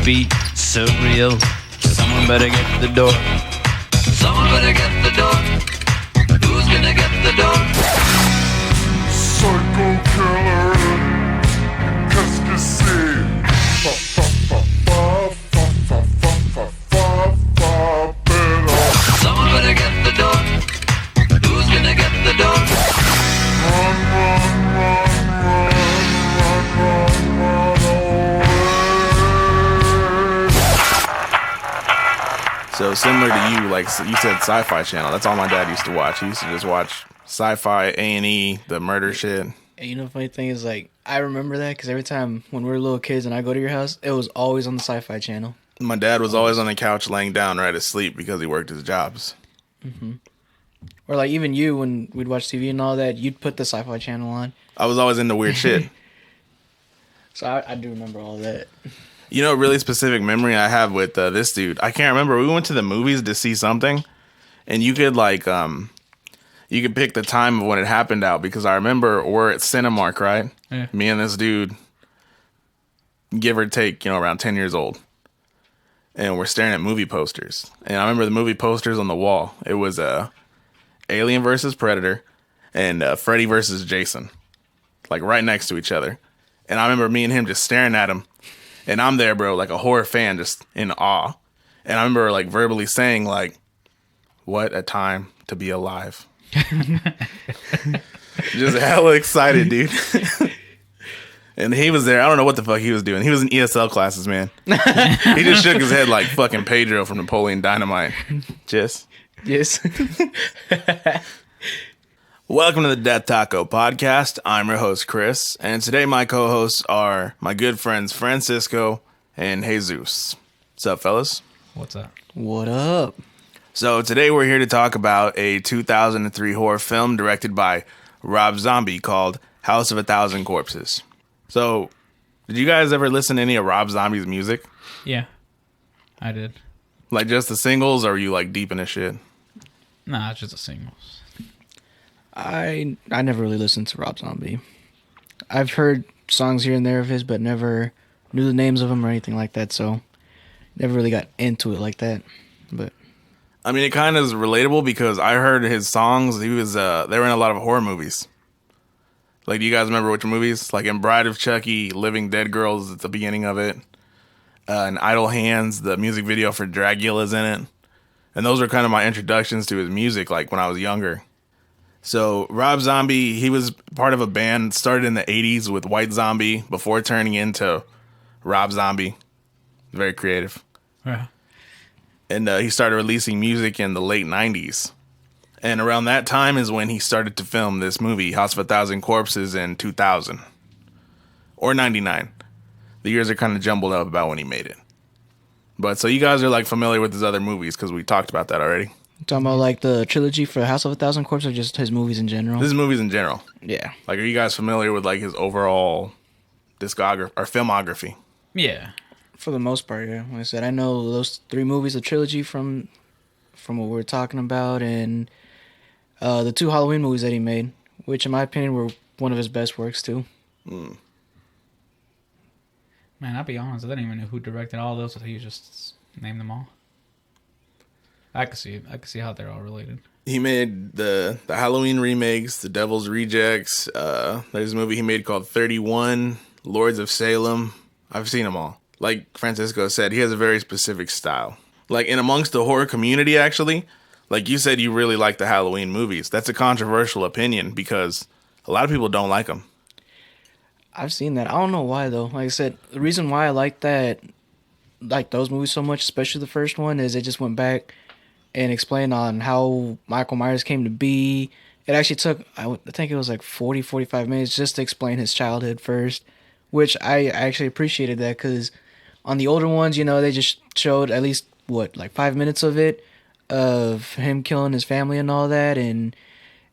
beat, so real. Someone better get the door. Someone better get the door. Who's gonna get the door? Psycho killer. Qu'est-ce que c'est? Fa fa fa fa fa fa fa fa fa fa better. Someone better get the door. Who's gonna get the door? Run, run, run, run, run, run, run away. So similar to you, like you said, Sci-Fi Channel. That's all my dad used to watch. He used to just watch Sci-Fi, A&E, the murder shit. And you know the funny thing is, like, I remember that because every time when we were little kids and I go to your house, it was always on the Sci-Fi Channel. My dad was always on the couch laying down right asleep because he worked his jobs. Or like even you, when we'd watch TV and all that, you'd put the Sci-Fi Channel on. I was always into weird shit. So I do remember all that. You know, a really specific memory I have with this dude. I can't remember. We went to the movies to see something, and you could like you could pick the time of when it happened out because I remember we're at Cinemark, right? Yeah. Me and this dude, give or take, you know, around 10 years old. And we're staring at movie posters. And I remember the movie posters on the wall. It was Alien versus Predator and Freddy versus Jason. Like right next to each other. And I remember me and him just staring at him. And I'm there, bro, like a horror fan, just in awe. And I remember like verbally saying like, what a time to be alive. Just hella excited, dude. And he was there. I don't know what the fuck he was doing. He was in ESL classes, man. He just shook his head like fucking Pedro from Napoleon Dynamite. Just. Yes. Welcome to the Death Taco Podcast. I'm your host, Chris. And today my co-hosts are my good friends, Francisco and Jesus. What's up, fellas? What's up? What up? So today we're here to talk about a 2003 horror film directed by Rob Zombie called House of a Thousand Corpses. So, did you guys ever listen to any of Rob Zombie's music? Yeah, I did. Like just the singles, or are you like deep in this shit? Nah, it's just the singles. I never really listened to Rob Zombie. I've heard songs here and there of his, but never knew the names of them or anything like that, so never really got into it like that. But I mean, it kind of is relatable because I heard his songs. He was they were in a lot of horror movies. Like, do you guys remember which movies? Like in Bride of Chucky, Living Dead Girls at the beginning of it. In Idle Hands, the music video for Dragula's in it. And those were kind of my introductions to his music, like when I was younger. So Rob Zombie, he was part of a band started in the 80s with White Zombie before turning into Rob Zombie. Very creative. Yeah. And he started releasing music in the late 90s. And around that time is when he started to film this movie, House of a Thousand Corpses, in 2000. Or 99. The years are kind of jumbled up about when he made it. But so you guys are like familiar with his other movies because we talked about that already. talking about like the trilogy for House of a Thousand Corpses or just his movies in general? This is movies in general. Yeah. Like, are you guys familiar with like his overall discography or filmography? Yeah. For the most part, yeah. Like I said, I know those three movies, the trilogy from what we're talking about, and the two Halloween movies that he made, which in my opinion were one of his best works too. Man, I'll be honest, I didn't even know who directed all those, so you just named them all. I could see it. I could see how they're all related. He made the Halloween remakes, The Devil's Rejects. There's a movie he made called 31, Lords of Salem. I've seen them all. Like Francisco said, he has a very specific style. Like, in amongst the horror community, actually, like you said, you really like the Halloween movies. That's a controversial opinion because a lot of people don't like them. I've seen that. I don't know why though. Like I said, the reason why I like those movies so much, especially the first one, is it just went back and explained on how Michael Myers came to be. It actually took, I think it was like 40, 45 minutes just to explain his childhood first, which I actually appreciated that because on the older ones, you know, they just showed at least, like 5 minutes of it, of him killing his family and all that, and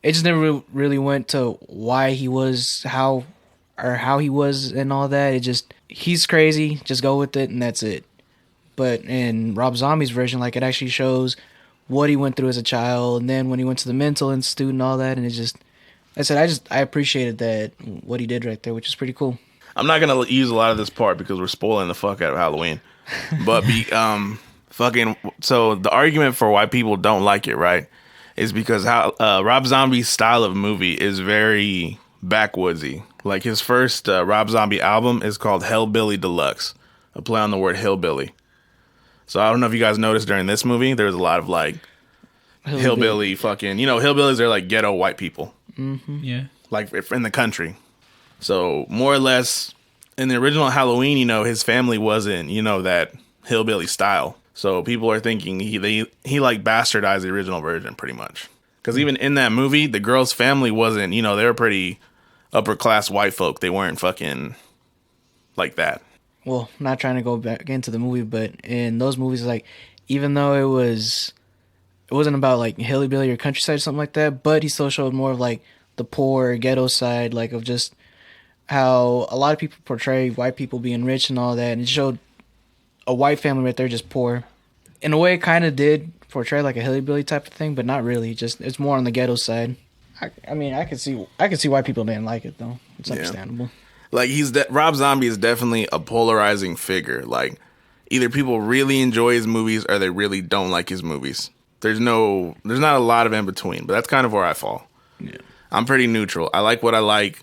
it just never really went to why he was how he was and all that. It just, he's crazy, just go with it and that's it. But in Rob Zombie's version, like, it actually shows what he went through as a child, and then when he went to the mental institute and all that, and it just, I appreciated that, what he did right there, which is pretty cool. I'm not gonna use a lot of this part because we're spoiling the fuck out of Halloween. But fucking. So the argument for why people don't like it, right, is because how Rob Zombie's style of movie is very backwoodsy. Like his first Rob Zombie album is called Hellbilly Deluxe, a play on the word hillbilly. So I don't know if you guys noticed during this movie, there's a lot of like hillbilly fucking, hillbillies are like ghetto white people, Yeah. like in the country. So more or less in the original Halloween, his family wasn't, that hillbilly style. So people are thinking he like bastardized the original version pretty much. Because even in that movie, the girl's family wasn't, they were pretty upper class white folk. They weren't fucking like that. Well, not trying to go back into the movie, but in those movies, like, even though it wasn't about like hillbilly or countryside or something like that, but he still showed more of like the poor ghetto side, like of just how a lot of people portray white people being rich and all that, and it showed a white family right there just poor. In a way, it kind of did portray like a hillbilly type of thing, but not really. Just it's more on the ghetto side. I mean, I could see why people didn't like it though. It's understandable. Like Rob Zombie is definitely a polarizing figure. Like either people really enjoy his movies or they really don't like his movies. There's not a lot of in between, but that's kind of where I fall. Yeah. I'm pretty neutral. I like what I like.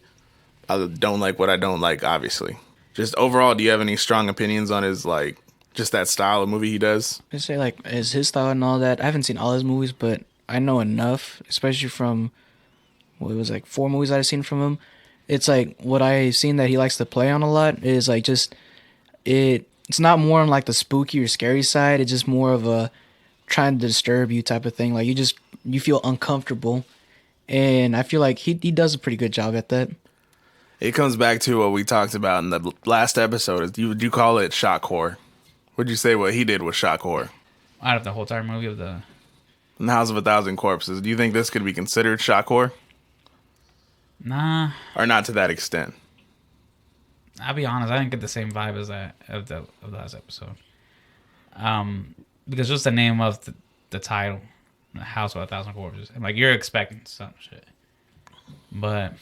I don't like what I don't like, obviously. Just overall, do you have any strong opinions on his, like, just that style of movie he does? I say, like, as his style and all that, I haven't seen all his movies, but I know enough, especially from, it was like 4 movies I've seen from him. It's like, what I've seen that he likes to play on a lot is, like, just, it's not more on, like, the spooky or scary side. It's just more of a trying to disturb you type of thing. Like, you feel uncomfortable. And I feel like he does a pretty good job at that. It comes back to what we talked about in the last episode. Would you call it shock horror? Would you say what he did was shock horror? Out of the whole entire movie of the... In the House of a Thousand Corpses, do you think this could be considered shock horror? Nah. Or not to that extent? I'll be honest, I didn't get the same vibe as that of the last episode. Because just the name of the title, The House of a Thousand Corpses, and like you're expecting some shit. But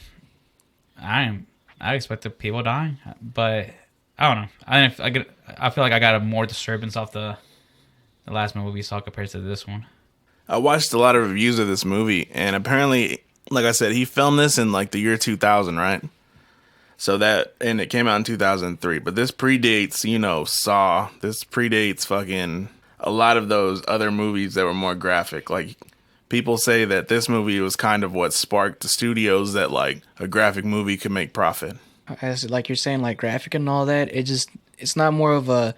I expected people dying, but I don't know. I feel like I got a more disturbance off the last movie we saw compared to this one. I watched a lot of reviews of this movie, and apparently, like I said, he filmed this in like the year 2000, right? And it came out in 2003, but this predates, Saw. This predates fucking a lot of those other movies that were more graphic. Like, people say that this movie was kind of what sparked the studios that, like, a graphic movie could make profit. As like you're saying, like graphic and all that, it's not more of a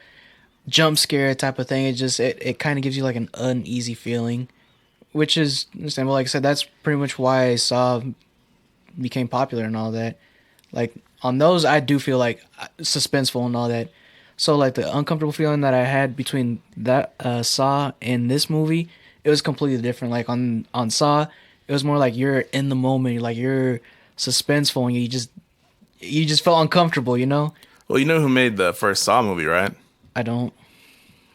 jump scare type of thing. It kind of gives you like an uneasy feeling, which is understandable. Like I said, that's pretty much why Saw became popular and all that. Like on those, I do feel like suspenseful and all that. So like the uncomfortable feeling that I had between that Saw and this movie, it was completely different. Like on Saw, it was more like you're in the moment, like you're suspenseful, and you just felt uncomfortable, Well, you know who made the first Saw movie, right? I don't.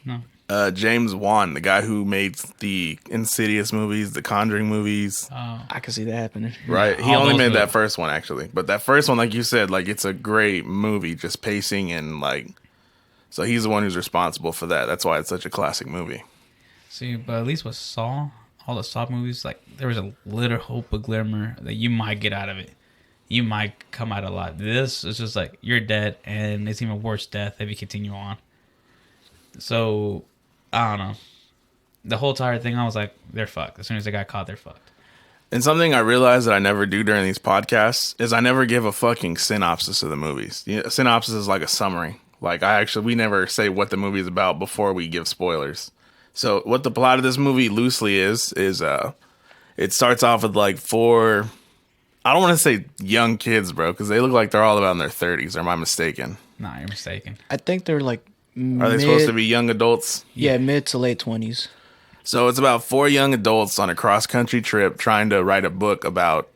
No. James Wan, the guy who made the Insidious movies, the Conjuring movies. I can see that happening. Right. He All only those made movies. that first one, actually. But that first one, like you said, like it's a great movie, just pacing and like. So he's the one who's responsible for that. That's why it's such a classic movie. See, but at least with Saw, all the Saw movies, like there was a little hope, a glimmer that you might get out of it. You might come out alive. This is just like you're dead, and it's even worse death if you continue on. So I don't know. The whole entire thing, I was like, they're fucked. As soon as they got caught, they're fucked. And something I realized that I never do during these podcasts is I never give a fucking synopsis of the movies. A synopsis is like a summary. Like we never say what the movie is about before we give spoilers. So what the plot of this movie loosely is it starts off with like 4, I don't want to say young kids, bro, because they look like they're all about in their 30s. Or am I mistaken? Nah, you're mistaken. I think they're like Are they supposed to be young adults? Yeah, mid to late 20s. So it's about 4 young adults on a cross-country trip trying to write a book about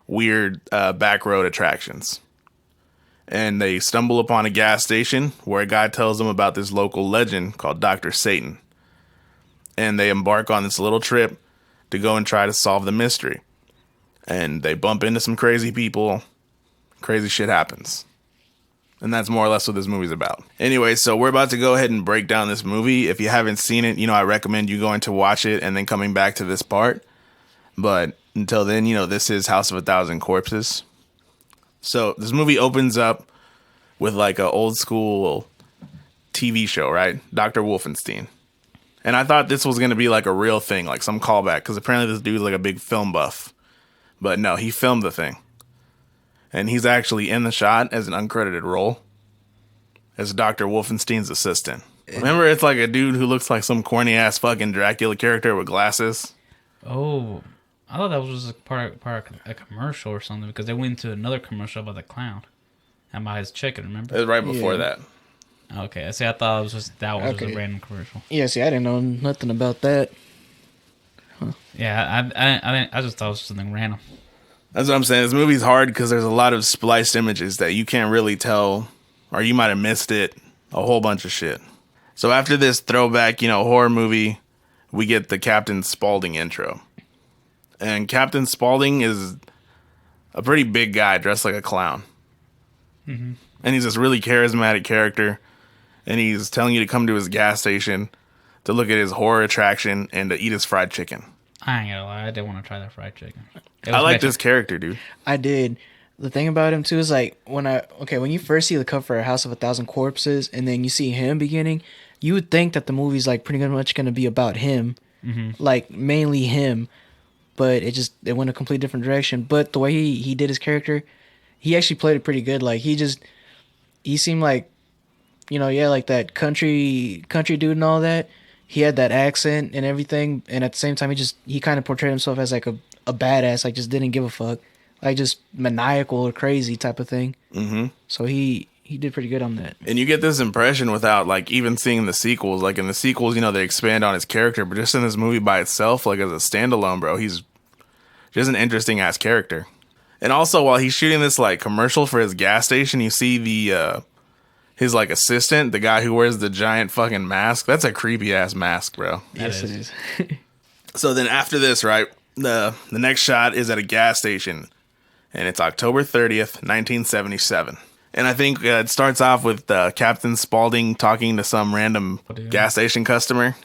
weird back road attractions. And they stumble upon a gas station where a guy tells them about this local legend called Dr. Satan. And they embark on this little trip to go and try to solve the mystery. And they bump into some crazy people. Crazy shit happens. And that's more or less what this movie's about. Anyway, so we're about to go ahead and break down this movie. If you haven't seen it, I recommend you going to watch it and then coming back to this part. But until then, this is House of a Thousand Corpses. So this movie opens up with like a old school TV show, right? Dr. Wolfenstein. And I thought this was going to be like a real thing, like some callback, because apparently this dude's like a big film buff. But no, he filmed the thing. And he's actually in the shot as an uncredited role as Dr. Wolfenstein's assistant. Remember, it's like a dude who looks like some corny ass fucking Dracula character with glasses. Oh, I thought that was just part of a commercial or something, because they went to another commercial about the clown and about his chicken. Remember? It was right before Yeah. that. Okay, see, I thought it was just Okay. a random commercial. Yeah, see, I didn't know nothing about that. Yeah, I just thought it was something random. That's what I'm saying. This movie's hard because there's a lot of spliced images that you can't really tell, or you might have missed it. A whole bunch of shit. So after this throwback, horror movie, we get the Captain Spaulding intro. And Captain Spaulding is a pretty big guy dressed like a clown. Mm-hmm. And he's this really charismatic character. And he's telling you to come to his gas station to look at his horror attraction and to eat his fried chicken. I ain't gonna lie, I did want to try that fried chicken. It I was like Mexican. this character, dude. I did. The thing about him too is like when you first see the cover for House of a Thousand Corpses and then you see him beginning, you would think that the movie's like pretty much going to be about him, like mainly him, but it went a completely different direction. But the way he did his character, he actually played it pretty good. Like he seemed like, like that country dude and all that. He had that accent and everything, and at the same time, he kind of portrayed himself as like a badass, like just didn't give a fuck, like just maniacal or crazy type of thing. Mm-hmm. So he did pretty good on that. And you get this impression without like even seeing the sequels. Like in the sequels, they expand on his character, but just in this movie by itself, like as a standalone, bro, he's just an interesting ass character. And also, while he's shooting this like commercial for his gas station, you see the his like assistant, the guy who wears the giant fucking mask. That's a creepy ass mask, bro. Yes, it is. So then after this, right, the next shot is at a gas station, and it's October 30th, 1977. And I think it starts off with Captain Spaulding talking to some random gas station customer.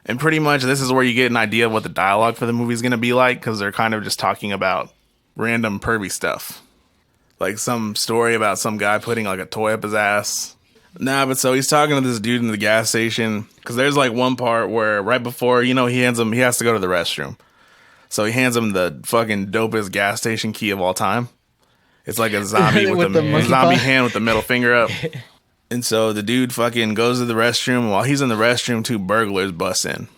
And pretty much this is where you get an idea of what the dialogue for the movie is going to be like, because they're kind of just talking about random pervy stuff. Like some story about some guy putting like a toy up his ass. Nah, but so he's talking to this dude in the gas station, because there's like one part where right before, he has to go to the restroom. So he hands him the fucking dopest gas station key of all time. It's like a zombie with the a monkey zombie paw. hand with the middle finger up. And so the dude fucking goes to the restroom. And while he's in the restroom, two burglars bust in.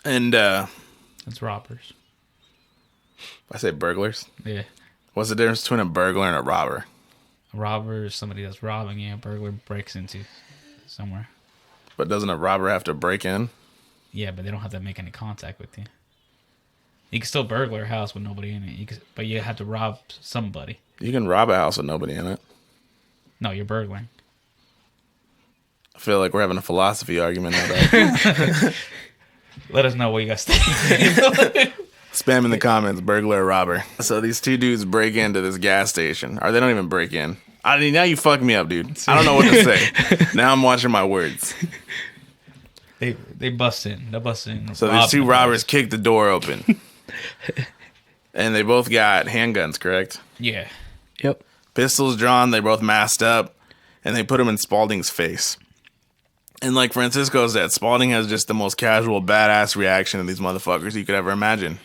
And It's robbers. I say burglars. Yeah. What's the difference between a burglar and a robber? A robber is somebody that's robbing you. A burglar breaks into somewhere. But doesn't a robber have to break in? Yeah, but they don't have to make any contact with you. You can still burglar a house with nobody in it, but you have to rob somebody. You can rob a house with nobody in it. No, you're burgling. I feel like we're having a philosophy argument now. Let us know what you guys think. Spam in the comments, burglar or robber. So these two dudes break into this gas station. Or they don't even break in. I mean, now you fucked me up, dude. I don't know what to say. Now I'm watching my words. They bust in. They bust in. So these two robbers kick the door open. And they both got handguns, correct? Yeah. Yep. Pistols drawn, they both masked up, and they put them in Spaulding's face. And like Francisco said, Spaulding has just the most casual, badass reaction to these motherfuckers you could ever imagine.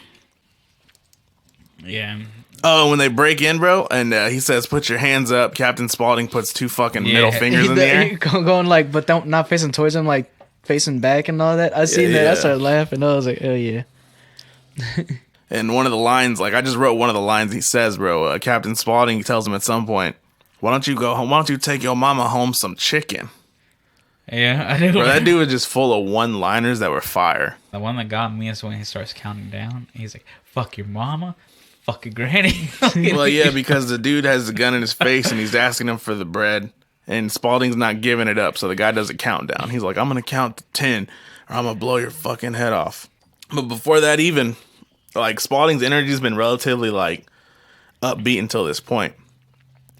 Yeah. Oh, when they break in, bro, and he says, "Put your hands up." Captain Spaulding puts two fucking middle fingers in the air. Going like, but don't not facing towards him, like facing back and all that. I seen that. yeah. I started laughing. I was like, oh yeah. And one of the lines, like I just wrote one of the lines he says, bro. Captain Spaulding tells him at some point, "Why don't you go home? Why don't you take your mama home some chicken?" Yeah, I knew. Bro, that dude was just full of one-liners that were fire. The one that got me is when he starts counting down. He's like, "Fuck your mama, fuck your granny." Well, yeah, because the dude has the gun in his face and he's asking him for the bread, and Spaulding's not giving it up, so the guy does a countdown. He's like, "I'm gonna count to 10, or I'm gonna blow your fucking head off." But before that, even like Spaulding's energy has been relatively like upbeat until this point.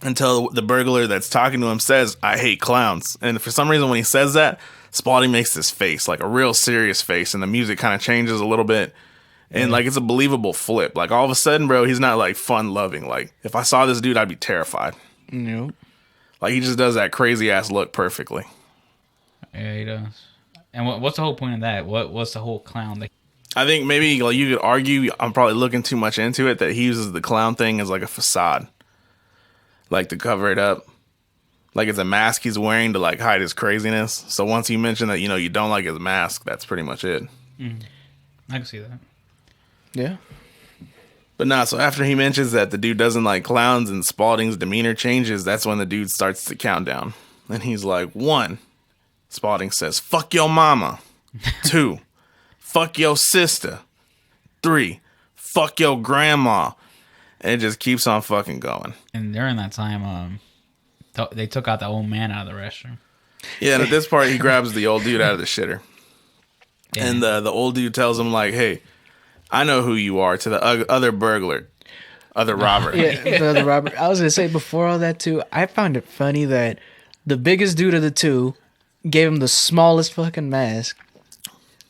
until the burglar that's talking to him says, "I hate clowns." And for some reason, when he says that, Spalding makes this face, like a real serious face, and the music kind of changes a little bit. And like it's a believable flip. Like all of a sudden, bro, he's not like fun loving. Like if I saw this dude, I'd be terrified. Nope. Like he just does that crazy ass look perfectly. Yeah, he does. And what's the whole point of that? What's the whole clown thing? I think maybe like you could argue, I'm probably looking too much into it, that he uses the clown thing as like a facade, like to cover it up. Like it's a mask he's wearing to like hide his craziness. So once you mention that, you don't like his mask, that's pretty much it. I can see that. Yeah. But nah, so after he mentions that the dude doesn't like clowns and Spalding's demeanor changes, that's when the dude starts to count down. And he's like, 1. Spalding says, "Fuck your mama." 2. "Fuck your sister." 3. "Fuck your grandma." And it just keeps on fucking going. And during that time, they took out the old man out of the restroom. Yeah, and at this part, he grabs the old dude out of the shitter. Yeah. And the old dude tells him, like, "Hey, I know who you are," to the other burglar, other robber. Yeah, the Robert. I was gonna say before all that too. I found it funny that the biggest dude of the two gave him the smallest fucking mask.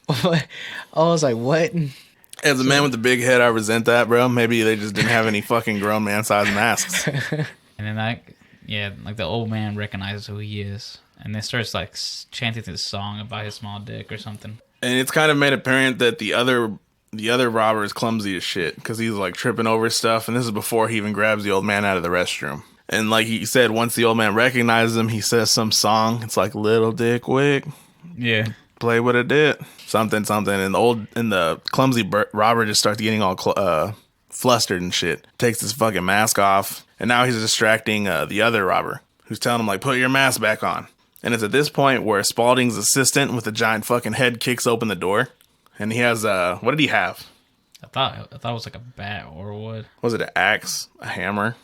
I was like, what? As a man with a big head, I resent that, bro. Maybe they just didn't have any fucking grown man-sized masks. And then like the old man recognizes who he is, and then starts like chanting this song about his small dick or something. And it's kind of made apparent that the other robber is clumsy as shit because he's like tripping over stuff. And this is before he even grabs the old man out of the restroom. And like he said, once the old man recognizes him, he says some song. It's like "Little Dick Wick, Yeah. play what it did," something. And the clumsy robber just starts getting all flustered and shit. Takes his fucking mask off, and now he's distracting the other robber, who's telling him like, "Put your mask back on." And it's at this point where Spalding's assistant with a giant fucking head kicks open the door, and he has what did he have? I thought it was like a bat or what? Was it an axe, a hammer?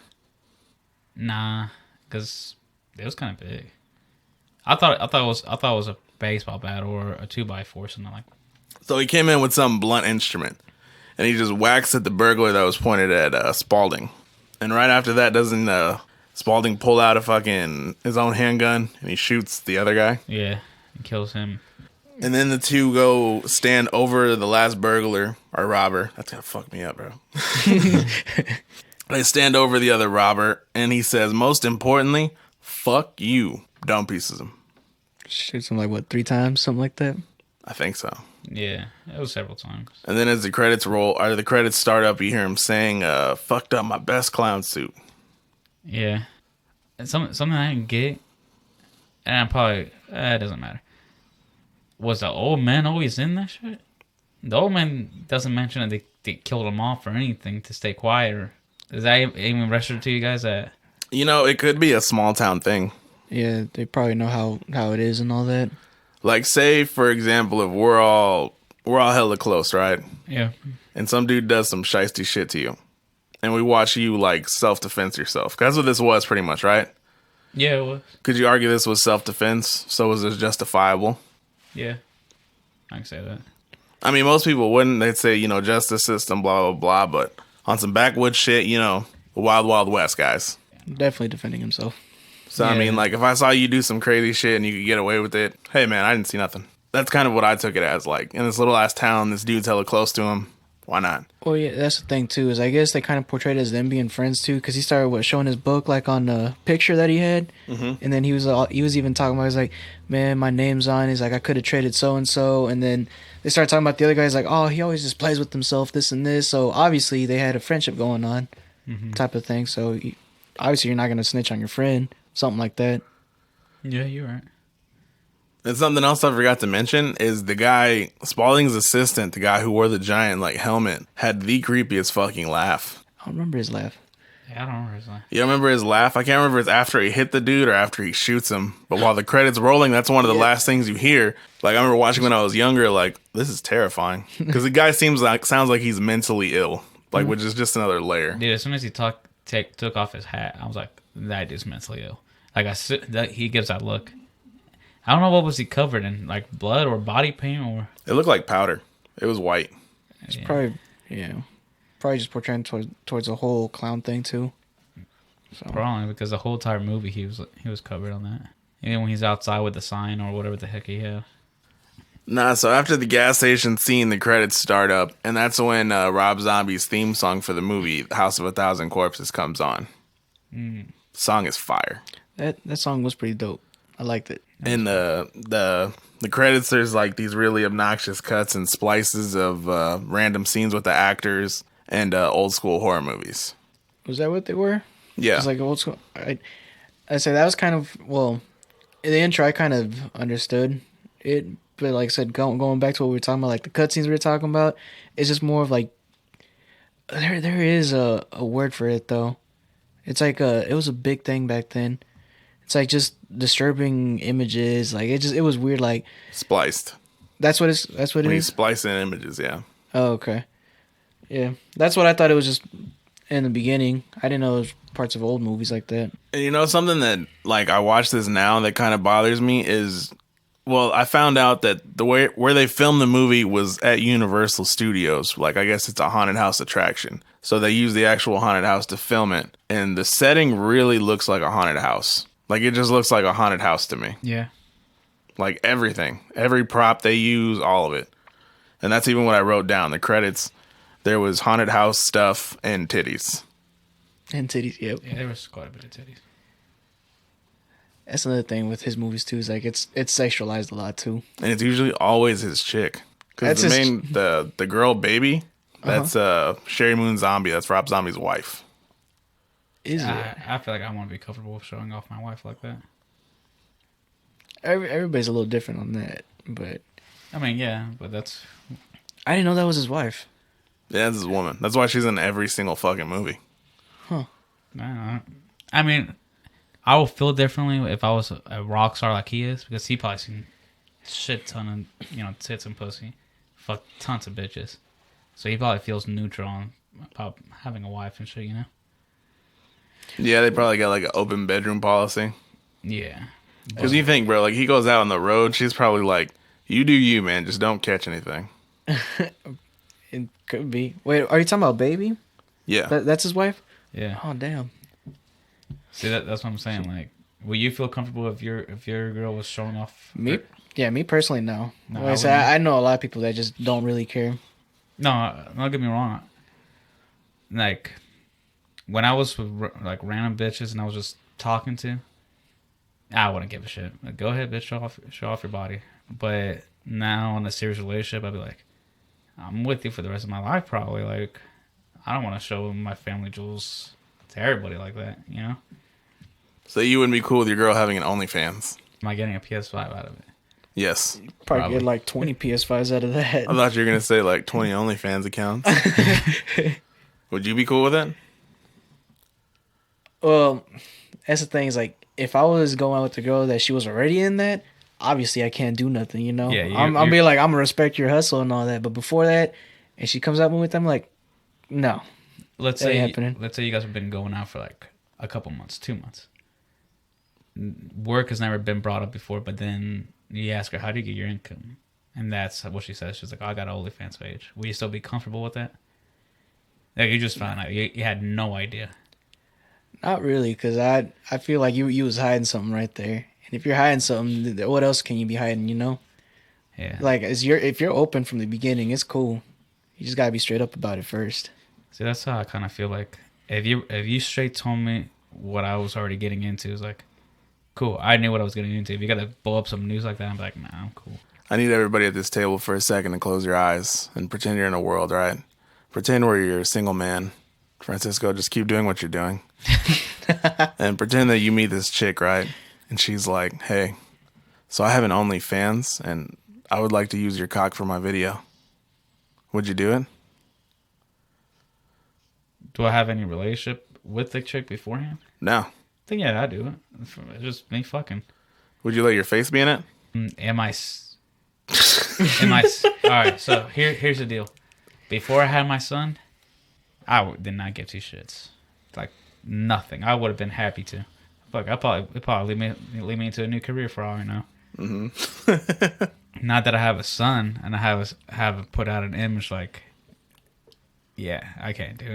Nah, because it was kind of big. I thought it was a baseball bat or a 2x4, something like. So he came in with some blunt instrument, and he just whacks at the burglar that was pointed at Spalding. And right after that, doesn't Spalding pull out his own handgun and he shoots the other guy? Yeah, and kills him. And then the two go stand over the last burglar or robber. That's gonna fuck me up, bro. They stand over the other robber, and he says, "Most importantly, fuck you." Don't pieces him. Shoots him like what, 3 times, something like that. I think so. Yeah, it was several times. And then as the credits roll, or the credits start up, you hear him saying, "Fucked up my best clown suit." Yeah, and something I didn't get, and I'm probably it doesn't matter. Was the old man always in that shit? The old man doesn't mention that they killed him off or anything to stay quiet. Or is that even registered to you guys? That It could be a small town thing. Yeah, they probably know how it is and all that. Like, say, for example, if we're all hella close, right? yeah, And some dude does some shiesty shit to you, and we watch you like self-defense yourself. 'Cause that's what this was pretty much, right? yeah, it was. Could you argue this was self-defense? So was this justifiable? Yeah, I can say that. I mean, most people wouldn't. They'd say, justice system, blah, blah, blah. But on some backwoods shit, the wild, wild west, guys. Definitely defending himself. So, I Yeah. mean, like, if I saw you do some crazy shit and you could get away with it, hey, man, I didn't see nothing. That's kind of what I took it as. Like, in this little-ass town, this dude's hella close to him. Why not? Well, yeah, that's the thing too. Is I guess they kind of portrayed it as them being friends too, because he started showing his book like on the picture that he had, and then he was even talking about, he's like, "Man, my name's on." He's like, "I could have traded so and so," and then they started talking about the other guys like, "Oh, he always just plays with himself, this and this." So obviously they had a friendship going on, type of thing. So obviously you're not gonna snitch on your friend, something like that. Yeah, you're right. And something else I forgot to mention is the guy, Spalding's assistant, the guy who wore the giant, like, helmet, had the creepiest fucking laugh. I don't remember his laugh. Yeah, I don't remember his name. You remember his laugh? I can't remember if it's after he hit the dude or after he shoots him. But while the credits rolling, that's one of the last things you hear. Like, I remember watching when I was younger, like, this is terrifying. Because the guy sounds like he's mentally ill. Like, which is just another layer. Dude, as soon as he took off his hat, I was like, that dude's mentally ill. Like, he gives that look. I don't know what was he covered in, like blood or body paint or. It looked like powder. It was white. It's probably just portraying towards the whole clown thing too. So Probably because the whole entire movie he was covered on that. Even when he's outside with the sign or whatever the heck he had. Nah, so after the gas station scene, the credits start up, and that's when Rob Zombie's theme song for the movie, House of a Thousand Corpses, comes on. Song is fire. that song was pretty dope. I liked it. In the credits, there's like these really obnoxious cuts and splices of random scenes with the actors and old school horror movies. Was that what they were? Yeah. It's like old school. I say that was kind of, well, in the intro I kind of understood it, but like I said, going back to what we were talking about, like the cutscenes we were talking about, it's just more of like there is a word for it though. It's like it was a big thing back then. It's like just disturbing images. Like it was weird. Like Spliced. that's what it When you is. splice in images, yeah. Oh, okay. Yeah, that's what I thought it was just in the beginning. I didn't know it was parts of old movies like that. And you know something that like I watch this now that kind of bothers me is, well, I found out that the way where they filmed the movie was at Universal Studios. Like I guess it's a haunted house attraction. So they use the actual haunted house to film it, and the setting really looks like a haunted house. Like it just looks like a haunted house to me. Yeah. Like everything, every prop they use, all of it. And that's even what I wrote down. The credits, there was haunted house stuff and titties. And titties. Yep. Yeah, there was quite a bit of titties. That's another thing with his movies too. Is like it's sexualized a lot too. And it's usually always his chick. Because That's the his- main, the girl baby, that's Sherry Moon Zombie. That's Rob Zombie's wife. Is it? I feel like I want to be comfortable with showing off my wife like that. Everybody's a little different on that, but I mean, yeah, but that's I didn't know that was his wife. Yeah, that's his woman. That's why she's in every single fucking movie. I mean, I would feel differently if I was a rock star like he is, because he probably seen shit ton of tits and pussy, fuck tons of bitches, so he probably feels neutral on about having a wife and shit, Yeah, they probably got like an open bedroom policy. Yeah. Because you think, bro, like he goes out on the road, she's probably like, you do you, man. Just don't catch anything. It could be. Wait, are you talking about Baby? Yeah. That's his wife? Yeah. Oh damn. See, that's what I'm saying. Like, will you feel comfortable if your girl was showing off? Me? Yeah, me personally, no. No, Like I I said, wouldn't. I know a lot of people that just don't really care. No, don't get me wrong. Like, when I was with like random bitches and I was just talking to, I wouldn't give a shit. Like, go ahead, bitch, show off your body. But now in a serious relationship, I'd be like, I'm with you for the rest of my life, probably. Like, I don't want to show my family jewels to everybody like that, So you wouldn't be cool with your girl having an OnlyFans? Am I getting a PS5 out of it? Yes. Probably Probably. get like 20 PS5s out of that. I thought you were going to say like 20 OnlyFans accounts. Would you be cool with that? Well, that's the thing is like, if I was going out with a girl that she was already in that, obviously I can't do nothing, Yeah, I'm be like, I'm gonna respect your hustle and all that. But before that, and she comes out with them, like, no. Let's That ain't say happening. let's say you guys have been going out for like a couple months, 2 months. Work has never been brought up before, but then you ask her, how do you get your income? And that's what she says. She's like, oh, I got an OnlyFans page. Will you still be comfortable with that? Like, you just found out. You had no idea. Not really, because I feel like you was hiding something right there. And if you're hiding something, what else can you be hiding, Yeah. Like, if you're open from the beginning, it's cool. You just gotta be straight up about it first. See, that's how I kind of feel like. If you straight told me what I was already getting into, it's like, cool. I knew what I was getting into. If you got to blow up some news like that, I'm like, nah, I'm cool. I need everybody at this table for a second to close your eyes and pretend you're in a world, right? Pretend where you're a single man. Francisco, just keep doing what you're doing. And pretend that you meet this chick, right? And she's like, hey, so I have an OnlyFans and I would like to use your cock for my video. Would you do it? Do I have any relationship with the chick beforehand? No. Then yeah, I do it. It's just me fucking. Would you let your face be in it? Am I? All right. So here's the deal. Before I had my son, did not give two shits. Like nothing. I would have been happy to. Fuck, it probably lead me into a new career for all I know. Mm-hmm. Not that I have a son and I have put out an image like, yeah, I can't do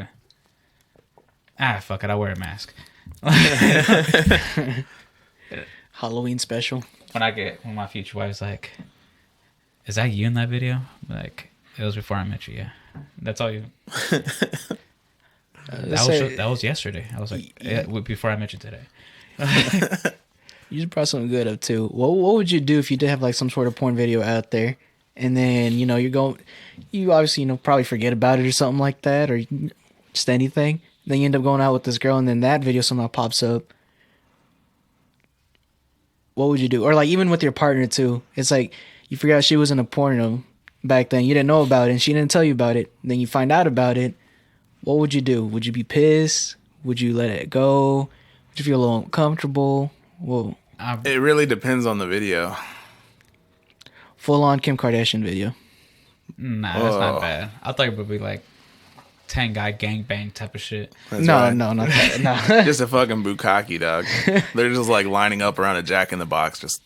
it. Fuck it, I wear a mask. Halloween special. When my future wife's like, "Is that you in that video?" I'm like, it was before I met you. Yeah, that's all you. That was yesterday. I was like, yeah, before I met you today. You just brought something good up too. What would you do if you did have like some sort of porn video out there, and then you obviously probably forget about it or something like that, or just anything. Then you end up going out with this girl, and then that video somehow pops up. What would you do? Or like even with your partner too. It's like you figure out she was in a porno back then. You didn't know about it, and she didn't tell you about it. Then you find out about it. What would you do? Would you be pissed? Would you let it go? Would you feel a little uncomfortable? Whoa. It really depends on the video. Full on Kim Kardashian video. Nah, that's not bad. I thought it would be like 10 guy gangbang type of shit. That's No, right. not that. No. Just a fucking bukkake, dog. They're just like lining up around a Jack in the Box. Just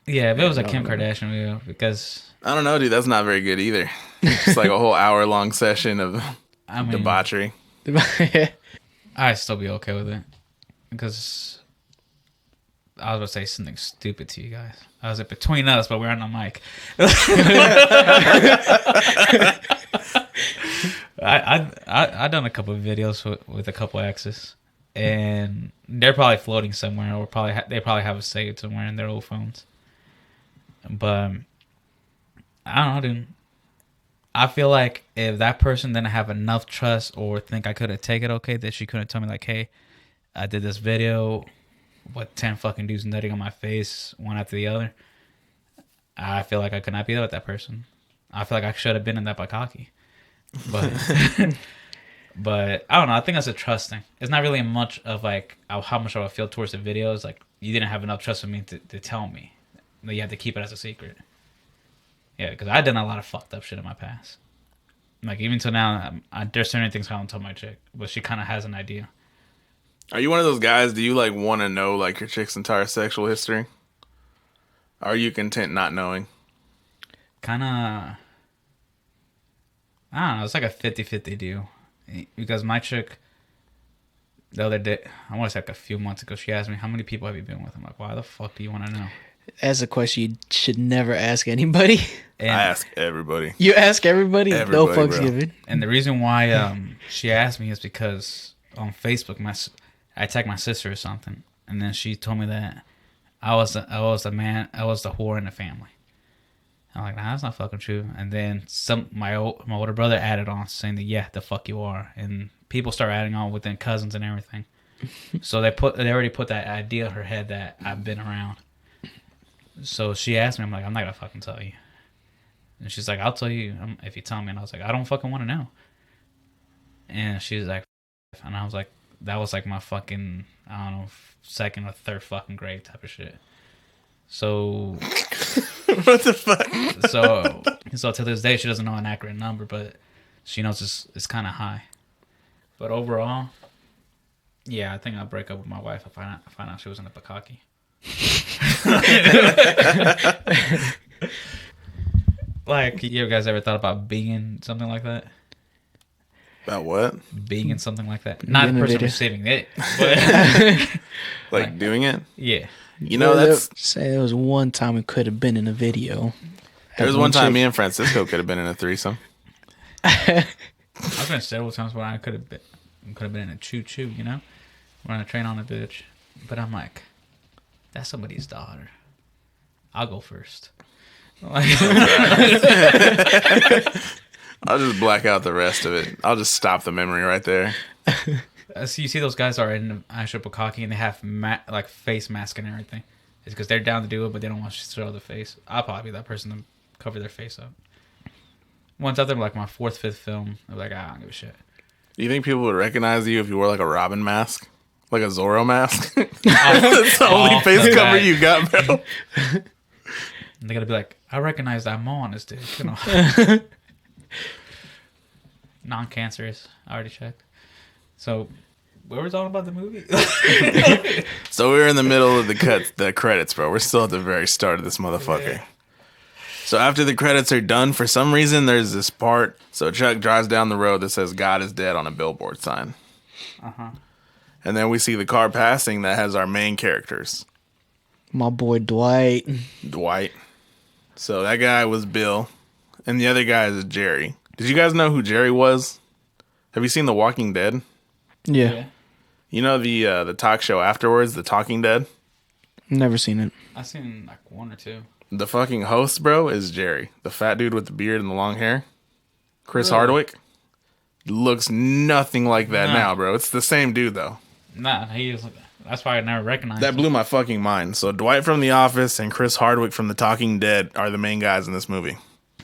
Yeah, if it was a Kim Kardashian video, because I don't know, dude. That's not very good either. It's like a whole hour-long session of I mean, debauchery. I'd still be okay with it. Because I was about to say something stupid to you guys. I was like, between us, but we're on the mic. I done a couple of videos with a couple exes, and they're probably floating somewhere, or they probably have it saved somewhere in their old phones. But I don't know, dude. I feel like if that person didn't have enough trust or think I couldn't take it okay, that she couldn't tell me like, hey, I did this video with 10 fucking dudes nutting on my face, one after the other. I feel like I could not be there with that person. I feel like I should have been in that bukkake. But but I don't know. I think that's a trust thing. It's not really much of like how much I would feel towards the video. It's like you didn't have enough trust in me to tell me. That you had to keep it as a secret. Yeah, because I've done a lot of fucked up shit in my past. Like even till now, there's certain things I don't tell my chick, but she kind of has an idea. Are you one of those guys? Do you like want to know like your chick's entire sexual history? Or are you content not knowing? Kind of, I don't know. It's like a 50-50 deal. Because my chick, the other day, I want to say like a few months ago, she asked me, how many people have you been with? I'm like, why the fuck do you want to know? That's a question you should never ask anybody. And, I ask everybody. You ask everybody? No Everybody, fucks bro. given. and the reason why she asked me is because on Facebook, I tagged my sister or something, and then she told me that I was the whore in the family. I'm like, nah, that's not fucking true. And then my older brother added on saying that yeah, the fuck you are, and people start adding on within cousins and everything. So they already put that idea in her head that I've been around. So she asked me, I'm like, I'm not gonna fucking tell you. And she's like, I'll tell you if you tell me. And I was like, I don't fucking want to know. And she's like, and I was like, that was like my fucking, I don't know, second or third fucking grade type of shit. So What the fuck? so to this day she doesn't know an accurate number, but she knows it's kind of high. But overall, yeah, I think I'll break up with my wife if I find out she was in a bukkake. Like, you guys ever thought about being in something like that? About what? Being in something like that? Not the in a person video. receiving it, but Like doing it? yeah. You know, that's Say there was one time we could have been in a video. there was one time me and Francisco could have been in a threesome. I've been several times where I could have been in a choo-choo, you know? Run a train on a bitch. But I'm like, that's somebody's daughter. I'll go first. Like, I'll just black out the rest of it. I'll just stop the memory right there. so you see those guys are in the actual bukkake and they have like face mask and everything. It's because they're down to do it, but they don't want to show their face. I'll probably be that person to cover their face up. Once after like my 4th, 5th film, I'm like, I don't give a shit. Do you think people would recognize you if you wore like a Robin mask? Like a Zorro mask? That's the only face cover you got, bro. And they're gonna be like, I recognize that mole on this dude. You know? Non-cancerous. I already checked. So, we were talking about the movie. So we were in the middle of the credits, bro. We're still at the very start of this motherfucker. So after the credits are done, for some reason, there's this part. So Chuck drives down the road that says "God is dead" on a billboard sign. Uh-huh. And then we see the car passing that has our main characters. My boy Dwight. Dwight. So that guy was Bill, and the other guy is Jerry. Did you guys know who Jerry was? Have you seen The Walking Dead? Yeah. You know the talk show afterwards, The Talking Dead? Never seen it. I've seen like one or two. The fucking host, bro, is Jerry. The fat dude with the beard and the long hair. Chris Really? Hardwick. Looks nothing like that No. now, bro. It's the same dude, though. Nah, he is. That's why I never recognized That him. blew my fucking mind. So Dwight from The Office and Chris Hardwick from The Talking Dead are the main guys in this movie.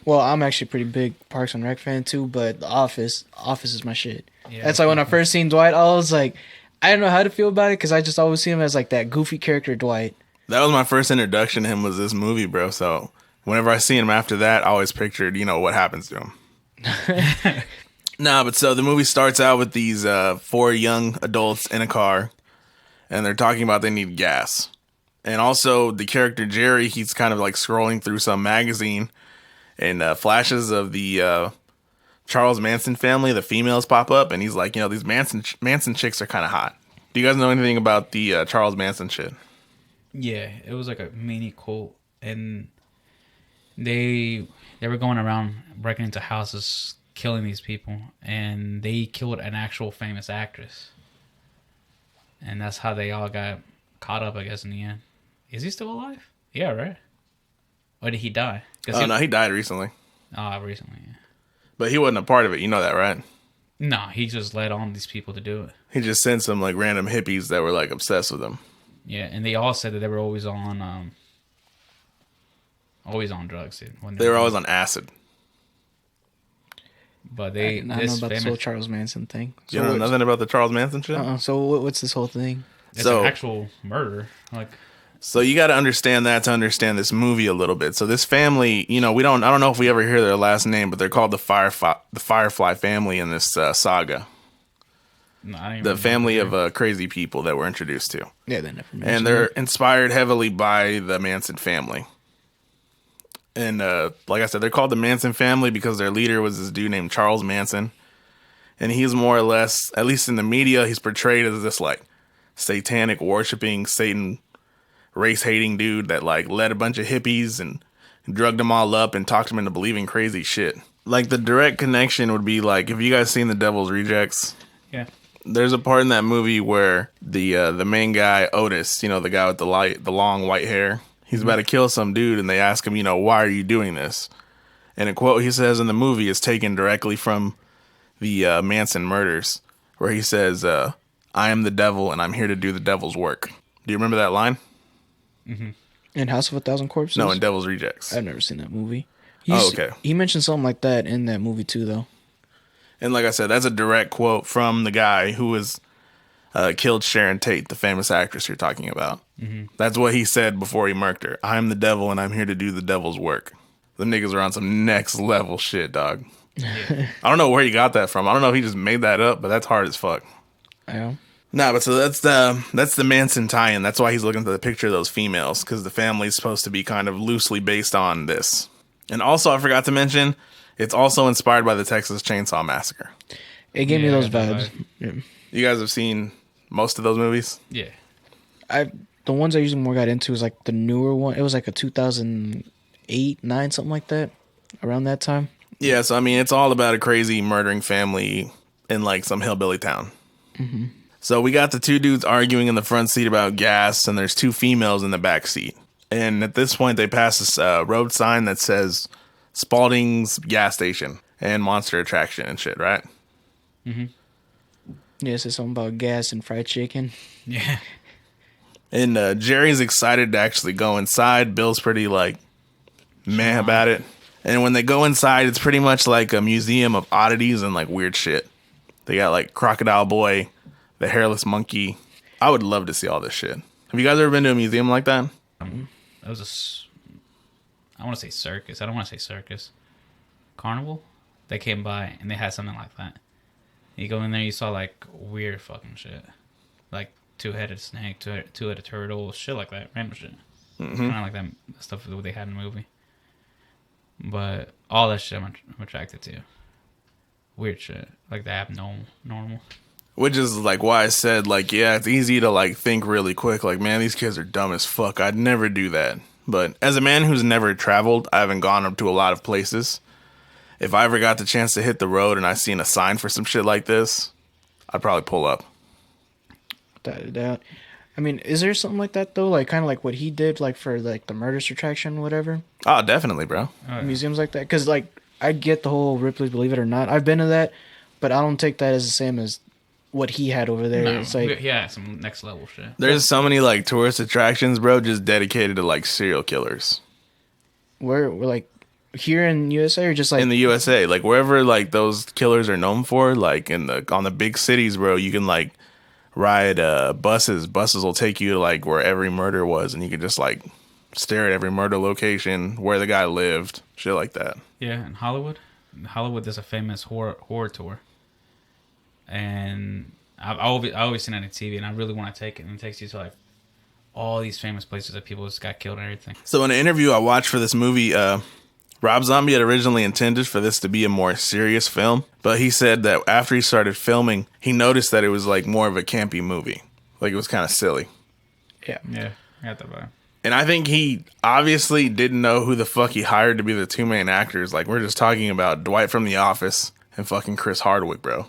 Well, I'm actually a pretty big Parks and Rec fan too, but The Office is my shit. Yeah, That's like when I first seen Dwight, I was like, I didn't know how to feel about it because I just always see him as like that goofy character Dwight. That was my first introduction to him, was this movie, bro. So whenever I see him after that, I always pictured, what happens to him. Nah, but so the movie starts out with these 4 young adults in a car, and they're talking about they need gas. And also the character Jerry, he's kind of like scrolling through some magazine, and flashes of the Charles Manson family, the females pop up, and he's like, these Manson chicks are kind of hot. Do you guys know anything about the Charles Manson shit? Yeah, it was like a mini cult, and they were going around breaking into houses, killing these people, and they killed an actual famous actress, and that's how they all got caught up, I guess, in the end. Is he still alive? Yeah, right. Or did he die? Oh, no, he died recently. Recently. Yeah. But he wasn't a part of it. You know that, right? No, he just led on these people to do it. He just sent some like random hippies that were like obsessed with him. Yeah, and they all said that they were always on drugs. Dude, when They were always on acid. But I don't know this about this famous, whole Charles Manson thing. You know nothing about the Charles Manson shit? So what's this whole thing? it's so- an actual murder. Like, So you got to understand that to understand this movie a little bit. So this family, I don't know if we ever hear their last name, but they're called the Firefly family in this saga. no, I didn't The even family know. of crazy people that we're introduced to. Yeah, they never mentioned And they're inspired heavily by the Manson family. And like I said, they're called the Manson family because their leader was this dude named Charles Manson. And he's more or less, at least in the media, he's portrayed as this like satanic worshiping, Satan race hating dude that like led a bunch of hippies and drugged them all up and talked them into believing crazy shit. Like the direct connection would be like, have you guys seen The Devil's Rejects? Yeah. There's a part in that movie where the main guy, Otis, the guy with the long white hair, he's about to kill some dude, and they ask him, why are you doing this? And a quote he says in the movie is taken directly from the Manson murders, where he says, I am the devil, and I'm here to do the devil's work. Do you remember that line? in House of a Thousand Corpses. No, in Devil's Rejects. I've never seen that movie. Okay. He mentioned something like that in that movie too, though. And like I said, that's a direct quote from the guy who was killed Sharon Tate, the famous actress you're talking about. That's what he said before he murked her. I'm the devil, and I'm here to do the devil's work. The niggas are on some next level shit, dog. I don't know where he got that from. I don't know if he just made that up, but that's hard as fuck. Yeah. Nah, but so that's the Manson tie-in. That's why he's looking for the picture of those females, because the family's supposed to be kind of loosely based on this. And also, I forgot to mention, it's also inspired by the Texas Chainsaw Massacre. It gave me Yeah, those the vibes. You guys have seen most of those movies? Yeah. The ones I usually more got into is like the newer one. It was like a 2008, 9, something like that, around that time. Yeah, so I mean, it's all about a crazy murdering family in like some hillbilly town. So we got the 2 dudes arguing in the front seat about gas, and there's 2 females in the back seat. And at this point, they pass this road sign that says Spalding's gas station and Monster Attraction and shit, right? Yeah, it says something about gas and fried chicken. Yeah. And Jerry's excited to actually go inside. Bill's pretty like meh about it. And when they go inside, it's pretty much like a museum of oddities and like weird shit. They got like Crocodile Boy, the hairless monkey. I would love to see all this shit. Have you guys ever been to a museum like that? That was I want to say circus. I don't want to say circus. Carnival? They came by and they had something like that. You go in there, you saw like weird fucking shit. Like 2-headed snake, two-headed turtle, shit like that. Random shit. Kind of like that stuff that they had in the movie. But all that shit I'm attracted to. Weird shit. Like the abnormal. Normal. Which is like why I said like, yeah, it's easy to like think really quick. Like, man, these kids are dumb as fuck. I'd never do that. But as a man who's never traveled, I haven't gone up to a lot of places. If I ever got the chance to hit the road and I seen a sign for some shit like this, I'd probably pull up. Without a doubt. I mean, is there something like that though? Like kind of like what he did, like for like the murder subtraction, whatever. Oh, definitely, bro. Museums like that, because like I get the whole Ripley's Believe It or Not. I've been to that, but I don't take that as the same as what he had over there. No, It's like yeah, some next level shit. There's so many like tourist attractions, bro, just dedicated to like serial killers. we're like here in USA or just like In the USA, like wherever like those killers are known for, like on the big cities, bro, you can like ride buses. Buses will take you to like where every murder was, and you can just like stare at every murder location, where the guy lived, shit like that. Yeah, in Hollywood. In Hollywood, there's a famous horror tour. And I always seen it on TV, and I really want to take it. And it takes you to like all these famous places that people just got killed and everything. So in an interview I watched for this movie, Rob Zombie had originally intended for this to be a more serious film, but he said that after he started filming, he noticed that it was like more of a campy movie. Like it was kind of silly. yeah. Yeah, I got that vibe. And I think he obviously didn't know who the fuck he hired to be the two main actors. Like, we're just talking about Dwight from The Office and fucking Chris Hardwick, bro.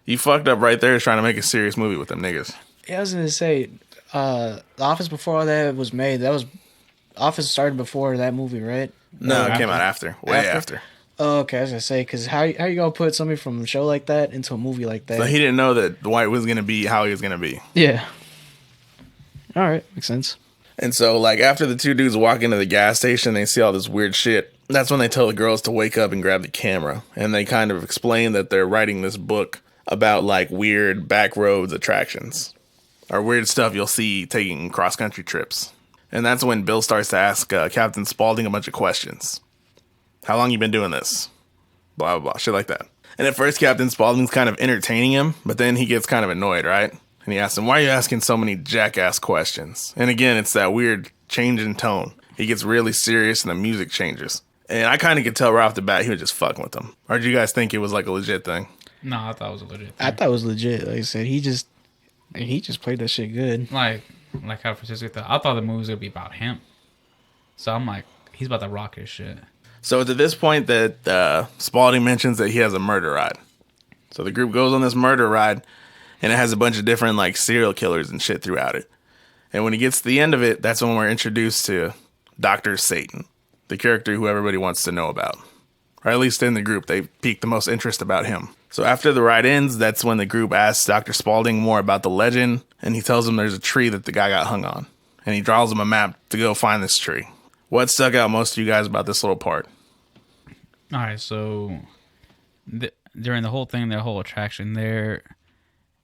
You fucked up right there trying to make a serious movie with them niggas. Yeah, I was gonna say, The Office before all that was made. That was Office started before that movie, right? No, it after. came out after. Way after. Oh, okay. I was gonna say, because how you gonna put somebody from a show like that into a movie like that? So he didn't know that Dwight was going to be how he was going to be. Yeah. All right, makes sense. And so, like, after the two dudes walk into the gas station, they see all this weird shit. That's when they tell the girls to wake up and grab the camera. And they kind of explain that they're writing this book about, like, weird back roads attractions. Or weird stuff you'll see taking cross-country trips. And that's when Bill starts to ask Captain Spaulding a bunch of questions. How long you been doing this? Blah, blah, blah. Shit like that. And at first, Captain Spaulding's kind of entertaining him. But then he gets kind of annoyed, right? And he asks him, why are you asking so many jackass questions? And again, it's that weird change in tone. He gets really serious and the music changes. And I kind of could tell right off the bat he was just fucking with them. Or did you guys think it was like a legit thing? No, I thought it was a legit thing. I thought it was legit. Like I said, he just played that shit good. Like how Francisco thought. I thought the movie was going to be about him. So I'm like, he's about to rock his shit. So to this point that Spaulding mentions that he has a murder ride. So the group goes on this murder ride, and it has a bunch of different like serial killers and shit throughout it. And when he gets to the end of it, that's when we're introduced to Dr. Satan, the character who everybody wants to know about. Or at least in the group, they pique the most interest about him. So after the ride ends, that's when the group asks Dr. Spaulding more about the legend, and he tells them there's a tree that the guy got hung on. And he draws them a map to go find this tree. What stuck out most to you guys about this little part? All right, so during the whole thing, their whole attraction there,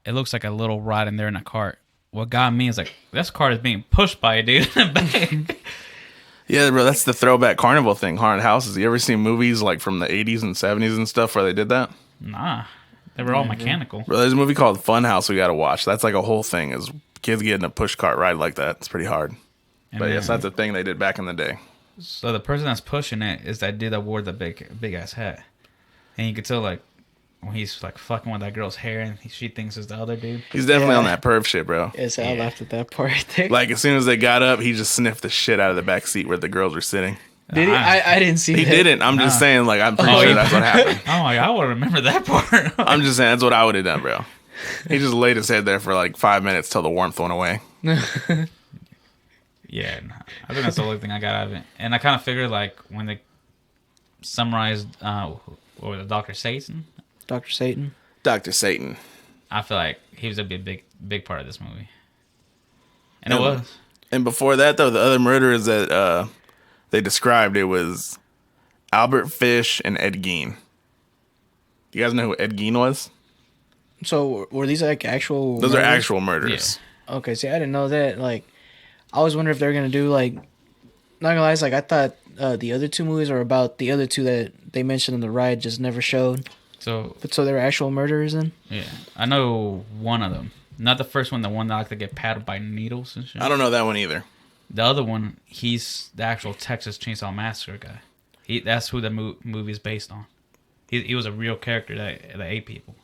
it looks like a little ride and they're in a cart. What got me is like, this cart is being pushed by a dude in the back. Yeah, bro, that's the throwback carnival thing, haunted houses. You ever seen movies like from the 80s and 70s and stuff where they did that? Nah, they were all mechanical. Bro, there's a movie called Funhouse we got to watch. That's like a whole thing is kids getting a push cart ride like that. It's pretty hard. And But yes, then- that's a thing they did back in the day. So the person that's pushing it is that dude that wore the big ass hat, and you could tell like when he's like fucking with that girl's hair, and she thinks it's the other dude. He's definitely Yeah. on that perv shit, bro. Yes, I laughed at that part right there. Like as soon as they got up, he just sniffed the shit out of the back seat where the girls were sitting. Did he? I didn't see He that. didn't. I'm just saying, like, I'm pretty sure that's what happened. Oh my god, I would remember that part. I'm just saying that's what I would have done, bro. He just laid his head there for like 5 minutes till the warmth went away. Yeah, I think that's the only thing I got out of it. And I kind of figured like when they summarized or the Dr. Satan, Dr. Satan. Dr. Satan. I feel like he was gonna be a big part of this movie, and it was. And before that, though, the other murderers that they described, it was Albert Fish and Ed Gein. You guys know who Ed Gein was? So were these like actual? Those are murders? actual murders. Okay, see, I didn't know that. Like, I always wonder if they're gonna do like. Not gonna lie, it's like I thought the other two movies are about the other two that they mentioned in the ride, just never showed. So But so they were actual murderers then. yeah, I know one of them. Not the first one, the one that like to get paddled by needles and shit. I don't know that one either. The other one, he's the actual Texas Chainsaw Massacre guy. That's who the movie is based on. He was a real character that ate people.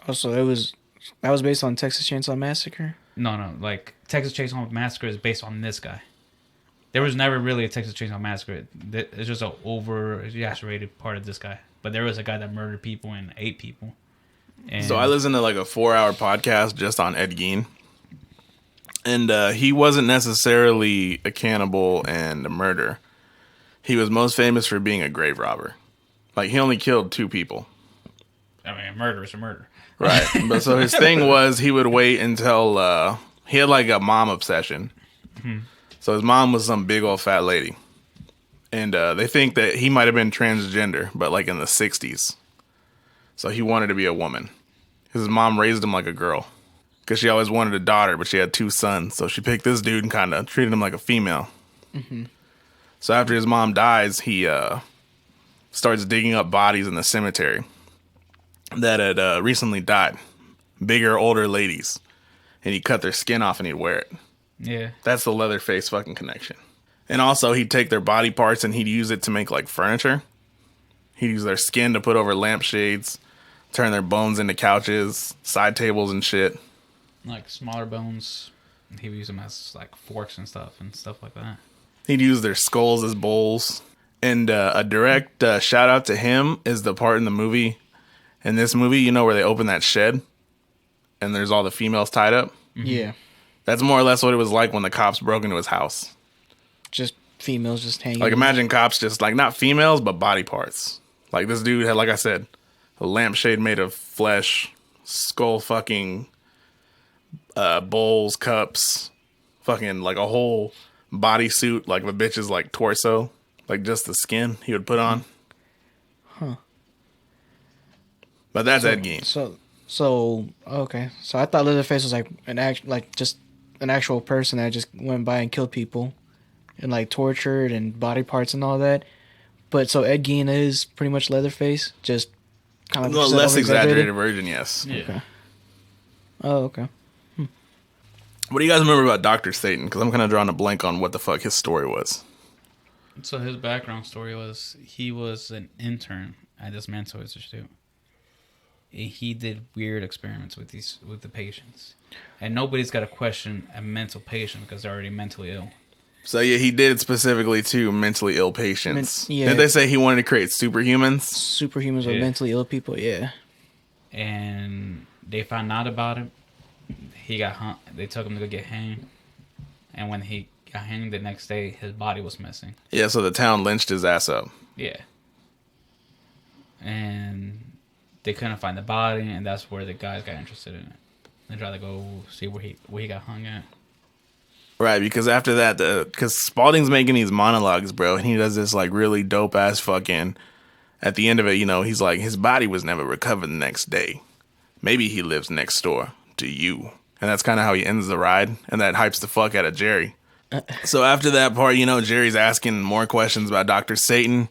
Also, it was That was based on Texas Chainsaw Massacre. No, like Texas Chainsaw Massacre is based on this guy. There was never really a Texas Chainsaw Massacre. It's just an over-exaggerated part of this guy. But there was a guy that murdered people and ate people. And So I listened to like a 4-hour podcast just on Ed Gein. And he wasn't necessarily a cannibal and a murderer. He was most famous for being a grave robber. Like, he only killed 2 people. I mean, a murder is a murder. Right. But so his thing was he would wait until he had like a mom obsession. So his mom was some big old fat lady. And they think that he might have been transgender, but like in the 60s. So he wanted to be a woman. His mom raised him like a girl. Because she always wanted a daughter, but she had 2 sons. So she picked this dude and kind of treated him like a female. So after his mom dies, he starts digging up bodies in the cemetery that had recently died. Bigger, older ladies. And he'd cut their skin off and he'd wear it. Yeah. That's the Leatherface fucking connection. And also, he'd take their body parts and he'd use it to make like furniture. He'd use their skin to put over lampshades, turn their bones into couches, side tables and shit. Like smaller bones. He would use them as like forks and stuff like that. He'd use their skulls as bowls. And a direct shout out to him is the part in the movie. In this movie, you know, where they open that shed and there's all the females tied up. Yeah. That's more or less what it was like when the cops broke into his house. Just females just hanging. Like, imagine cops just like not females, but body parts. Like, this dude had, like I said, a lampshade made of flesh, skull fucking bowls, cups, fucking like a whole bodysuit, like the bitch's like torso, like just the skin he would put on. But that's Ed Gein. So okay. So I thought Leatherface was like just an actual person that just went by and killed people, and like tortured and body parts and all that. But so Ed Gein is pretty much Leatherface, just kind of A little less exaggerated version, yes. Yeah. Okay. Oh, okay. What do you guys remember about Dr. Satan? Because I'm kind of drawing a blank on what the fuck his story was. So his background story was he was an intern at this mental institute. He did weird experiments with the patients, and nobody's got to question a mental patient because they're already mentally ill. So yeah, he did it specifically to mentally ill patients. Yeah. Did they say he wanted to create superhumans? Superhumans with Yeah. mentally ill people. Yeah. And they found out about it. He got hung. They took him to go get hanged, and when he got hanged the next day, his body was missing. Yeah, so the town lynched his ass up. Yeah. And they couldn't find the body, and that's where the guys got interested in it. They tried to go see where he got hung at. Right, because after that, because Spaulding's making these monologues, bro, and he does this like really dope ass fucking. At the end of it, you know, he's like, his body was never recovered the next day. Maybe he lives next door to you, and that's kind of how he ends the ride, and that hypes the fuck out of Jerry. So after that part, you know, Jerry's asking more questions about Dr. Satan,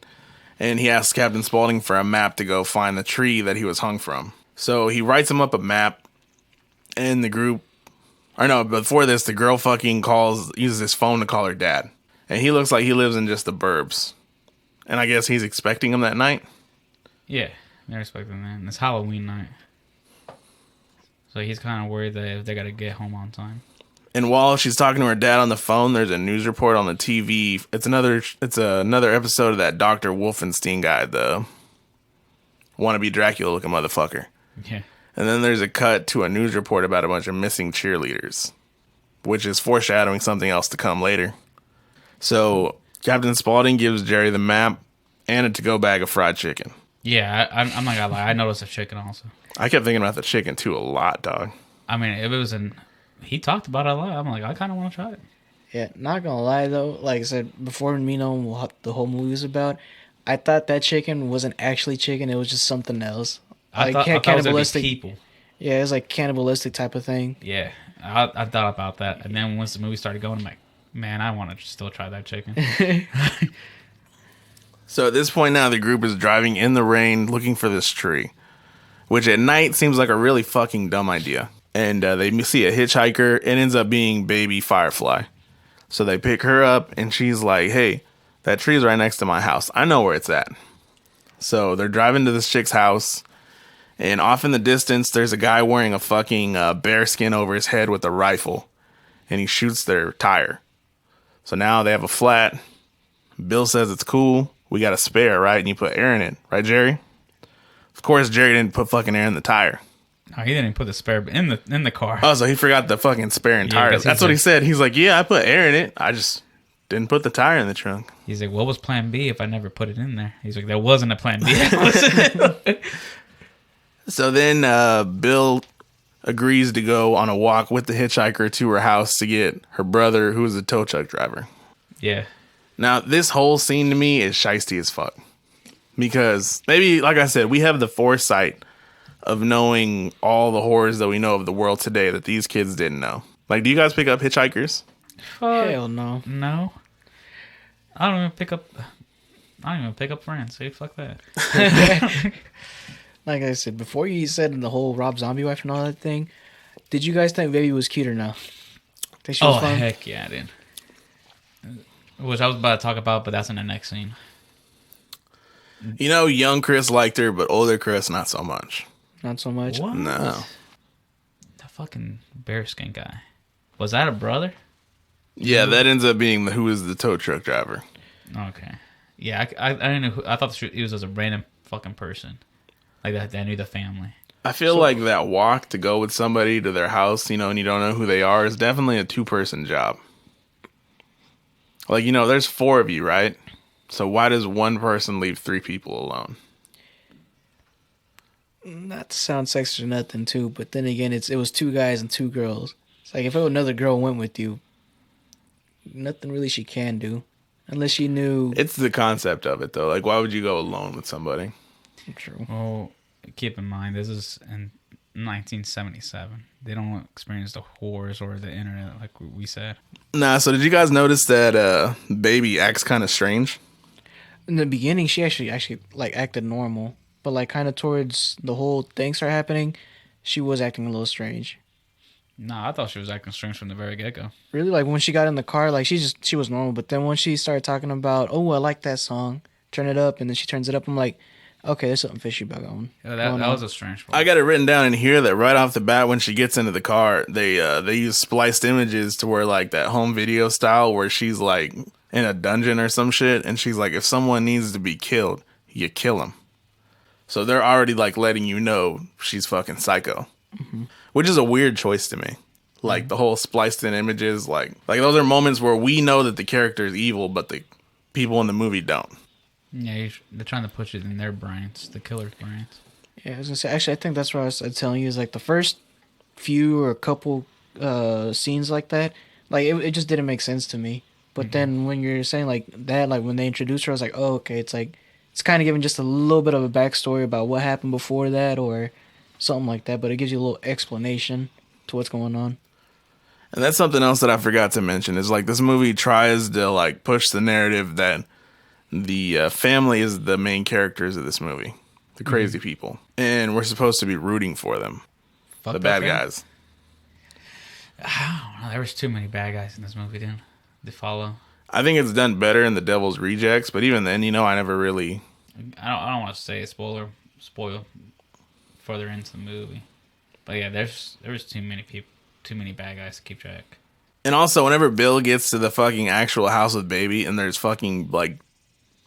and he asks Captain Spaulding for a map to go find the tree that he was hung from. So he writes him up a map, and the group. Or no, before this, the girl fucking uses his phone to call her dad. And he looks like he lives in just the burbs. And I guess he's expecting him that night. Yeah, they're expecting that. And it's Halloween night. So he's kind of worried that if they got to get home on time. And while she's talking to her dad on the phone, there's a news report on the TV. It's another episode of that Dr. Wolfenstein guy, the wannabe Dracula looking motherfucker. Yeah. And then there's a cut to a news report about a bunch of missing cheerleaders, which is foreshadowing something else to come later. So Captain Spaulding gives Jerry the map and a to-go bag of fried chicken. Yeah, I'm not gonna lie. I noticed the chicken also. I kept thinking about the chicken too a lot, dog. I mean, if it was he talked about it a lot. I'm like, I kind of want to try it. Yeah, not gonna lie though, like I said before, me knowing what the whole movie was about, I thought that chicken wasn't actually chicken; it was just something else. I thought it was gonna be cannibalistic. people. Yeah, it was like cannibalistic type of thing. Yeah, I thought about that, and then once the movie started going, I'm like, man, I want to still try that chicken. So at this point now, the group is driving in the rain looking for this tree, which at night seems like a really fucking dumb idea. And they see a hitchhiker. It ends up being baby Firefly. So they pick her up, and she's like, hey, that tree's right next to my house. I know where it's at. So they're driving to this chick's house, And off in the distance, there's a guy wearing a fucking bear skin over his head with a rifle. And he shoots their tire. So now they have a flat. Bill says it's cool. We got a spare, right? And you put air in it. Right, Jerry? Of course, Jerry didn't put fucking air in the tire. No, he didn't put the spare in the car. Oh, so he forgot the fucking spare and tire. 'cause That's what he said. He's like, yeah, I put air in it. I just didn't put the tire in the trunk. He's like, what was plan B if I never put it in there? He's like, there wasn't a plan B. So then Bill agrees to go on a walk with the hitchhiker to her house to get her brother, who is a tow truck driver. Yeah. Now, this whole scene to me is shiesty as fuck. Because maybe, like I said, we have the foresight of knowing all the horrors that we know of the world today that these kids didn't know. Like, do you guys pick up hitchhikers? Hell no. No. I don't even pick up friends. Say fuck that. Like I said, before you said the whole Rob Zombie wife and all that thing, did you guys think Baby was cute or no? Think she was fun? Heck yeah, I did. Which I was about to talk about, but that's in the next scene. You know, young Chris liked her, but older Chris, not so much. Not so much. What? No. The fucking bearskin guy. Was that a brother? Yeah, that ends up being who is the tow truck driver. Okay. Yeah, I didn't know. I thought he was just a random fucking person. Like that knew the family. I feel like that walk to go with somebody to their house, you know, and you don't know who they are, is definitely a 2-person job. Like, you know, there's 4 of you, right? So why does one person leave 3 people alone? Not to sound sexist or nothing, too, but then again, it was 2 guys and 2 girls. It's like if another girl went with you, nothing really she can do. Unless she knew. It's the concept of it, though. Like, why would you go alone with somebody? True. Well, keep in mind, this is in 1977. They don't experience the horrors or the internet like we said. Nah, so did you guys notice that Baby acts kind of strange? In the beginning, she actually like acted normal, but like kind of towards the whole thing started happening, she was acting a little strange. Nah, I thought she was acting strange from the very get-go. Really, like when she got in the car, like she was normal, but then when she started talking about, oh, I like that song, turn it up, and then she turns it up, I'm like, okay, there's something fishy about going. Yeah, that was a strange part. I got it written down in here that right off the bat when she gets into the car, they use spliced images to where like that home video style where she's like in a dungeon or some shit, and she's like, if someone needs to be killed, you kill them. So they're already like letting you know she's fucking psycho, which is a weird choice to me. Like the whole spliced in images, like those are moments where we know that the character is evil, but the people in the movie don't. Yeah, they're trying to push it in their brains, the killer's brains. Yeah, I was gonna say, actually, I think that's what I was telling you is like the first few or couple scenes like that, like it just didn't make sense to me. But then when you're saying like that, like when they introduced her, I was like, oh, okay, it's like it's kind of giving just a little bit of a backstory about what happened before that or something like that, but it gives you a little explanation to what's going on. And that's something else that I forgot to mention is like this movie tries to like push the narrative that the family is the main characters of this movie, the crazy people, and we're supposed to be rooting for them, Fuck the that bad family. guys. I don't know. There was too many bad guys in this movie, dude. To follow. I think it's done better in The Devil's Rejects, but even then, you know, I never really. I don't want to say spoil further into the movie, but yeah, there was too many people, too many bad guys to keep track. And also, whenever Bill gets to the fucking actual house with Baby, and there's fucking like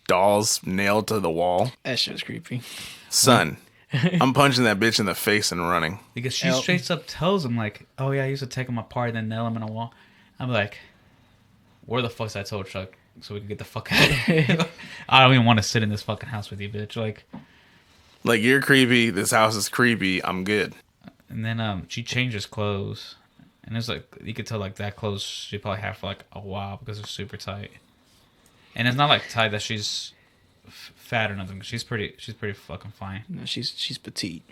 dolls nailed to the wall, That shit was creepy. son, I'm punching that bitch in the face and running. Because she straight up tells him like, "Oh yeah, I used to take them apart and then nail them in a wall." I'm like, "Where the fuck's that tow truck so we can get the fuck out of here?" I don't even want to sit in this fucking house with you, bitch. Like, you're creepy. This house is creepy. I'm good. And then she changes clothes, and it's like you could tell like that clothes she probably had for like a while because it's super tight. And it's not like tight that she's fat or nothing. She's pretty fucking fine. No, she's petite.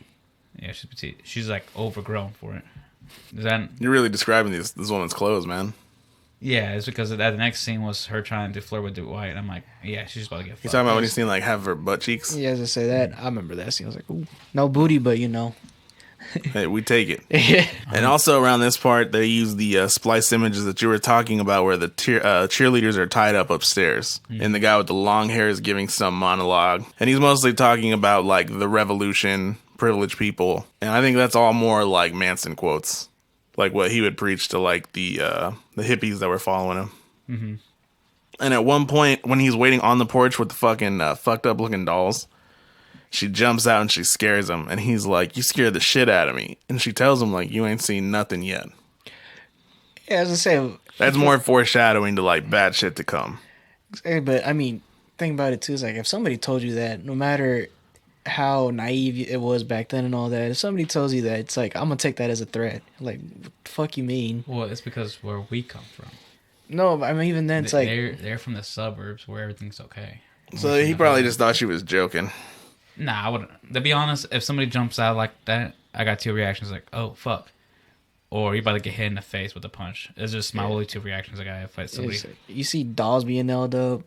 Yeah, she's petite. She's like overgrown for it. Is that? You're really describing this woman's clothes, man. Yeah, it's because that next scene was her trying to flirt with Dwight. And I'm like, yeah, she's about to get fucked. You talking about when you seen like have her butt cheeks? Yeah, as I say that, I remember that scene. I was like, ooh, no booty, but you know. Hey, we take it. Yeah. And also around this part, they use the splice images that you were talking about where the cheerleaders are tied up upstairs. And the guy with the long hair is giving some monologue. And he's mostly talking about like the revolution, privileged people. And I think that's all more like Manson quotes, like what he would preach to like the hippies that were following him. Mm-hmm. And at one point, when he's waiting on the porch with the fucking fucked up looking dolls, she jumps out and she scares him. And he's like, "You scared the shit out of me." And she tells him like, "You ain't seen nothing yet." Yeah, as I say, That's more foreshadowing to like bad shit to come. but I mean, think about it too. Is like if somebody told you that, no matter how naive it was back then and all that, if somebody tells you that, it's like I'm gonna take that as a threat. Like, what the fuck you mean? Well, it's because where we come from. No, but I mean even then, it's like They're from the suburbs where everything's okay. So he probably just thought she was joking. Nah, I wouldn't. To be honest, if somebody jumps out like that, I got two reactions like, "Oh fuck," or "You're about to get hit in the face with a punch." It's just my only two reactions I got if I somebody. it's like, you see dolls being nailed up,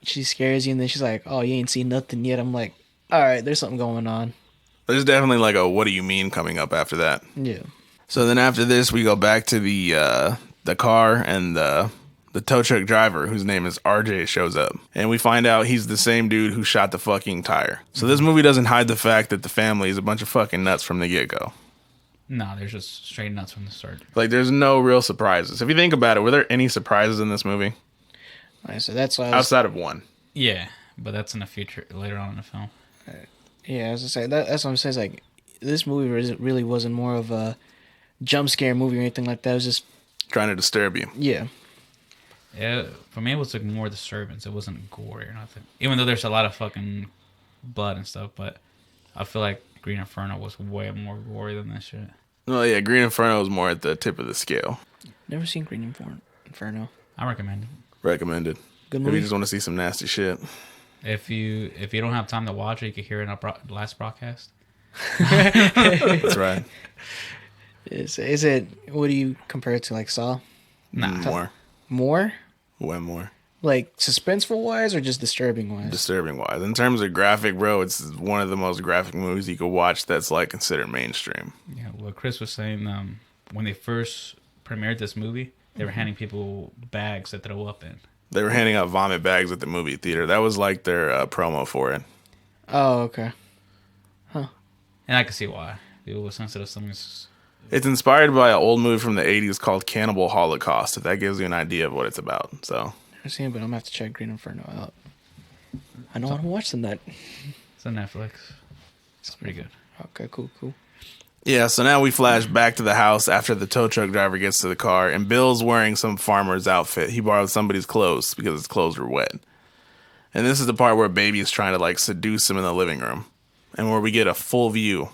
she scares you, and then she's like, "Oh, you ain't seen nothing yet." I'm like, all right, there's something going on. There's definitely like a "what do you mean" coming up after that. Yeah. So then after this, we go back to the car, and the tow truck driver, whose name is RJ, shows up. And we find out he's the same dude who shot the fucking tire. So this movie doesn't hide the fact that the family is a bunch of fucking nuts from the get-go. No, there's just straight nuts from the start. Like, there's no real surprises. If you think about it, were there any surprises in this movie? All right, so that's why I was, Outside of one. Yeah, but that's in the future, later on in the film. yeah, as I say, that's what I'm saying. Is like this movie really wasn't more of a jump scare movie or anything like that. It was just Trying to disturb you. yeah. Yeah, for me, it was like more disturbance. It wasn't gory or nothing. Even though there's a lot of fucking blood and stuff, but I feel like Green Inferno was way more gory than this shit. Well, yeah, Green Inferno is more at the tip of the scale. Never seen Green Inferno. I recommend it. Recommended. Good If movie. you just want to see some nasty shit. If you don't have time to watch it, you can hear it in our last broadcast. That's right. Is it? What do you compare it to? Like Saw? More. More? Way more. Like suspenseful wise or just disturbing wise? Disturbing wise. In terms of graphic, bro, it's one of the most graphic movies you could watch that's like considered mainstream. Yeah, what Chris was saying, when they first premiered this movie, they were handing people bags to throw up in. They were handing out vomit bags at the movie theater. That was like their promo for it. Oh, okay. And I can see why. People were sensitive. Something's It's inspired by an old movie from the 80s called Cannibal Holocaust, if that gives you an idea of what it's about. So, Never seen it, but I'm gonna have to check Green Inferno out. I know I'm watching that. it's on Netflix. It's pretty good. Okay, cool. yeah, so now we flash back to the house after the tow truck driver gets to the car, and Bill's wearing some farmer's outfit. He borrowed somebody's clothes because his clothes were wet. And this is the part where Baby is trying to like seduce him in the living room, and where we get a full view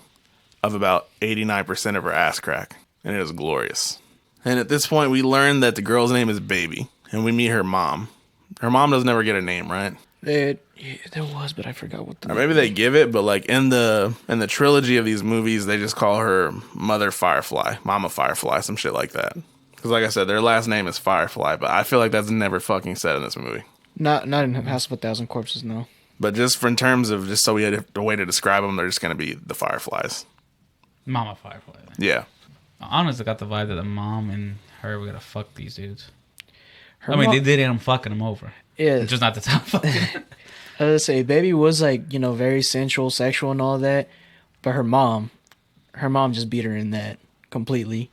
of about 89% of her ass crack, and it is glorious. And at this point, we learn that the girl's name is Baby, and we meet her mom. Her mom doesn't ever get a name, right? There was, but I forgot what the Or maybe they give it, but like in the trilogy of these movies, they just call her Mother Firefly, Mama Firefly, some shit like that. Because like I said, their last name is Firefly, but I feel like that's never fucking said in this movie. Not in House of a Thousand Corpses, no. But just for in terms of just so we had a way to describe them, they're just going to be the Fireflies. Mama Firefly. Yeah. I honestly got the vibe that the mom and her were gonna fuck these dudes. Her I mean, mom- they did end up fucking them over. Yeah, It's just not the top fucking. I was say Baby was like very sensual, sexual, and all that, but her mom just beat her in that completely.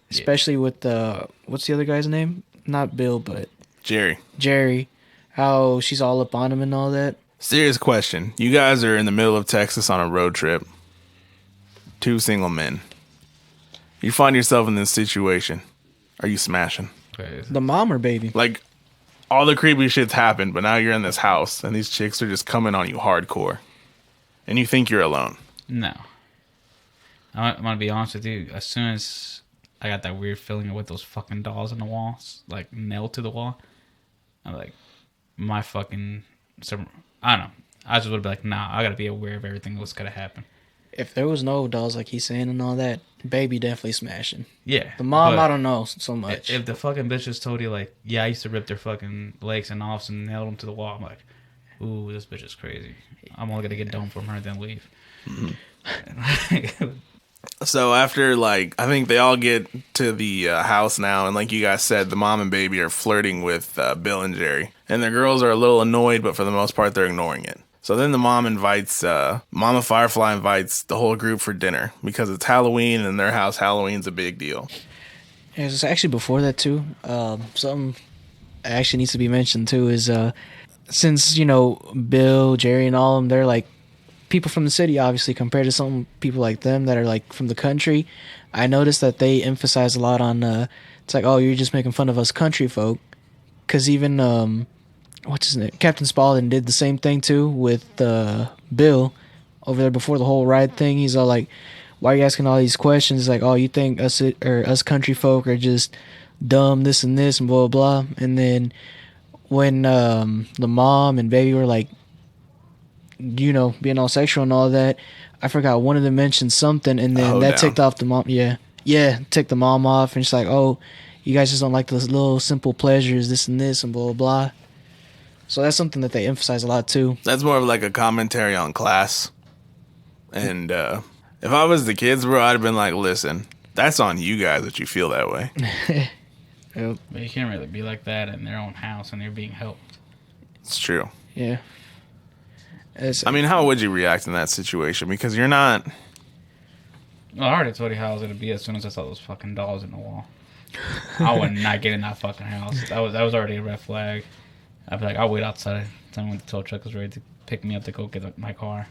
Especially with the what's the other guy's name? Not Bill, but Jerry. How she's all up on him and all that. Serious question. You guys are in the middle of Texas on a road trip. 2 single men. You find yourself in this situation. Are you smashing? Okay. The mom or Baby? Like, all the creepy shit's happened, but now you're in this house, and these chicks are just coming on you hardcore. And you think you're alone. No. I'm gonna be honest with you. As soon as I got that weird feeling with those fucking dolls on the walls, like nailed to the wall, I'm like, my fucking. I don't know. I just would be like, nah, I gotta be aware of everything that's gonna happen. If there was no dolls like he's saying and all that, Baby definitely smashing. Yeah. The mom, but I don't know so much. If the fucking bitches told you, like, yeah, I used to rip their fucking legs and offs and nailed them to the wall, I'm like, ooh, this bitch is crazy. I'm only gonna get dome from her, then leave. So after, like, I think they all get to the house now, and like you guys said, the mom and Baby are flirting with Bill and Jerry. And the girls are a little annoyed, but for the most part, they're ignoring it. So then the mom invites, Mama Firefly invites the whole group for dinner because it's Halloween and in their house, Halloween's a big deal. It's actually before that too. Something actually needs to be mentioned too is since Bill, Jerry, and all of them, they're like people from the city, obviously, compared to some people like them that are like from the country. I noticed that they emphasize a lot on it's like, oh, you're just making fun of us country folk, because even what's his name, Captain Spaulding did the same thing too with Bill over there before the whole ride thing. He's all like, why are you asking all these questions? Like, oh, you think us country folk are just dumb, this and this and blah blah blah. And then when the mom and baby were like, being all sexual and all that, I forgot one of them mentioned something, and then that ticked off the mom. Yeah, ticked the mom off, and she's like, oh, you guys just don't like those little simple pleasures, this and this and blah blah blah. So that's something that they emphasize a lot too. That's more of like a commentary on class. And if I was the kids, bro, I'd have been like, listen, that's on you guys that you feel that way. Yep. But you can't really be like that in their own house and they're being helped. It's true. Yeah. I mean, how would you react in that situation? Because you're not... Well, I already told you how I was going to be as soon as I saw those fucking dolls in the wall. I would not get in that fucking house. That was already a red flag. I'd be like, I'll wait outside. Tell me when the tow truck is ready to pick me up to go get my car.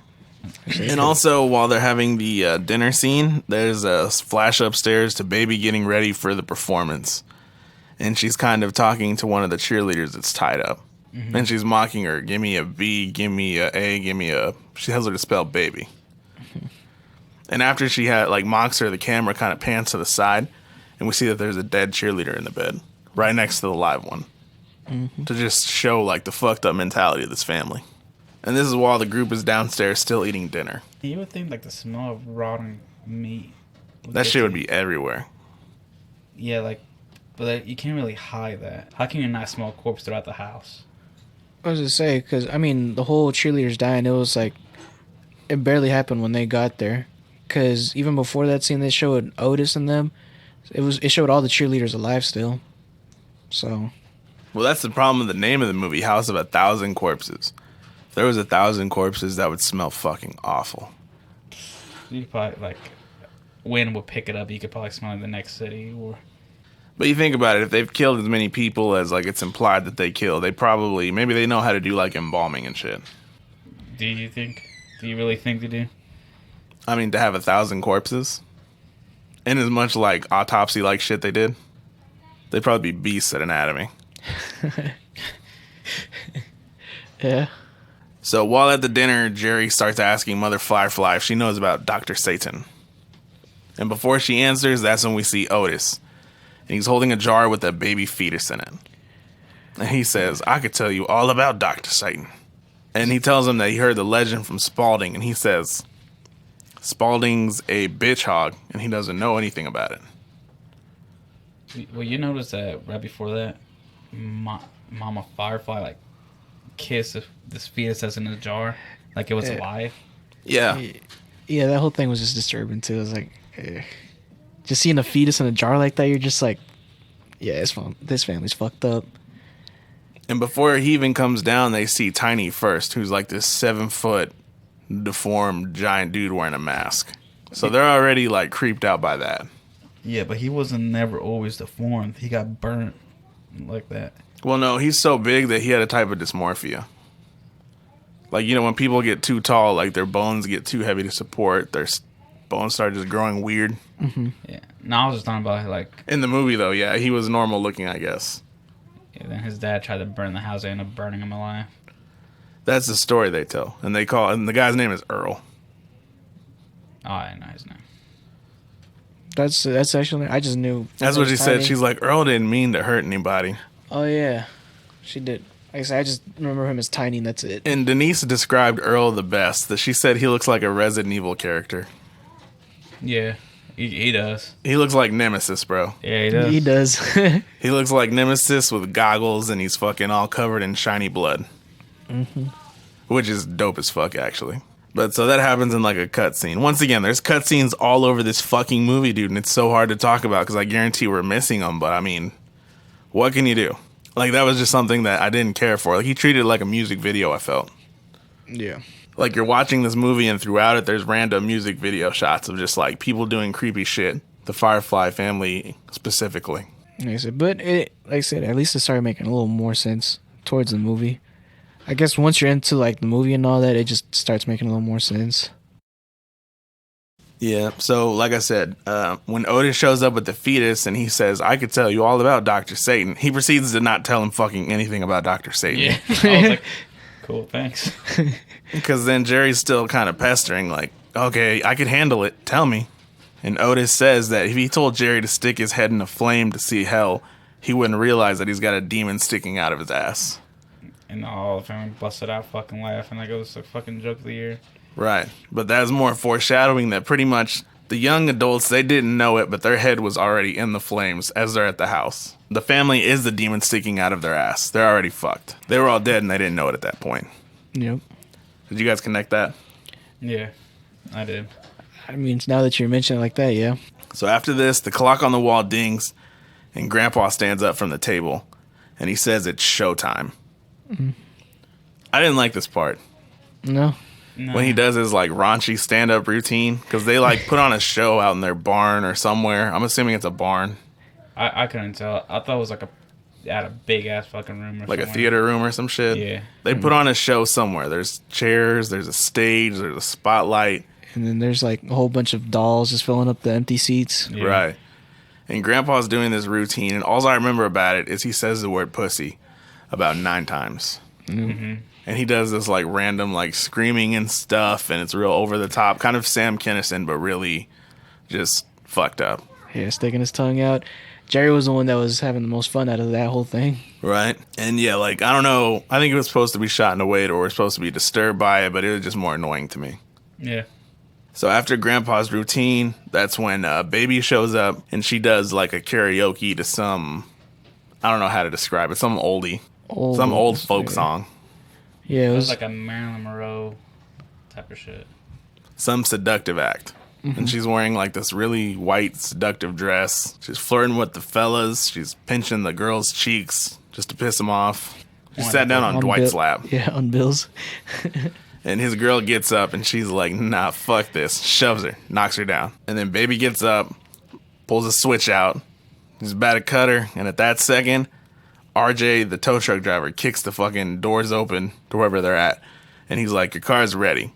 And also, while they're having the dinner scene, there's a flash upstairs to Baby getting ready for the performance. And she's kind of talking to one of the cheerleaders that's tied up. Mm-hmm. And she's mocking her. Give me a B, give me a A, give me a... She tells her to spell baby. Mm-hmm. And after she mocks her, the camera kind of pans to the side. And we see that there's a dead cheerleader in the bed. Right next to the live one. Mm-hmm. To just show, the fucked up mentality of this family. And this is while the group is downstairs still eating dinner. You would think, the smell of rotten meat... That shit would be everywhere. Yeah, but you can't really hide that. How can you not smell corpse throughout the house? I was gonna say, because the whole cheerleaders dying, it was it barely happened when they got there. Because even before that scene, they showed Otis and them. It showed all the cheerleaders alive still. So. Well, that's the problem with the name of the movie, House of 1,000 Corpses. If there was 1,000 corpses, that would smell fucking awful. You could probably wind would pick it up. You could probably smell it in the next city or. But you think about it, if they've killed as many people as it's implied that they kill, maybe they know how to do embalming and shit. Do you really think they do? I mean, to have 1,000 corpses, and as much autopsy shit they did, they'd probably be beasts at anatomy. Yeah. So while at the dinner, Jerry starts asking Mother Firefly if she knows about Dr. Satan. And before she answers, that's when we see Otis. And he's holding a jar with a baby fetus in it. And he says, I could tell you all about Dr. Satan. And he tells him that he heard the legend from Spaulding. And he says, Spaulding's a bitch hog, and he doesn't know anything about it. Well, you notice that right before that, Mama Firefly, kissed this fetus that's in the jar. It was alive. Yeah. Yeah, that whole thing was just disturbing, too. It was just seeing a fetus in a jar like that, you're just yeah, this family's fucked up. And before he even comes down, they see Tiny first, who's this 7-foot deformed giant dude wearing a mask. So they're already creeped out by that. Yeah, but he wasn't never always deformed. He got burnt like that. Well, no, he's so big that he had a type of dysmorphia. When people get too tall, their bones get too heavy to support, their bones start just growing weird. Mm-hmm. Yeah. No, I was just talking about in the movie, though, yeah, he was normal looking, I guess. Yeah, then his dad tried to burn the house. They ended up burning him alive. That's the story they tell. And the guy's name is Earl. Oh, I didn't know his name. That's actually, I just knew. That's what she said. She's like, Earl didn't mean to hurt anybody. Oh, yeah. She did. Like I said, I just remember him as Tiny, and that's it. And Denise described Earl the best. That she said he looks like a Resident Evil character. Yeah, he does. He looks like Nemesis, bro. Yeah, he does. He does. He looks like Nemesis with goggles, and he's fucking all covered in shiny blood. Mm-hmm. Which is dope as fuck, actually. But so that happens in a cutscene. Once again, there's cutscenes all over this fucking movie, dude, and it's so hard to talk about because I guarantee we're missing them. But I mean, what can you do? That was just something that I didn't care for. He treated it like a music video, I felt. Yeah. Like you're watching this movie and throughout it there's random music video shots of just like people doing creepy shit. The Firefly family specifically. Like I said, but like I said, at least it started making a little more sense towards the movie. I guess once you're into like the movie and all that, it just starts making a little more sense. Yeah, so like I said, when Otis shows up with the fetus and he says, I could tell you all about Dr. Satan, he proceeds to not tell him fucking anything about Dr. Satan. Yeah. I was like, cool, thanks. Because then Jerry's still kind of pestering, like, okay, I could handle it, tell me. And Otis says that if he told Jerry to stick his head in a flame to see hell, he wouldn't realize that he's got a demon sticking out of his ass. And all the family busted out fucking laughing like it was a fucking joke of the year. Right, but that's more foreshadowing that pretty much the young adults, they didn't know it, but their head was already in the flames as they're at the house. The family is the demon sticking out of their ass. They're already fucked. They were all dead and they didn't know it at that point. Yep. Did you guys connect that? Yeah, I did. I mean, now that you're mentioning it like that, yeah. So after this, the clock on the wall dings and Grandpa stands up from the table and he says it's showtime. Mm-hmm. I didn't like this part. No. No. When he does his like raunchy stand-up routine, because they like put on a show out in their barn or somewhere. I'm assuming it's a barn, I couldn't tell. I thought it was like at a big ass fucking room or like a somewhere. theater room or some shit. Yeah. They put on a show somewhere. There's chairs, there's a stage, there's a spotlight. And then there's like a whole bunch of dolls just filling up the empty seats. Yeah. Right. And Grandpa's doing this routine, and all I remember about it is he says the word pussy about 9 times. Mm-hmm. And he does this like random like screaming and stuff, and it's real over the top, kind of Sam Kinison, but really just fucked up. Yeah, sticking his tongue out. Jerry was the one that was having the most fun out of that whole thing. Right. And yeah, like, I don't know. I think it was supposed to be shot in a way that we're supposed to be disturbed by it, but it was just more annoying to me. Yeah. So after Grandpa's routine, that's when Baby shows up and she does like a karaoke to some, I don't know how to describe it, some oldie, some old folk song, Yeah, It it was was like a Marilyn Monroe type of shit. some seductive act. And she's wearing like this really white seductive dress. She's flirting with the fellas. She's pinching the girls' cheeks just to piss them off. She sat down on Dwight's lap. Yeah, on Bill's. And his girl gets up and she's like, nah, fuck this. Shoves her, knocks her down. And then Baby gets up, pulls a switch out. He's about to cut her. And at that second, RJ, the tow truck driver, kicks the fucking doors open to wherever they're at. And he's like, your car's ready.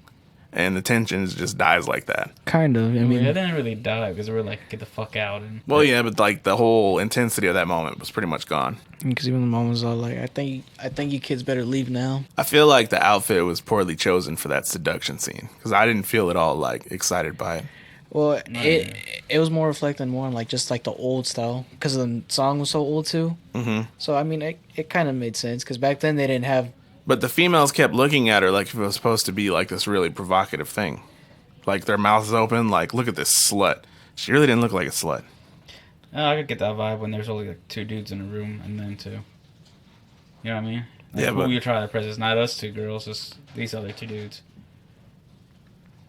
And the tension just dies like that. Kind of. I mean, It didn't really die because we were like, get the fuck out. And Well, yeah, but like the whole intensity of that moment was pretty much gone. because even the mom was all like, I think you kids better leave now. I feel like the outfit was poorly chosen for that seduction scene because I didn't feel at all like excited by it. Well, it was more reflecting more on like just like the old style because the song was so old too. Mm-hmm. So I mean, it kind of made sense because back then they didn't have. But the females kept looking at her like if it was supposed to be like this really provocative thing. Like their mouths open, like, look at this slut. She really didn't look like a slut. I could get that vibe when there's only like 2 dudes in a room and then 2. You know what I mean? Like, Yeah, who but- you try to impress? It's not us 2 girls, it's these other 2 dudes.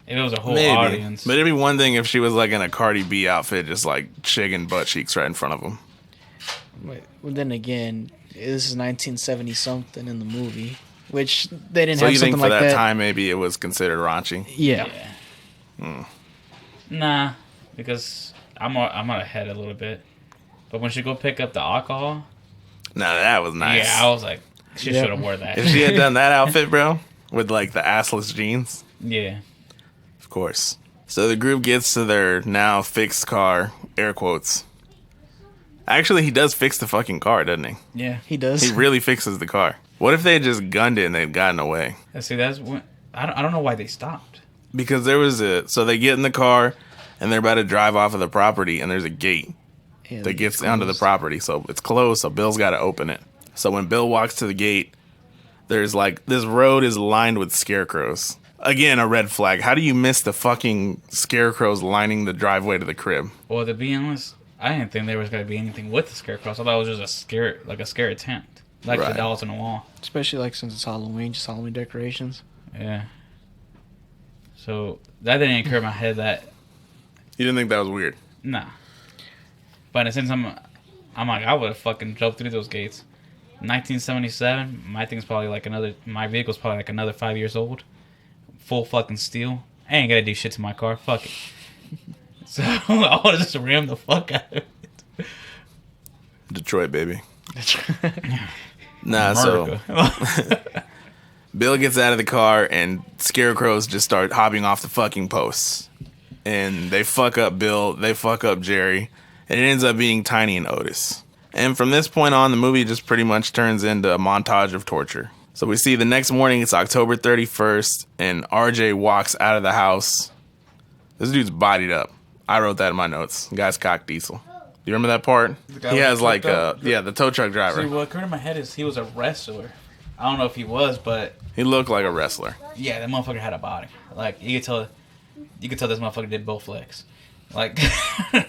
If it was a whole Maybe. audience. But it'd be one thing if she was like in a Cardi B outfit, just like shaking butt cheeks right in front of them. Well, then again, this is 1970 something in the movie, which they didn't So have you think something for like that that. time maybe it was considered raunchy? Yeah. Nah, because I'm ahead a little bit. But when she go pick up the alcohol, No, that was nice. yeah, I was like, she Yeah. should have wore that. If she had done that outfit, bro, with like the assless jeans, Yeah. of course. So the group gets to their now fixed car, air quotes. Actually, he does fix the fucking car, doesn't he? Yeah. He does. He really fixes the car. What if they had just gunned it and they'd gotten away? See, that's when I don't know why they stopped. Because there was so they get in the car and they're about to drive off of the property and there's a gate Yeah, that gets it's onto the closed. property. So it's closed, so Bill's got to open it. So when Bill walks to the gate, there's like, this road is lined with scarecrows. Again, a red flag. How do you miss the fucking scarecrows lining the driveway to the crib? Well, to be honest, I didn't think there was gonna be anything with the scarecrows. I thought it was just a scare attempt, like Right. the dolls on the wall. Especially like since it's Halloween, just Halloween decorations. Yeah. So that didn't occur in my head that You didn't think that was weird? nah. But since I'm like I would have fucking jumped through those gates. 1977. My thing's probably like another. My vehicle's probably like another 5 years old. Full fucking steel. I ain't gonna do shit to my car. Fuck it. So I want to just ram the fuck out of it. Detroit, baby. Nah, so Bill gets out of the car and scarecrows just start hopping off the fucking posts. And they fuck up Bill, they fuck up Jerry, and it ends up being Tiny and Otis. And from this point on, the movie just pretty much turns into a montage of torture. So we see the next morning, it's October 31st, and RJ walks out of the house. This dude's bodied up. I wrote that in my notes. The guy's cock diesel. Do you remember that part? He has like the tow truck driver. See, what occurred in my head is he was a wrestler. I don't know if he was, but He looked like a wrestler. yeah, that motherfucker had a body. Like you could tell this motherfucker did both legs. Like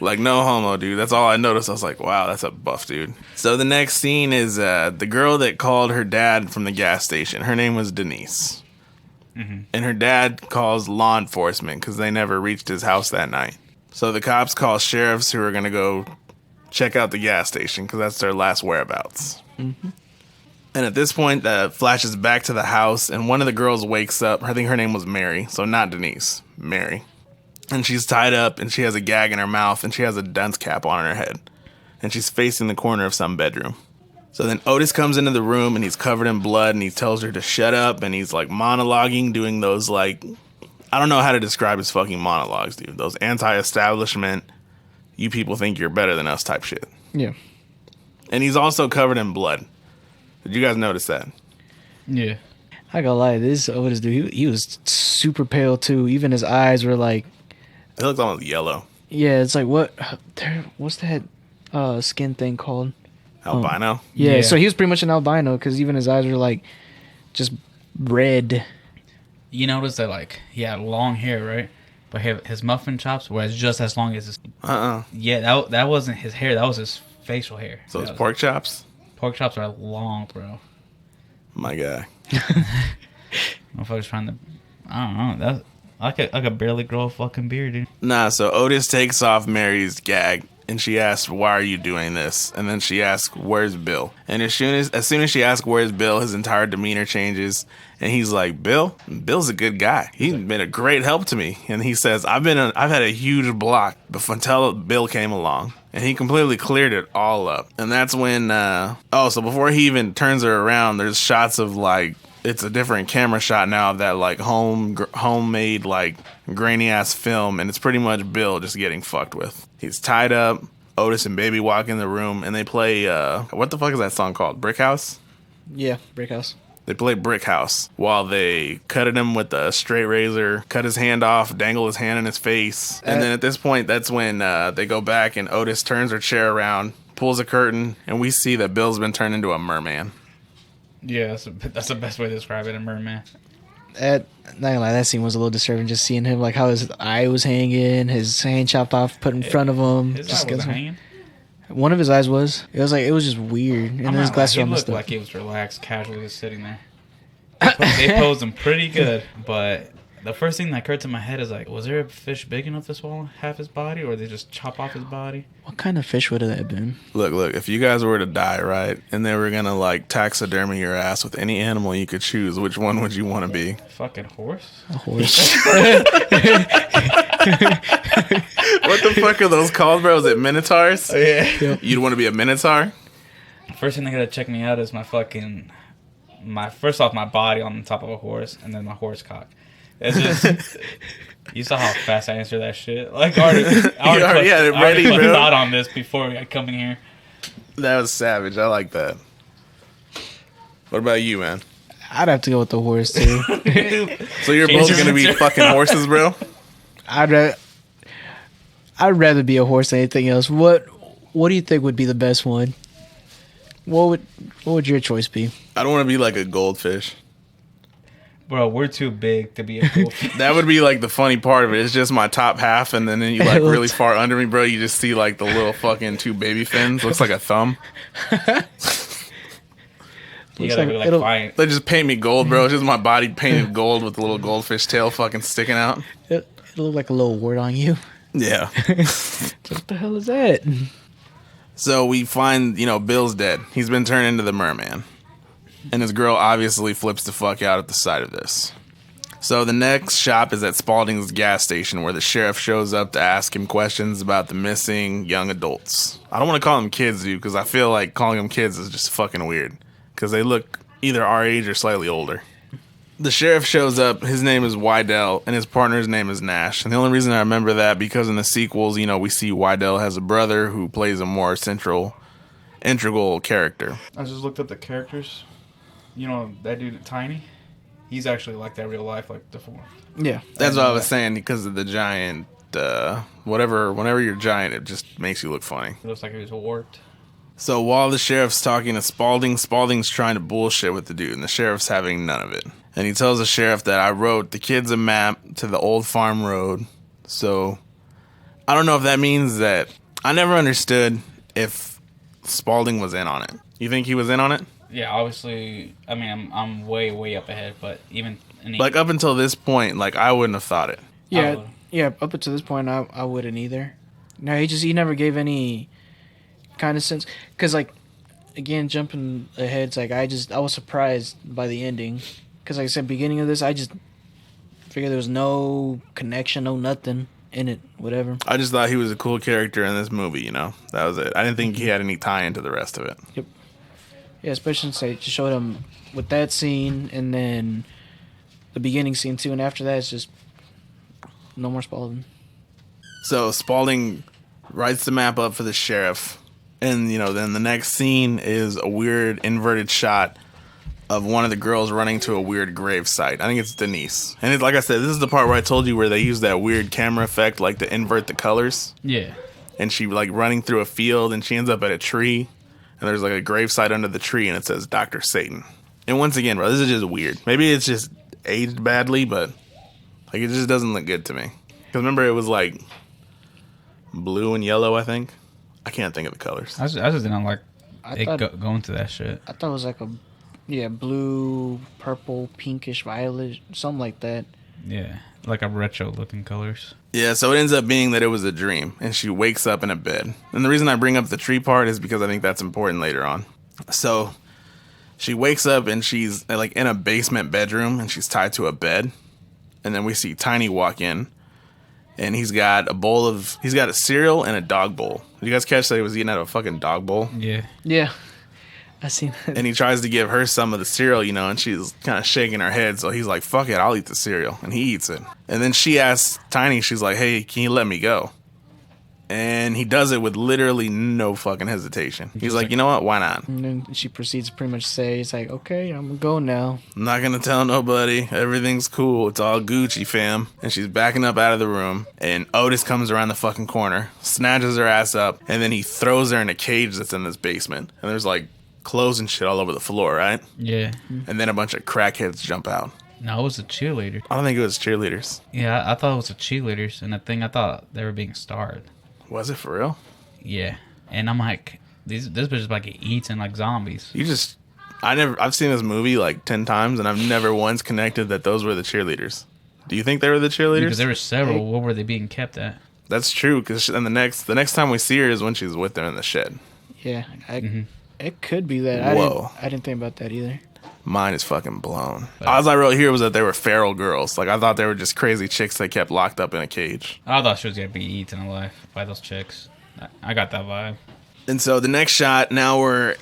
Like, no homo, dude. That's all I noticed. I was like, wow, that's a buff dude. So the next scene is the girl that called her dad from the gas station. Her name was Denise. And her dad calls law enforcement because they never reached his house that night. So the cops call sheriffs who are going to go check out the gas station because that's their last whereabouts. And at this point, flashes back to the house, and one of the girls wakes up. I think her name was Mary, so not Denise, Mary. And she's tied up, and she has a gag in her mouth, and she has a dunce cap on her head. And she's facing the corner of some bedroom. So then Otis comes into the room, and he's covered in blood, and he tells her to shut up, and he's like monologuing, doing those like, I don't know how to describe his fucking monologues, dude. Those anti-establishment, you people think you're better than us type shit. Yeah. And he's also covered in blood. Did you guys notice that? yeah. I gotta lie, this Otis dude, he was super pale too. Even his eyes were like, It looks almost yellow. yeah, it's like what's that skin thing called? Albino? Yeah, Yeah. so he was pretty much an albino because even his eyes were like just red. You notice that like he had long hair, right? But his muffin chops were just as long as his. Yeah, that wasn't his hair. That was his facial hair. So it's That was- pork chops? Pork chops are long, bro. My guy. Motherfuckers trying to. I don't know. That I could barely grow a fucking beard, dude. Nah, so Otis takes off Mary's gag, and she asks, "Why are you doing this?" And then she asks, "Where's Bill?" And as soon as she asks, "Where's Bill?" his entire demeanor changes, and he's like, Bill's a good guy. He's been a great help to me." And he says, I've had a huge block until Bill came along." And he completely cleared it all up. And that's when, so before he even turns her around, there's shots of like, it's a different camera shot now of that like homemade like grainy ass film, and it's pretty much Bill just getting fucked with. He's tied up. Otis and Baby walk in the room, and they play what the fuck is that song called? Brick House? Yeah, Brick House. They play Brick House while they cut at him with a straight razor, cut his hand off, dangle his hand in his face. And then at this point, that's when they go back and Otis turns her chair around, pulls a curtain, and we see that Bill's been turned into a merman. Yeah, that's the best way to describe it, a merman. Not gonna lie, that scene was a little disturbing. Just seeing him, like how his eye was hanging, his hand chopped off, put in front of him. His Just eye was gets- hanging. One of his eyes was. It was just weird, and then his glasses He were looked messed up. like he was relaxed, casually just sitting there. They posed him pretty good, but the first thing that occurred to my head is like, was there a fish big enough to swallow half his body, or they just chop off his body? What kind of fish would have that been? Look, if you guys were to die, right, and they were gonna like taxidermy your ass with any animal you could choose, which one would you want to be? Fucking horse. A horse. What the fuck are those called, bro? Is it minotaurs? Yeah. You'd want to be a minotaur? First thing they gotta check me out is my first off my body on the top of a horse, and then my horse cock. It's just you saw how fast I answered that shit. Like I already put bro. thought on this before I come in here. That was savage. I like that. What about you, man? I'd have to go with the horse too. So you're Change both your gonna be answer. fucking horses, bro? I'd rather be a horse than anything else. What do you think would be the best one? What would your choice be? I don't want to be like a goldfish. Bro, we're too big to be a goldfish. That would be like the funny part of it. It's just my top half, and then you like really far under me, bro. You just see like the little fucking two baby fins. Looks like a thumb. You Looks gotta like go like it'll- flying. They just paint me gold, bro. It's just my body painted gold with the little goldfish tail fucking sticking out. It'll look like a little wart on you. Yeah. What the hell is that? So we find, Bill's dead. He's been turned into the merman. And his girl obviously flips the fuck out at the sight of this. So the next shop is at Spalding's gas station, where the sheriff shows up to ask him questions about the missing young adults. I don't want to call them kids, dude, because I feel like calling them kids is just fucking weird. Because they look either our age or slightly older. The sheriff shows up. His name is Wydell, and his partner's name is Nash. And the only reason I remember that, because in the sequels, we see Wydell has a brother who plays a more integral character. I just looked up the characters. That dude, Tiny? He's actually like that real life, like the form. Yeah. That's what I was saying, because of the giant, whenever you're giant, it just makes you look funny. It looks like he was warped. So while the sheriff's talking to Spalding, Spalding's trying to bullshit with the dude, and the sheriff's having none of it. And he tells the sheriff that I wrote the kids a map to the old farm road. So I don't know if that means that I never understood if Spalding was in on it. You think he was in on it? Yeah, obviously. I mean, I'm way, way up ahead, but even like up until this point, like I wouldn't have thought it. Yeah. Up until this point, I wouldn't either. No, he never gave any kind of sense. Because like, again, jumping ahead, it's like I was surprised by the ending. Because like I said, beginning of this, I just figured there was no connection, no nothing in it, whatever. I just thought he was a cool character in this movie. That was it. I didn't think he had any tie into the rest of it. Yep. Yeah, especially since they just showed him with that scene and then the beginning scene too, and after that it's just no more Spalding. So Spalding writes the map up for the sheriff, and then the next scene is a weird inverted shot of one of the girls running to a weird grave site. I think it's Denise. And like I said, this is the part where I told you where they use that weird camera effect, like to invert the colors. Yeah. And she like running through a field, and she ends up at a tree. And there's like a gravesite under the tree, and it says Dr. Satan. And once again, bro, this is just weird. Maybe it's just aged badly, but like it just doesn't look good to me. Because remember, it was like blue and yellow, I think. I can't think of the colors. I just didn't like going to that shit. I thought it was like blue, purple, pinkish, violet, something like that. Yeah, like a retro looking colors. Yeah, so it ends up being that it was a dream, and she wakes up in a bed. And the reason I bring up the tree part is because I think that's important later on. So she wakes up, and she's like in a basement bedroom, and she's tied to a bed. And then we see Tiny walk in, and he's got a cereal and a dog bowl. Did you guys catch that he was eating out of a fucking dog bowl? Yeah. Yeah. I seen that. And he tries to give her some of the cereal, and she's kind of shaking her head. So he's like, fuck it, I'll eat the cereal. And he eats it. And then she asks Tiny, she's like, hey, can you let me go? And he does it with literally no fucking hesitation. He's like, you know what? Why not? And then she proceeds to pretty much say, it's like, okay, I'm going to go now. I'm not going to tell nobody. Everything's cool. It's all Gucci, fam. And she's backing up out of the room. And Otis comes around the fucking corner, snatches her ass up, and then he throws her in a cage that's in this basement. And there's like clothes and shit all over the floor, right? Yeah. And then a bunch of crackheads jump out. No, it was a cheerleader. I don't think it was cheerleaders. Yeah, I thought it was the cheerleaders, and I thought they were being starved. Was it for real? Yeah. And I'm like, this bitch is like eating like zombies. I've seen this movie like 10 times, and I've never once connected that those were the cheerleaders. Do you think they were the cheerleaders? Because there were several. What were they being kept at? That's true, because the next time we see her is when she's with them in the shed. Yeah, it could be that. Whoa. I didn't think about that either. Mine is fucking blown. All I wrote here was that they were feral girls. Like, I thought they were just crazy chicks they kept locked up in a cage. I thought she was going to be eaten alive by those chicks. I got that vibe. And so the next shot, now we're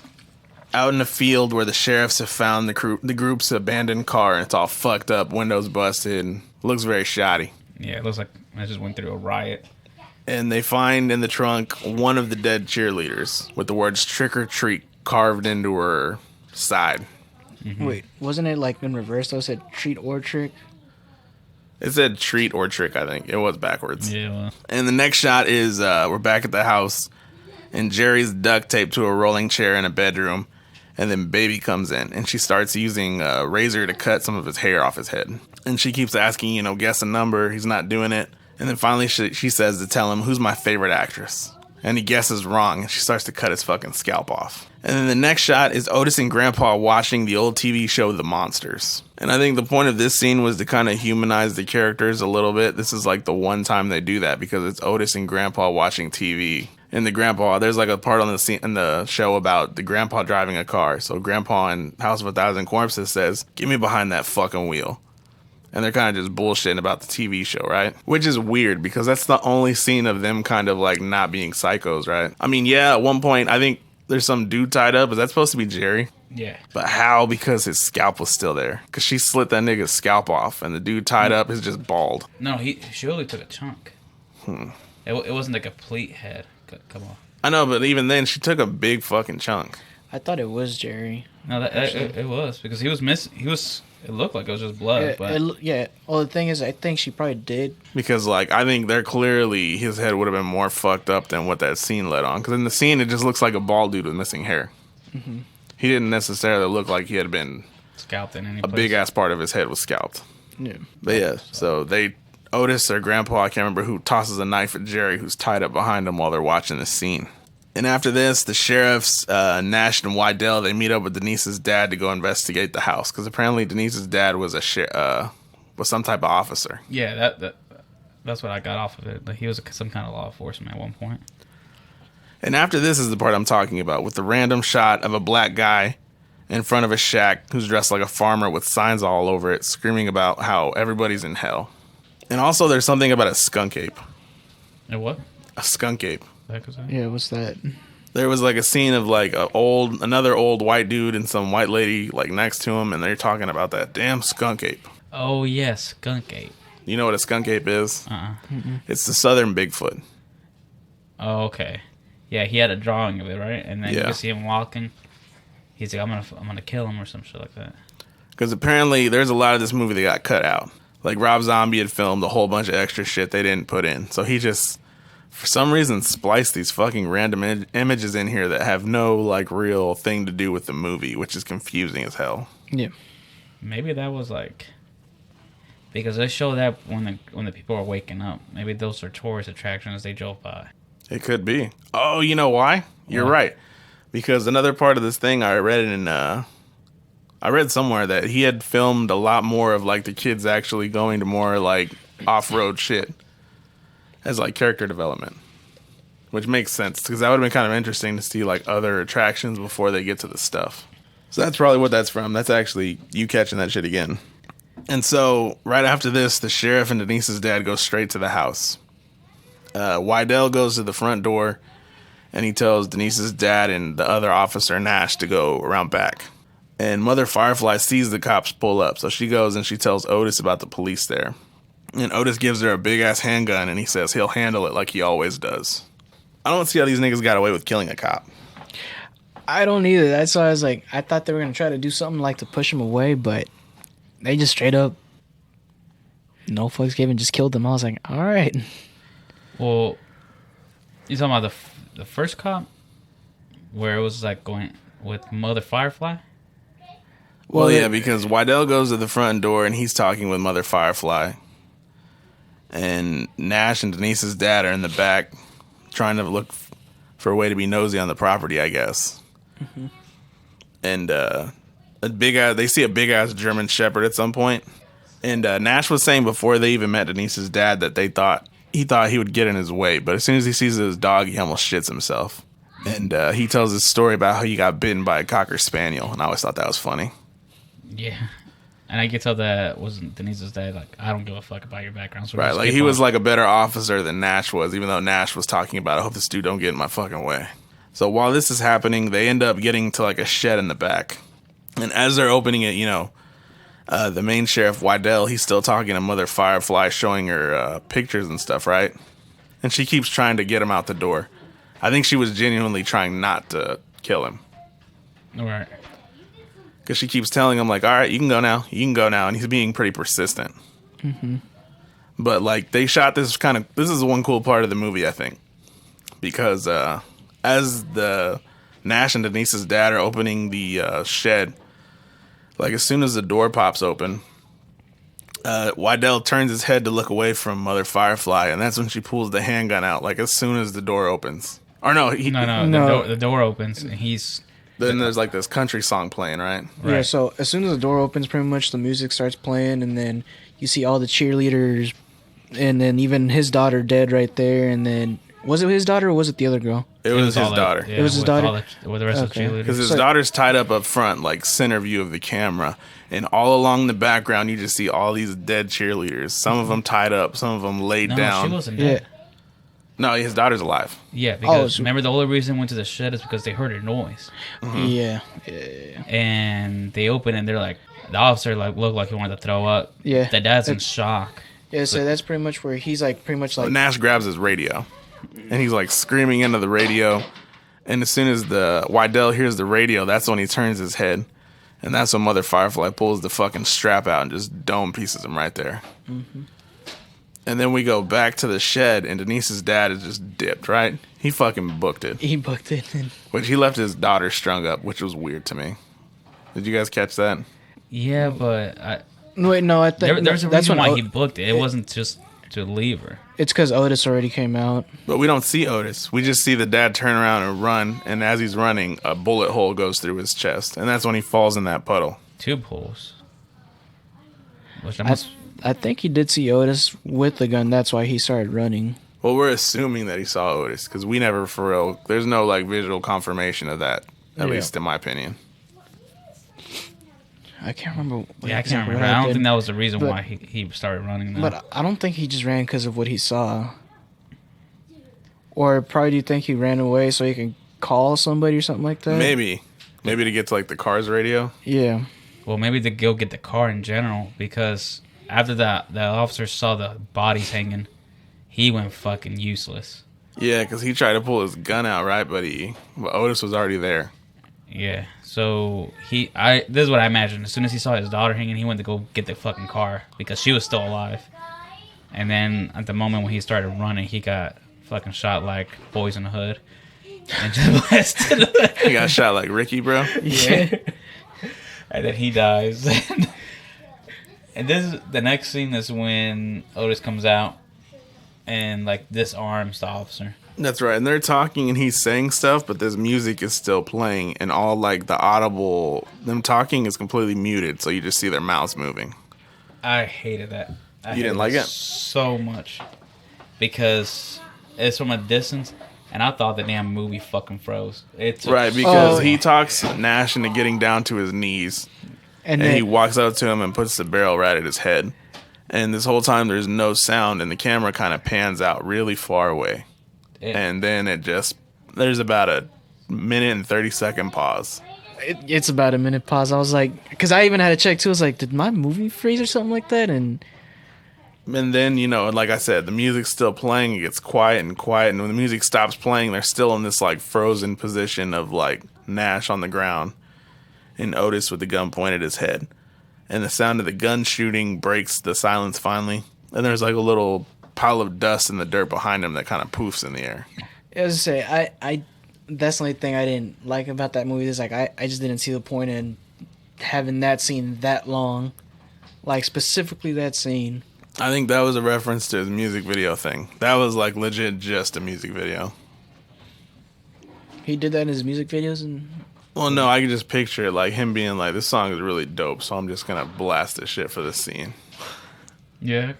out in the field where the sheriffs have found the group's abandoned car, and it's all fucked up, windows busted, looks very shoddy. Yeah, it looks like I just went through a riot. And they find in the trunk one of the dead cheerleaders with the words trick or treat carved into her side. Mm-hmm. Wait, wasn't it like in reverse though? It said treat or trick? It said treat or trick, I think. It was backwards. Yeah. Well. And the next shot is we're back at the house, and Jerry's duct taped to a rolling chair in a bedroom, and then Baby comes in, and she starts using a razor to cut some of his hair off his head. And she keeps asking, guess a number. He's not doing it. And then finally she says to tell him, who's my favorite actress? And he guesses wrong, and she starts to cut his fucking scalp off. And then the next shot is Otis and Grandpa watching the old TV show The Monsters. And I think the point of this scene was to kind of humanize the characters a little bit. This is like the one time they do that, because it's Otis and Grandpa watching TV. in the grandpa, there's like a part on the scene in the show about the grandpa driving a car. So grandpa in House of a Thousand Corpses says, "Get me behind that fucking wheel." And they're kind of just bullshitting about the TV show, right? Which is weird because that's the only scene of them kind of like not being psychos, right? I mean, yeah, at one point, I think there's some dude tied up. Is that supposed to be Jerry? Yeah. But how? Because his scalp was still there. Because she slit that nigga's scalp off, and the dude tied up is just bald. No, she only took a chunk. It wasn't a complete head. Come on. I know, but even then, she took a big fucking chunk. I thought it was Jerry. No, it was because he was missing. It looked like it was just blood. Yeah. Well, the thing is, I think she probably did. Because, like, I think they're clearly, his head would have been more fucked up than what that scene led on. Because in the scene, it just looks like a bald dude with missing hair. Mm-hmm. He didn't necessarily look like he had been scalped in any a big ass part of his head was scalped. Yeah. But yeah, so Otis, their grandpa, I can't remember who, tosses a knife at Jerry, who's tied up behind him while they're watching the scene. And after this, the sheriffs, Nash and Wydell, they meet up with Denise's dad to go investigate the house. Because apparently Denise's dad was was some type of officer. Yeah, that's what I got off of it. Like he was some kind of law enforcement at one point. And after this is the part I'm talking about, with the random shot of a black guy in front of a shack who's dressed like a farmer with signs all over it, screaming about how everybody's in hell. And also there's something about a skunk ape. A what? A skunk ape. The heck was that? Yeah, what's that? There was like a scene of like another old white dude and some white lady like next to him, and they're talking about that damn skunk ape. Oh yes, skunk ape. You know what a skunk ape is? Mm-mm. It's the southern Bigfoot. Oh, okay. Yeah, he had a drawing of it, right? And then you can see him walking. He's like, I'm gonna kill him or some shit like that. Because apparently there's a lot of this movie that got cut out. Like Rob Zombie had filmed a whole bunch of extra shit they didn't put in. So he just, for some reason, spliced these fucking random images in here that have no like real thing to do with the movie, which is confusing as hell. Yeah. Maybe that was like because they show that when the people are waking up. Maybe those are tourist attractions they drove by. It could be. Oh, you know why? You're right. Because another part of this thing I read somewhere that he had filmed a lot more of like the kids actually going to more like off-road shit as like character development, which makes sense because that would have been kind of interesting to see like other attractions before they get to the stuff. So that's probably what that's from. That's actually you catching that shit again. And so right after this, the sheriff and Denise's dad go straight to the house. Wydell goes to the front door and he tells Denise's dad and the other officer, Nash, to go around back. And Mother Firefly sees the cops pull up, so she goes and she tells Otis about the police there. And Otis gives her a big-ass handgun, and he says he'll handle it like he always does. I don't see how these niggas got away with killing a cop. I don't either. That's why I was like, I thought they were going to try to do something like to push him away, but they just straight up, no fucks given, just killed them. I was like, all right. Well, you talking about the first cop? Where it was like going with Mother Firefly? Well, yeah, because Wydell goes to the front door and he's talking with Mother Firefly. And Nash and Denise's dad are in the back trying to look for a way to be nosy on the property, I guess. Mm-hmm. And they see a big-ass German Shepherd at some point. And Nash was saying before they even met Denise's dad that he thought he would get in his way. But as soon as he sees his dog, he almost shits himself. And he tells his story about how he got bitten by a Cocker Spaniel. And I always thought that was funny. Yeah. And I could tell that wasn't Denise's dad. Like, I don't give a fuck about your background. So right, like he was like a better officer than Nash was, even though Nash was talking about, I hope this dude don't get in my fucking way. So while this is happening, they end up getting to like a shed in the back. And as they're opening it, the main sheriff, Wydell, he's still talking to Mother Firefly, showing her pictures and stuff, right? And she keeps trying to get him out the door. I think she was genuinely trying not to kill him. All right. Because she keeps telling him, like, all right, you can go now. And he's being pretty persistent. Mm-hmm. But, like, they shot this this is one cool part of the movie, I think. Because as the Nash and Denise's dad are opening the shed, like, as soon as the door pops open, Wydell turns his head to look away from Mother Firefly, and that's when she pulls the handgun out, like, as soon as the door opens. Or no. The door opens, and he's... Then there's like this country song playing, right? Yeah, so as soon as the door opens, pretty much the music starts playing, and then you see all the cheerleaders, and then even his daughter dead right there, and then Was it his daughter or was it the other girl? It was all his the- daughter. yeah, It was his with daughter? all with the rest of the Okay. cheerleaders. Because his So- daughter's tied up front, like center view of the camera, and all along the background, you just see all these dead cheerleaders. Some of them tied up, some of them laid No, down. she wasn't Yeah. dead. No, his daughter's alive. Yeah, because so- remember the only reason they went to the shed is because they heard a noise, Yeah. and they open and they're like, the officer like looked like he wanted to throw up. Yeah. The dad's in shock. Yeah, so that's pretty much where he's like pretty much like Nash grabs his radio, and he's like screaming into the radio. And as soon as the Wydell hears the radio, that's when he turns his head, and that's when Mother Firefly pulls the fucking strap out and just dome pieces him right there. And then we go back to the shed, and Denise's dad is just dipped. Right? He fucking booked it, he booked it. And which he left his daughter strung up, which was weird to me. Did you guys catch that? Yeah, but wait, no, I think there's a that's reason when why he booked it. It wasn't just to leave her. it's because Otis already came out. But we don't see Otis. We just see the dad turn around and run, and as he's running, a bullet hole goes through his chest, and that's when he falls in that puddle. Tube holes. Which I I, must. I think he did see Otis with the gun. That's why he started running. Well, we're assuming that he saw Otis, because we never, for real, there's no, like, visual confirmation of that, at Yeah. least in my opinion. I can't remember. Yeah, I exactly can't what remember. I don't happened. think that was the reason But- why he started running. Though. But I don't think he just ran because of what he saw. Or probably do you think he ran away so he can call somebody or something like that? Maybe to get to, like, the car's radio. Yeah. Well, maybe to go get the car in general, because after the officer saw the bodies hanging, he went fucking useless. Yeah, because he tried to pull his gun out, right? But Otis was already there. Yeah. So this is what I imagine. As soon as he saw his daughter hanging, he went to go get the fucking car because she was still alive. And then at the moment when he started running, he got fucking shot like Boys in the Hood, and just blasted. He got shot like Ricky, bro. Yeah. And then he dies. And the next scene is when Otis comes out and like disarms the officer. That's right. And they're talking and he's saying stuff, but this music is still playing, and all like the audible, them talking is completely muted, so you just see their mouths moving. I hated that. You didn't like it? So much. Because it's from a distance, and I thought the damn movie fucking froze. It's Right, because Oh. he talks Nash into getting down to his knees, And and then he walks up to him and puts the barrel right at his head. And this whole time there's no sound, and the camera kind of pans out really far away. And then there's about a minute and 30-second pause. it's about a minute pause. I was like, because I even had to check too. I was like, did my movie freeze or something like that? And And then, like I said, the music's still playing. It gets quiet, and when the music stops playing, they're still in this, like, frozen position of, like, Nash on the ground and Otis with the gun pointed at his head. And the sound of the gun shooting breaks the silence finally. And there's, like, a little pile of dust in the dirt behind him that kind of poofs in the air. as I say, I that's the only thing I didn't like about that movie. Is like I just didn't see the point in having that scene that long, like specifically that scene. I think that was a reference to his music video thing. That was, like, legit just a music video. He did that in his music videos, and Well, no, I can just picture it, like, him being like, this song is really dope, so I'm just going to blast this shit for this scene. Yeah.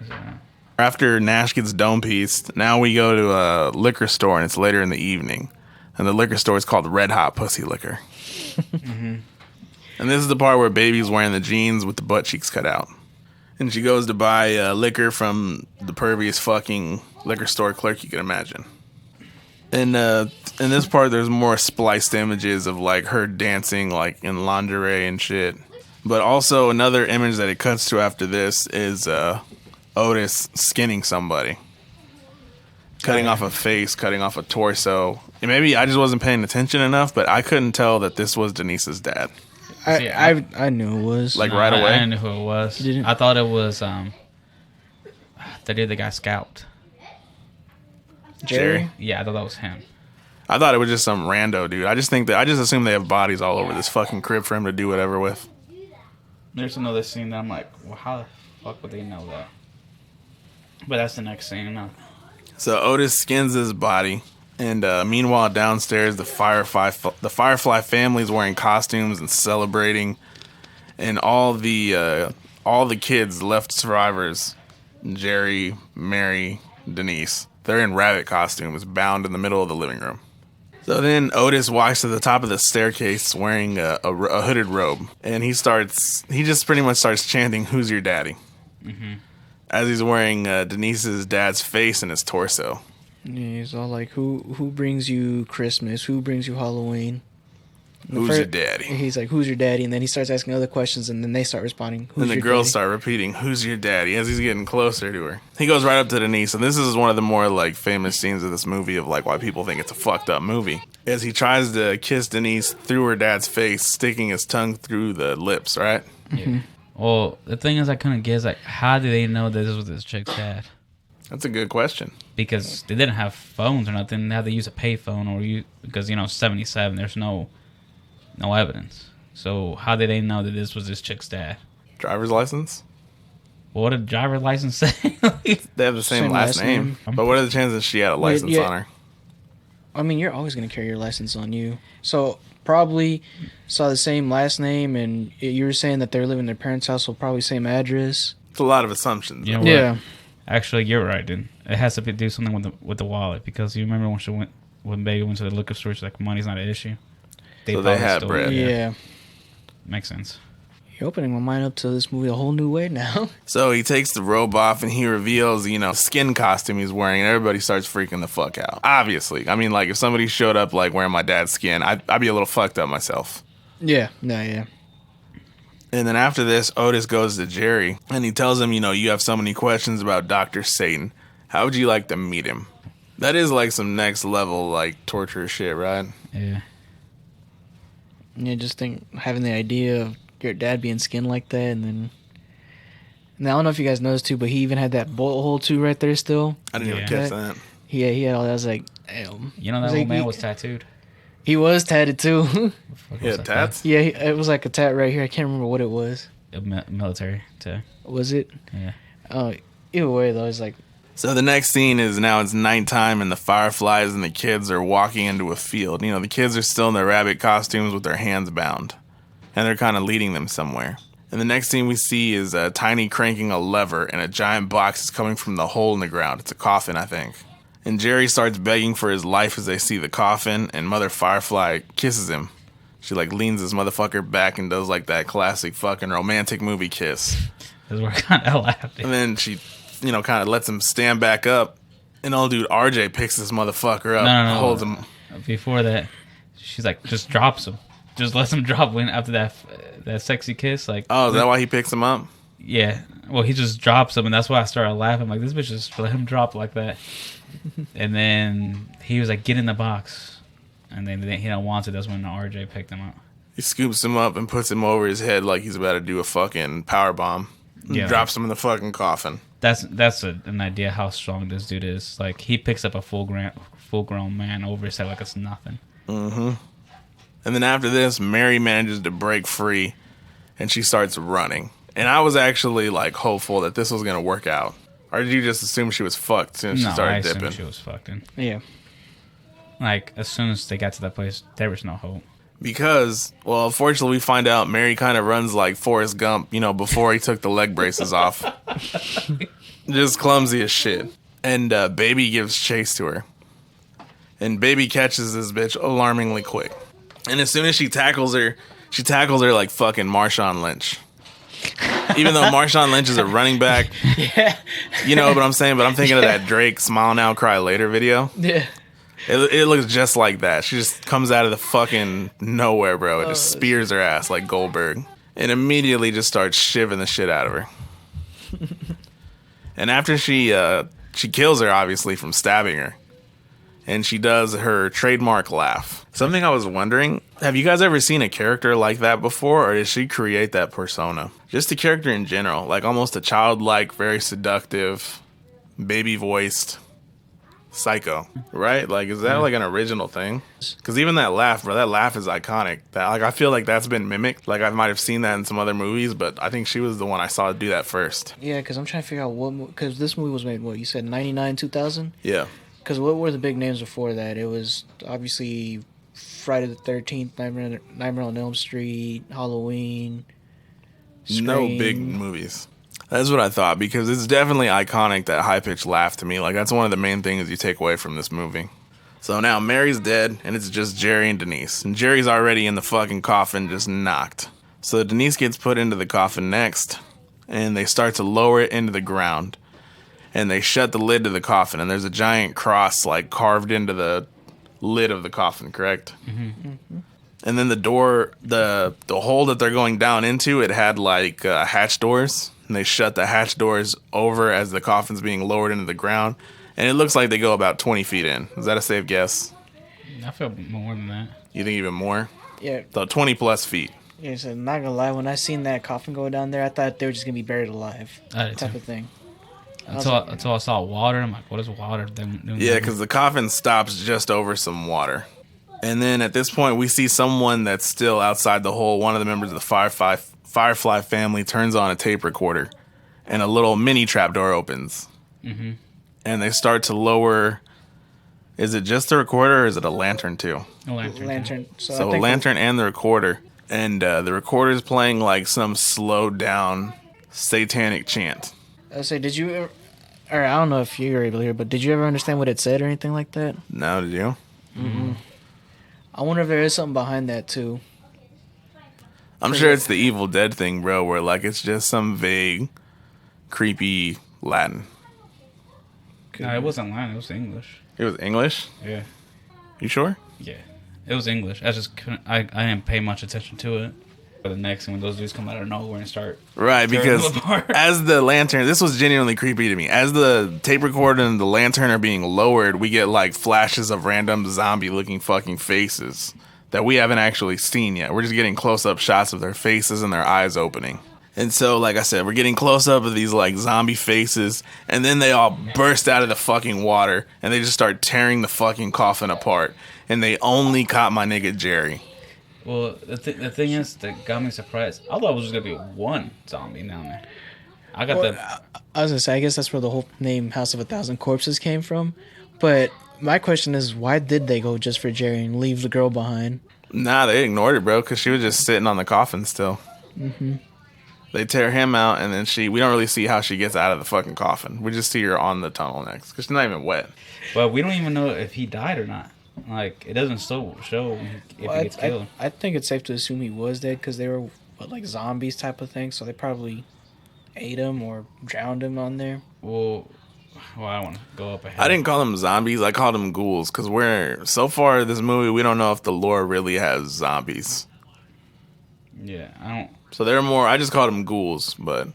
After Nash gets dome pieced, now we go to a liquor store, and it's later in the evening. And the liquor store is called Red Hot Pussy Liquor. And this is the part where Baby's wearing the jeans with the butt cheeks cut out. And she goes to buy liquor from the perviest fucking liquor store clerk you can imagine. And in this part, there's more spliced images of, like, her dancing, like, in lingerie and shit. But also another image that it cuts to after this is Otis skinning somebody. Cutting off a face, cutting off a torso. And maybe I just wasn't paying attention enough, but I couldn't tell that this was Denise's dad. See, I knew it was. Like, right away? I didn't know who it was. You didn't? I thought it was the dude that got scalped. Jerry. Yeah, I thought that was him. I thought it was just some rando dude. I just assume they have bodies all over this fucking crib for him to do whatever with. There's another scene that I'm like, well, how the fuck would they know that? But that's the next scene. No. So Otis skins his body, and meanwhile downstairs the Firefly family's wearing costumes and celebrating, and all the kids left survivors, Jerry, Mary, Denise, They're in rabbit costumes, bound in the middle of the living room. So then Otis walks to the top of the staircase wearing a hooded robe, and he just pretty much starts chanting, "Who's your daddy?" As he's wearing Denise's dad's face and his torso. Yeah, he's all like, "Who brings you Christmas? Who brings you Halloween?" Who's your daddy? He's like, "Who's your daddy?" And then he starts asking other questions, and then they start responding, "Who's And the your girls daddy?" start repeating, "Who's your daddy?" as he's getting closer to her. He goes right up to Denise, and this is one of the more like famous scenes of this movie of like why people think it's a fucked up movie. As he tries to kiss Denise through her dad's face, sticking his tongue through the lips, right? Yeah. Well, the thing is, I couldn't get is like, how do they know that this was this chick's dad? That's a good question. Because they didn't have phones or nothing. They had to use a payphone because 77. There's no evidence. So how did they know that this was this chick's dad? Driver's license? What did driver license say? They have the same last name. But what are the chances she had a license yeah. on her? I mean, you're always going to carry your license on you. So probably saw the same last name, and you were saying that they're living in their parents' house, so probably same address. It's a lot of assumptions. You know what? Yeah. Actually, you're right, dude. It has to do something with the wallet, because you remember when Baby went to the liquor store, she's like, money's not an issue. So they probably had stole bread. it. Yeah. Makes sense. You're opening my mind up to this movie a whole new way now. So he takes the robe off and he reveals, skin costume he's wearing, and everybody starts freaking the fuck out. Obviously. I mean, like, if somebody showed up, like, wearing my dad's skin, I'd be a little fucked up myself. Yeah. Yeah. And then after this, Otis goes to Jerry, and he tells him, you have so many questions about Dr. Satan. How would you like to meet him? That is, like, some next level, like, torture shit, right? Yeah. Yeah, just think having the idea of your dad being skinned like that, and then... Now, I don't know if you guys noticed, too, but he even had that bullet hole, too, right there still. I didn't even Yeah. catch that. Yeah, he had all that. I was like, damn. You know I that was old like, man was tattooed. He was tatted, too. Fuck Yeah, was that? tats? Yeah, it was like a tat right here. I can't remember what it was. Military too. Was it? Yeah. Either way, though, it's like... So the next scene is now it's nighttime and the fireflies and the kids are walking into a field. The kids are still in their rabbit costumes with their hands bound. And they're kind of leading them somewhere. And the next scene we see is Tiny cranking a lever and a giant box is coming from the hole in the ground. It's a coffin, I think. And Jerry starts begging for his life as they see the coffin, and Mother Firefly kisses him. She like leans this motherfucker back and does like that classic fucking romantic movie kiss. That's where I kind of laughed. And then she, kind of lets him stand back up. And old dude RJ picks this motherfucker up, No. holds him. Before that, she's like, just drops him. Just lets him drop when after that sexy kiss. Like, Oh, is that why he picks him up? yeah. Well, he just drops him, and that's why I started laughing. Like, this bitch just let him drop like that. And then he was like, get in the box. And then he don't want to. That's when RJ picked him up. He scoops him up and puts him over his head like he's about to do a fucking power bomb. Yeah. Drops him in the fucking coffin. That's an idea how strong this dude is. Like, he picks up a full grown man over his head like it's nothing. Mm-hmm. And then after this, Mary manages to break free, and she starts running. And I was actually, like, hopeful that this was going to work out. Or did you just assume she was fucked as soon as she No, I started assumed dipping? she was fucking. Yeah. Like, as soon as they got to that place, there was no hope. Because, well, unfortunately, we find out Mary kind of runs like Forrest Gump, before he took the leg braces off. Just clumsy as shit. And Baby gives chase to her. And Baby catches this bitch alarmingly quick. And as soon as she tackles her like fucking Marshawn Lynch. Even though Marshawn Lynch is a running back. Yeah. You know what I'm saying? But I'm thinking of that Drake Smile Now, Cry Later video. Yeah. It looks just like that. She just comes out of the fucking nowhere, bro. It just spears her ass like Goldberg. And immediately just starts shivving the shit out of her. And after she kills her, obviously, from stabbing her. And she does her trademark laugh. Something I was wondering, have you guys ever seen a character like that before? Or did she create that persona? Just a character in general. Like almost a childlike, very seductive, baby-voiced psycho, right? Like, is that like an original thing? Because even that laugh, bro, that laugh is iconic. That, like, I feel like that's been mimicked. Like, I might have seen that in some other movies, but I think she was the one I saw do that first. Yeah, because I'm trying to figure out because this movie was made, what, you said 99, 2000? Yeah. Because what were the big names before that? It was obviously Friday the 13th, Nightmare on Elm Street, Halloween. No Scream. big movies. That's what I thought, because it's definitely iconic, that high-pitched laugh to me. Like, that's one of the main things you take away from this movie. So now Mary's dead, and it's just Jerry and Denise. And Jerry's already in the fucking coffin, just knocked. So Denise gets put into the coffin next, and they start to lower it into the ground. And they shut the lid to the coffin, and there's a giant cross, like, carved into the lid of the coffin, correct? Mm-hmm. And then the door, the hole that they're going down into, it had, like, hatch doors. And they shut the hatch doors over as the coffin's being lowered into the ground. And it looks like they go about 20 feet in. Is that a safe guess? I feel more than that. You think even more? Yeah. So 20 plus feet. Yeah, so not gonna lie, when I seen that coffin go down there, I thought they were just gonna be buried alive. I did Type too. of thing. Until I saw water, I'm like, what is water doing? Yeah, because the coffin stops just over some water. And then at this point, we see someone that's still outside the hole. One of the members of the Firefly family turns on a tape recorder, and a little mini trapdoor opens. Mm-hmm. And they start to lower. Is it just the recorder, or is it a lantern too? A lantern. Lantern. So, So I a think lantern and the recorder. And the recorder's playing like some slowed down satanic chant. I say, did you ever, or I don't know if you were able to hear, but did you ever understand what it said or anything like that? No, did you? I wonder if there is something behind that too. I'm sure it's the Evil Dead thing, bro, where like it's just some vague, creepy Latin. No, it wasn't Latin. It was English. It was English? Yeah. You sure? Yeah. It was English. I just couldn't. I didn't pay much attention to it. But the next thing, when those dudes come out of nowhere and start. Right, because Tearing them apart. as the lantern, this was genuinely creepy to me. As the tape recorder and the lantern are being lowered, we get like flashes of random zombie-looking fucking faces that we haven't actually seen yet. We're just getting close-up shots of their faces and their eyes opening. And so, like I said, we're getting close-up of these like zombie faces, and then they all burst out of the fucking water, and they just start tearing the fucking coffin apart. And they only caught my nigga Jerry. Well, the thing is that got me surprised. I thought it was just gonna be one zombie down there. I got I was gonna say, I guess that's where the whole name House of a Thousand Corpses came from. But my question is, why did they go just for Jerry and leave the girl behind? Nah, they ignored it, bro, because she was just sitting on the coffin still. Mm-hmm. They tear him out, and then we don't really see how she gets out of the fucking coffin. We just see her on the tunnel next, because she's not even wet. But we don't even know if he died or not. Like, it doesn't show if he gets killed. I think it's safe to assume he was dead because they were like zombies type of thing. So they probably ate him or drowned him on there. Well, I don't want to go up ahead. I didn't call them zombies. I called them ghouls, because so far in this movie, we don't know if the lore really has zombies. Yeah, I don't. So they're more. I just called them ghouls, but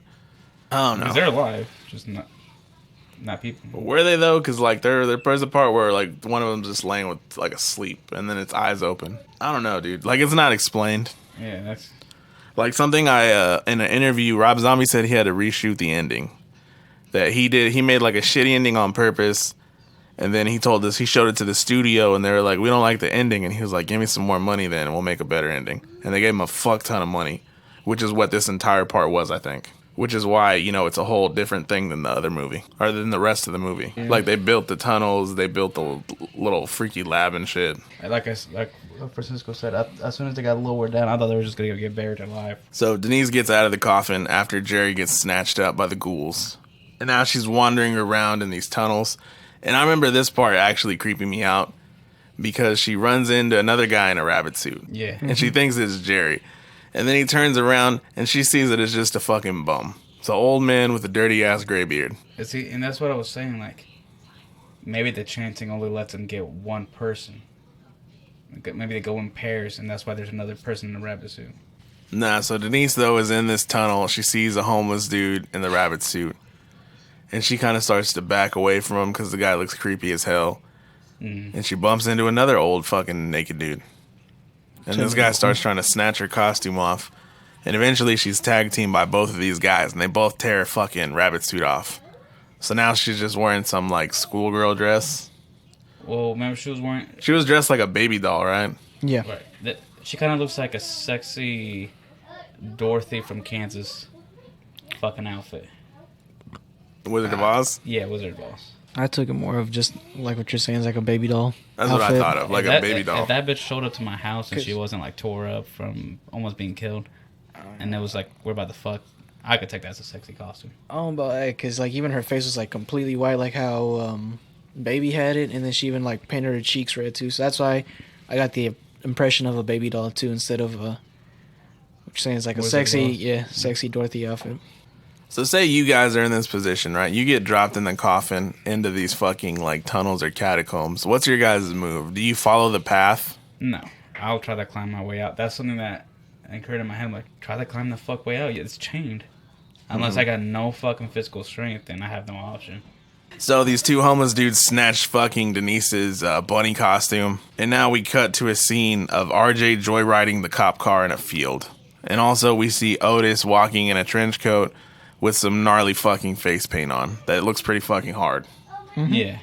I don't know. Because they're alive, just not people. Were they though? Because like there's a part where like one of them's just laying with like asleep, and then its eyes open. I don't know, dude. Like it's not explained. Yeah, that's. Like something in an interview, Rob Zombie said he had to reshoot the ending. That he made like a shitty ending on purpose, and then he showed it to the studio, and they were like, "We don't like the ending," and he was like, "Give me some more money, then, and we'll make a better ending." And they gave him a fuck ton of money, which is what this entire part was, I think. Which is why, it's a whole different thing than the other movie, or than the rest of the movie. Yeah. Like, they built the tunnels, they built the little freaky lab and shit. Like Francisco said, as soon as they got lowered down, I thought they were just going to get buried alive. So, Denise gets out of the coffin after Jerry gets snatched up by the ghouls. And now she's wandering around in these tunnels. And I remember this part actually creeping me out, because she runs into another guy in a rabbit suit. Yeah. And she thinks it's Jerry. And then he turns around, and she sees that it's just a fucking bum. It's an old man with a dirty-ass gray beard. See, and that's what I was saying, like, maybe the chanting only lets them get one person. Maybe they go in pairs, and that's why there's another person in the rabbit suit. Nah, so Denise, though, is in this tunnel. She sees a homeless dude in the rabbit suit. And she kind of starts to back away from him because the guy looks creepy as hell. And she bumps into another old fucking naked dude. And this guy starts trying to snatch her costume off. And eventually she's tag teamed by both of these guys. And they both tear her fucking rabbit suit off. So now she's just wearing some, like, schoolgirl dress. Well, remember she was wearing... She was dressed like a baby doll, right? Yeah. Right. She kind of looks like a sexy Dorothy from Kansas fucking outfit. Wizard of Oz? Yeah, Wizard of Oz. I took it more of just like what you're saying is like a baby doll. That's what I thought of, like a baby doll. If that bitch showed up to my house and she wasn't like tore up from almost being killed, and it was like, we're about to fuck, I could take that as a sexy costume. Oh, but because like even her face was like completely white, like how Baby had it, and then she even like painted her cheeks red too. So that's why I got the impression of a baby doll too, instead of what you're saying is like a Wizard sexy, doll. sexy Dorothy outfit. So say you guys are in this position, right? You get dropped in the coffin into these fucking like tunnels or catacombs. What's your guys' move? Do you follow the path? No, I'll try to climb my way out. That's something that occurred in my head. I'm like, try to climb the fuck way out. Yeah, it's chained. Unless I got no fucking physical strength, then I have no option. So these two homeless dudes snatched fucking Denise's bunny costume, and now we cut to a scene of RJ joyriding the cop car in a field. And also we see Otis walking in a trench coat with some gnarly fucking face paint on. That looks pretty fucking hard. Yeah.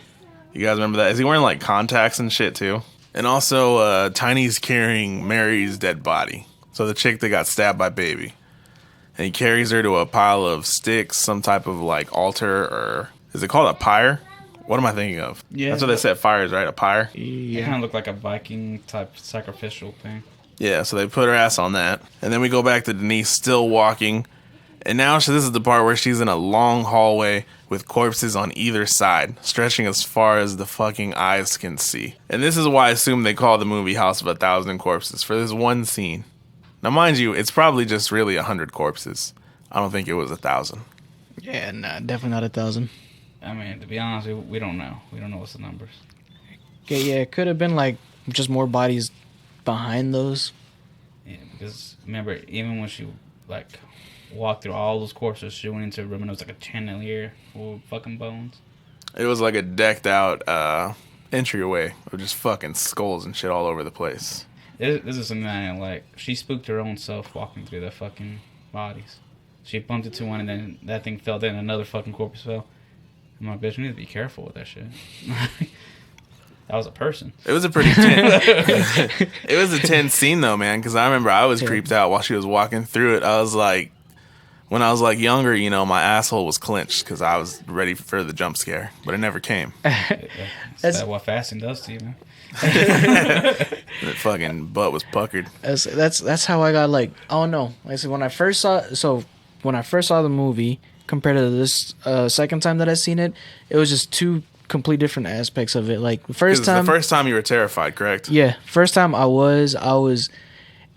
You guys remember that? Is he wearing like contacts and shit too? And also Tiny's carrying Mary's dead body. So the chick that got stabbed by Baby. And he carries her to a pile of sticks, some type of like altar, or is it called a pyre? What am I thinking of? Yeah. That's what they set fires, right? A pyre? It kind of looked like a Viking type sacrificial thing. Yeah, so they put her ass on that. And then we go back to Denise still walking. And now this is the part where she's in a long hallway with corpses on either side, stretching as far as the fucking eyes can see. And this is why I assume they call the movie House of 1,000 Corpses, for this one scene. Now, mind you, it's probably just really 100 corpses. I don't think it was 1,000. Yeah, nah, definitely not 1,000. I mean, to be honest, we don't know. We don't know what's the numbers. Okay, yeah, it could have been like just more bodies behind those. Yeah, because remember, even when she like walked through all those corpses, she went into a room and it was like a chandelier full of fucking bones. It was like a decked out entryway of just fucking skulls and shit all over the place. This is something I didn't like. She spooked her own self walking through the fucking bodies. She bumped into one and then that thing fell down and another fucking corpse fell. I'm like, bitch, we need to be careful with that shit. That was a person. It was a pretty tense, it was a tense scene though, man, because I remember I was creeped out while she was walking through it. I was like, when I was like younger, you know, my asshole was clenched because I was ready for the jump scare, but it never came. That's what fasting does to you, man. The fucking butt was puckered. That's how I got like, oh no. Like I said, when I first saw the movie compared to this second time that I seen it, it was just two complete different aspects of it. Like the first time, the first time you were terrified, correct? yeah, first time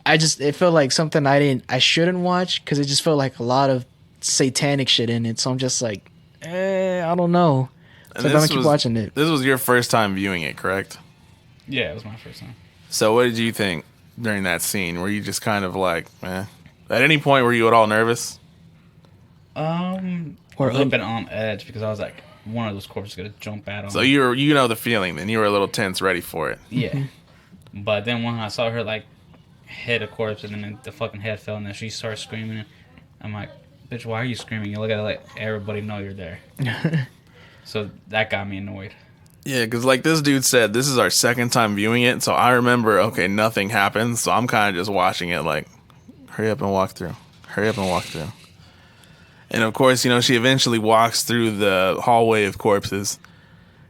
it felt like something I shouldn't watch because it just felt like a lot of satanic shit in it. So I'm just like, I don't know. So I'm gonna keep watching it. This was your first time viewing it, correct? Yeah, it was my first time. So what did you think during that scene? Were you just kind of like, At any point were you at all nervous? Or a little bit on edge because I was like, one of those corpses is gonna jump out on So me. you know the feeling, then you were a little tense, ready for it. Yeah. But then when I saw her like hit a corpse and then the fucking head fell and then she started screaming, I'm like, bitch, why are you screaming? You look at it like everybody know you're there. So that got me annoyed. Yeah, because like this dude said, this is our second time viewing it, so I remember, okay, nothing happens, so I'm kind of just watching it like, hurry up and walk through. Hurry up and walk through. And of course, you know, she eventually walks through the hallway of corpses,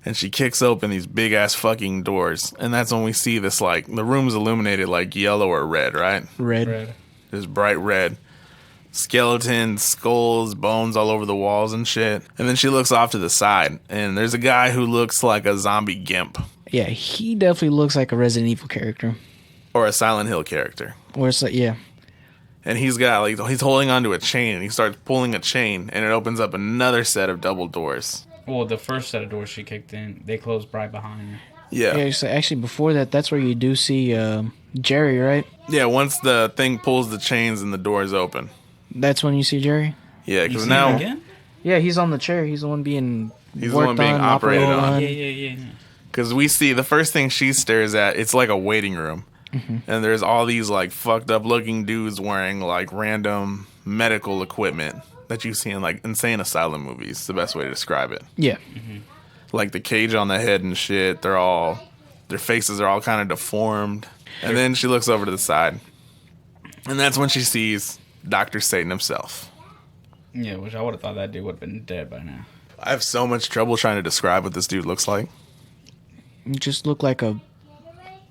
and she kicks open these big-ass fucking doors, and that's when we see this, like, the room's illuminated like yellow or red, right? Red. This bright red. Skeletons, skulls, bones all over the walls and shit. And then she looks off to the side, and there's a guy who looks like a zombie gimp. Yeah, he definitely looks like a Resident Evil character. Or a Silent Hill character. Or it's like, yeah. And he's got, like, he's holding onto a chain, and he starts pulling a chain, and it opens up another set of double doors. Well, the first set of doors she kicked in, they closed right behind her. Yeah. Yeah, so actually before that, that's where you do see Jerry, right? Yeah, once the thing pulls the chains and the doors open. That's when you see Jerry? Yeah, You because see now him again? Yeah, he's on the chair. He's the one being He's the one being operated on. Yeah. Because we see the first thing she stares at, it's like a waiting room. And there's all these like fucked up looking dudes wearing like random medical equipment that you see in like insane asylum movies. The best way to describe it. Yeah. Like the cage on the head and shit. Their faces are all kind of deformed. And then she looks over to the side. And that's when she sees Dr. Satan himself. Yeah, which I would have thought that dude would have been dead by now. I have so much trouble trying to describe what this dude looks like. You just look like a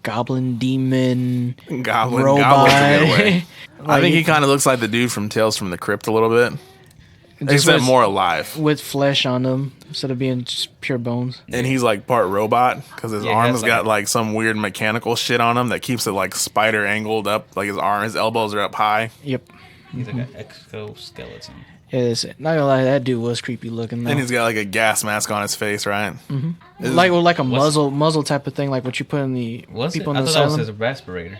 goblin demon Goblin. robot. Goblin's a good way. I Like, think he kind of looks like the dude from Tales from the Crypt a little bit. except with, more alive. with flesh on them instead of being just pure bones. And he's like part robot because his Yeah, he arm has has got like some weird mechanical shit on him that keeps it like spider angled up. Like his elbows are up high. Yep. He's like an exoskeleton. Yeah, not gonna lie, that dude was creepy looking though. And he's got like a gas mask on his face, right? like a muzzle type of thing, like what you put in the What's it? people I in the thought that was asylum. his respirator.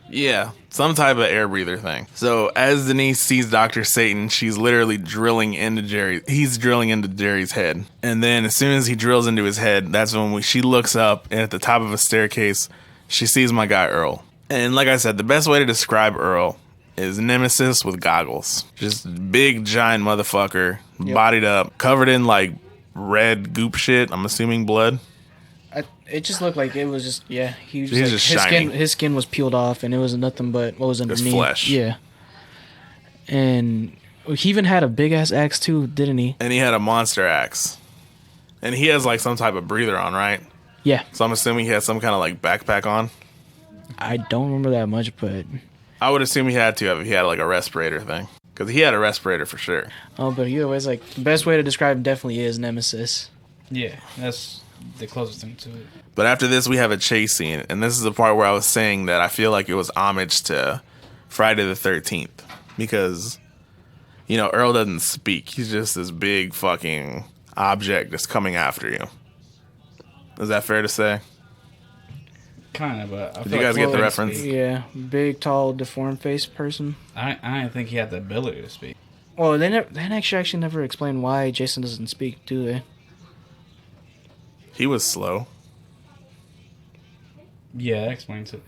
Yeah, some type of air breather thing. So as Denise sees Dr. Satan, she's literally drilling into Jerry. He's drilling into Jerry's head. And then as soon as he drills into his head, that's when she looks up, and at the top of a staircase, she sees my guy Earl. And like I said, the best way to describe Earl is Nemesis with goggles. Just big, giant motherfucker, bodied up, covered in like red goop shit. I'm assuming blood. It just looked like it was just he was He's like, just shiny. his skin was peeled off and it was nothing but what was underneath. flesh. Yeah. And he even had a big ass axe too, didn't he? And he had a monster axe. And he has like some type of breather on, right? Yeah. So I'm assuming he had some kind of like backpack on. I don't remember that much, but I would assume he had to have if he had like a respirator thing. Because he had a respirator for sure. but either way, it's like the best way to describe him definitely is Nemesis. Yeah, that's the closest thing to it. But after this, we have a chase scene. And this is the part where I was saying that I feel like it was homage to Friday the 13th. Because, you know, Earl doesn't speak. He's just this big fucking object that's coming after you. Is that fair to say? Kind of, but I Did feel you guys like get the he reference? couldn't speak. Yeah, big, tall, deformed faced person. I didn't think he had the ability to speak. Well, they actually never explain why Jason doesn't speak, do they? He was slow. Yeah, that explains it.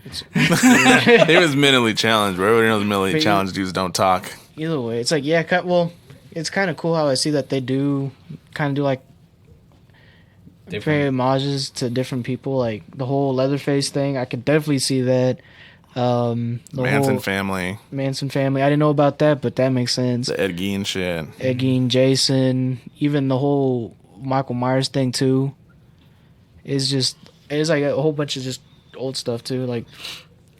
He was mentally challenged, bro. Everybody knows mentally challenged dudes don't talk. Either way, it's like it's kind of cool how I see that they do kind of do like pay Different. homages to different people, like the whole Leatherface thing. I could definitely see that. The Manson whole family, Manson family. I didn't know about that, but that makes sense. the Ed Gein shit. Ed Gein, Jason, even the whole Michael Myers thing too. It's like a whole bunch of just old stuff too. Like,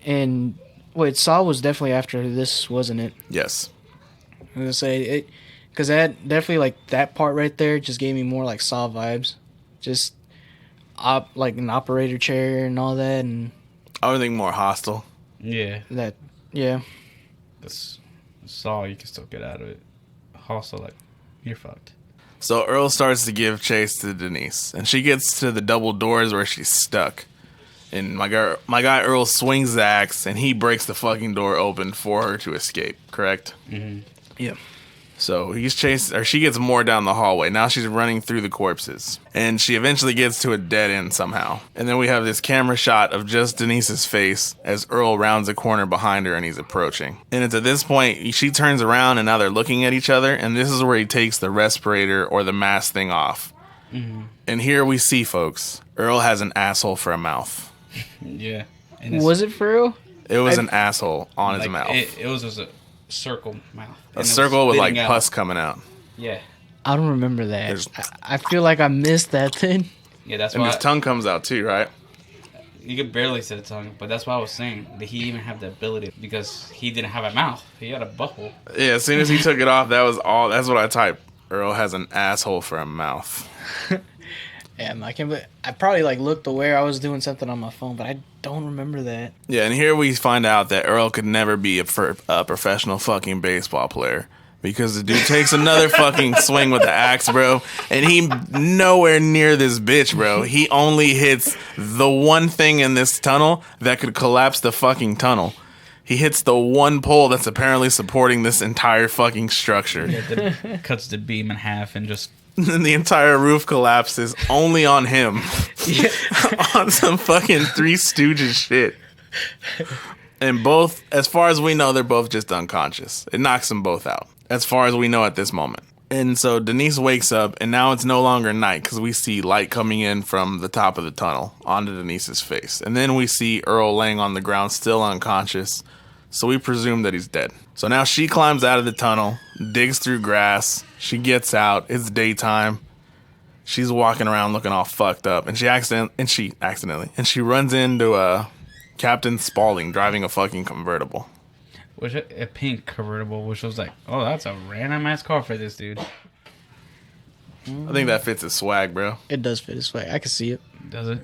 and wait, Saw was definitely after this, wasn't it? Yes. I'm gonna say it because that definitely like that part right there just gave me more like Saw vibes, just like an operator chair and all that, and I would think more hostile. Yeah, that yeah. that's Saw. You can still get out of it. Also, like, you're fucked. So Earl starts to give chase to Denise, and she gets to the double doors where she's stuck. And my guy Earl swings the axe, and he breaks the fucking door open for her to escape. Correct? Yeah. So she gets more down the hallway. Now she's running through the corpses. And she eventually gets to a dead end somehow. And then we have this camera shot of just Denise's face as Earl rounds a corner behind her and he's approaching. And it's at this point, she turns around and now they're looking at each other. And this is where he takes the respirator or the mask thing off. And here we see, folks, Earl has an asshole for a mouth. Yeah. And it's Was it for real? It was an asshole on his like, mouth. It was just a circle mouth. A And it was circle with like spitting out. pus coming out. Yeah. I don't remember that. There's- I feel like I missed that thing. Yeah, that's And why his tongue comes out too, right? you could barely see the tongue, but that's why I was saying that he even have the ability because he didn't have a mouth. He had a butthole. Yeah, as soon as he took it off, that was all. That's what I typed. Earl has an asshole for a mouth. Yeah, I can't. I probably like looked aware I was doing something on my phone, but I don't remember that. Yeah, and here we find out that Earl could never be a professional fucking baseball player because the dude takes another fucking swing with the axe, bro, and he nowhere near this bitch, bro. He only hits the one thing in this tunnel that could collapse the fucking tunnel. He hits the one pole that's apparently supporting this entire fucking structure. That cuts the beam in half and just And the entire roof collapses only on him. On some fucking Three Stooges shit. And both, as far as we know, they're both just unconscious. It knocks them both out, as far as we know at this moment. And so Denise wakes up, and now it's no longer night because we see light coming in from the top of the tunnel onto Denise's face. And then we see Earl laying on the ground, still unconscious. So we presume that he's dead. So now she climbs out of the tunnel, digs through grass. She gets out. It's daytime. She's walking around looking all fucked up, and she runs into Captain Spaulding driving a fucking convertible. which a pink convertible, which was like, oh, that's a random ass car for this dude. I think that fits his swag, bro. It does fit his way. I can see it. Does it?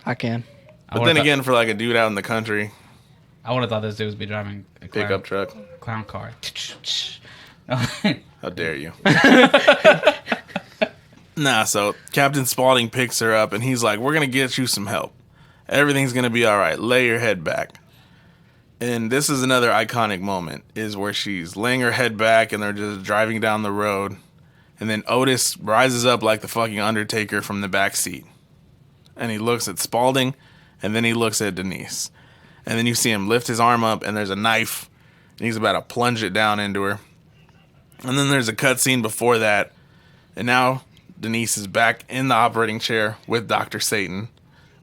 I can. But then again, for like a dude out in the country, I would have thought this dude would be driving a pickup truck. clown car. How dare you? Nah, so Captain Spaulding picks her up and he's like, we're going to get you some help. Everything's going to be all right. Lay your head back. And this is another iconic moment, is where she's laying her head back and they're just driving down the road. And then Otis rises up like the fucking Undertaker from the back seat. And he looks at Spaulding and then he looks at Denise. And then you see him lift his arm up and there's a knife and he's about to plunge it down into her. And then there's a cutscene before that. And now Denise is back in the operating chair with Dr. Satan,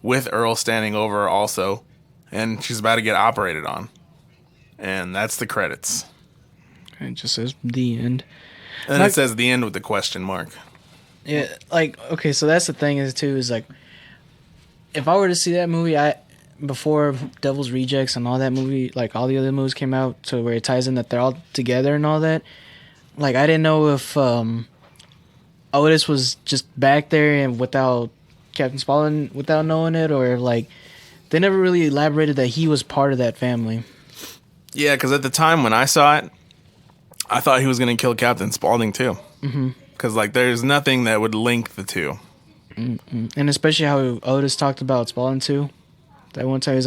with Earl standing over her also. And she's about to get operated on. And that's the credits. It just says the end. And it says the end with the question mark. Yeah, like, okay, so that's the thing is too, is like, if I were to see that movie, before Devil's Rejects and all that movie, like all the other movies came out to where it ties in that they're all together and all that, like I didn't know if Otis was just back there and without Captain Spaulding, without knowing it, or like they never really elaborated that he was part of that family. Yeah, because at the time when I saw it, I thought he was going to kill Captain Spaulding too. Because like there's nothing that would link the two. And especially how Otis talked about Spaulding too. That one time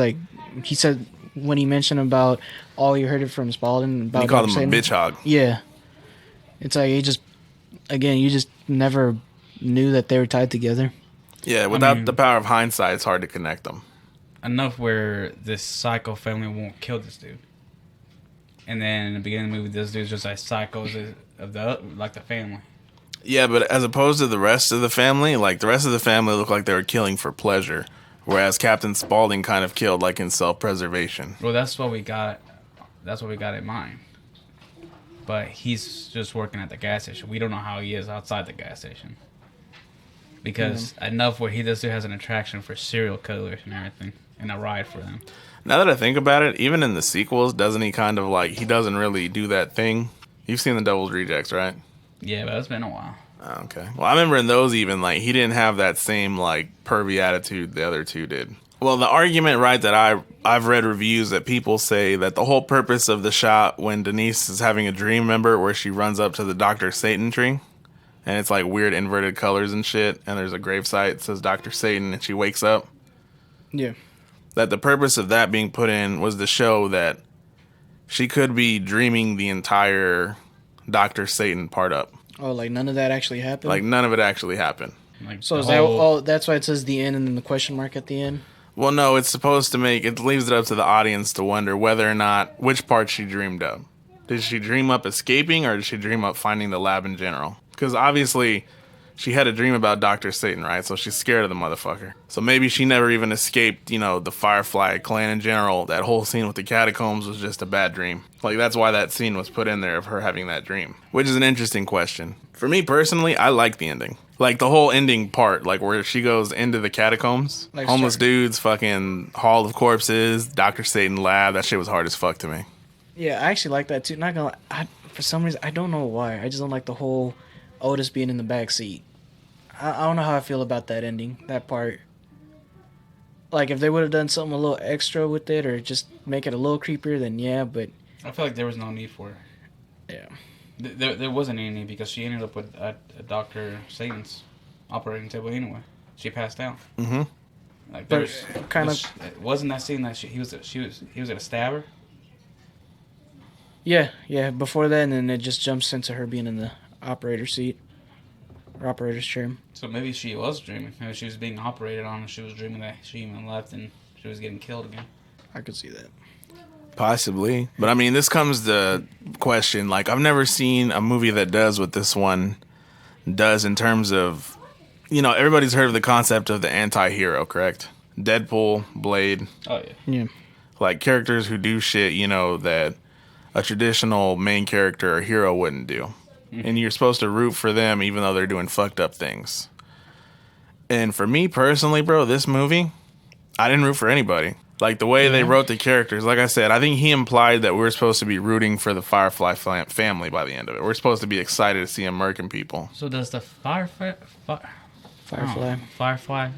he said when he mentioned about all you heard it from Spaulding about He called him Satan. a bitch hog. Yeah, it's like you just never knew that they were tied together. Yeah, without the power of hindsight, it's hard to connect them. Enough where this psycho family won't kill this dude. And then in the beginning of the movie, this dude's just like psychos of the family. Yeah, but as opposed to the rest of the family, like the rest of the family looked like they were killing for pleasure, whereas Captain Spaulding kind of killed like in self-preservation. Well, that's what we got. That's what we got in mind. But he's just working at the gas station. We don't know how he is outside the gas station. Because enough where this dude has an attraction for serial killers and everything, and a ride for them. Now that I think about it, even in the sequels, doesn't he kind of like, he doesn't really do that thing? You've seen the Devil's Rejects, right? Yeah, but it's been a while. Oh, okay. Well, I remember in those even, like, he didn't have that same, like, pervy attitude the other two did. Well, the argument, right, that I've read reviews that people say that the whole purpose of the shot when Denise is having a dream, remember, where she runs up to the Dr. Satan tree, and it's, like, weird inverted colors and shit, and there's a gravesite that says Dr. Satan, and she wakes up. Yeah. That the purpose of that being put in was to show that she could be dreaming the entire Dr. Satan part up. Oh, like none of that actually happened? Like, none of it actually happened. Like So the is that whole- that's why it says the end and then the question mark at the end? Well, no, it's supposed to it leaves it up to the audience to wonder whether or not, which part she dreamed of. Did she dream up escaping or did she dream up finding the lab in general? Because obviously she had a dream about Dr. Satan, right? So she's scared of the motherfucker. So maybe she never even escaped, the Firefly clan in general. That whole scene with the catacombs was just a bad dream. Like, that's why that scene was put in there of her having that dream. Which is an interesting question. For me personally, I like the ending. Like, the whole ending part, like, where she goes into the catacombs. Like, homeless sorry. dudes, fucking Hall of Corpses, Dr. Satan lab. That shit was hard as fuck to me. Yeah, I actually like that too. Not gonna lie, for some reason, I don't know why. I just don't like the whole Otis being in the back seat. I don't know how I feel about that ending, that part. Like, if they would have done something a little extra with it or just make it a little creepier, then yeah, but... I feel like there was no need for it. Yeah. There wasn't any need because she ended up with Dr. Satan's operating table anyway. She passed out. Mm-hmm. Like, But wasn't that scene that he was gonna stab her? Yeah, before that, and then it just jumps into her being in the operator seat. Or operator's chair. So maybe she was dreaming. Maybe she was being operated on and she was dreaming that she even left and she was getting killed again. I could see that. Possibly. But I mean, this comes to question, like, I've never seen a movie that does what this one does in terms of, everybody's heard of the concept of the anti-hero, correct? Deadpool, Blade, Oh yeah. Yeah. like characters who do shit, that a traditional main character or hero wouldn't do. And you're supposed to root for them even though they're doing fucked up things. And for me personally, bro, this movie, I didn't root for anybody. Like the way they wrote the characters, like I said, I think he implied that we're supposed to be rooting for the Firefly family by the end of it. We're supposed to be excited to see them murking people. So does the Firefly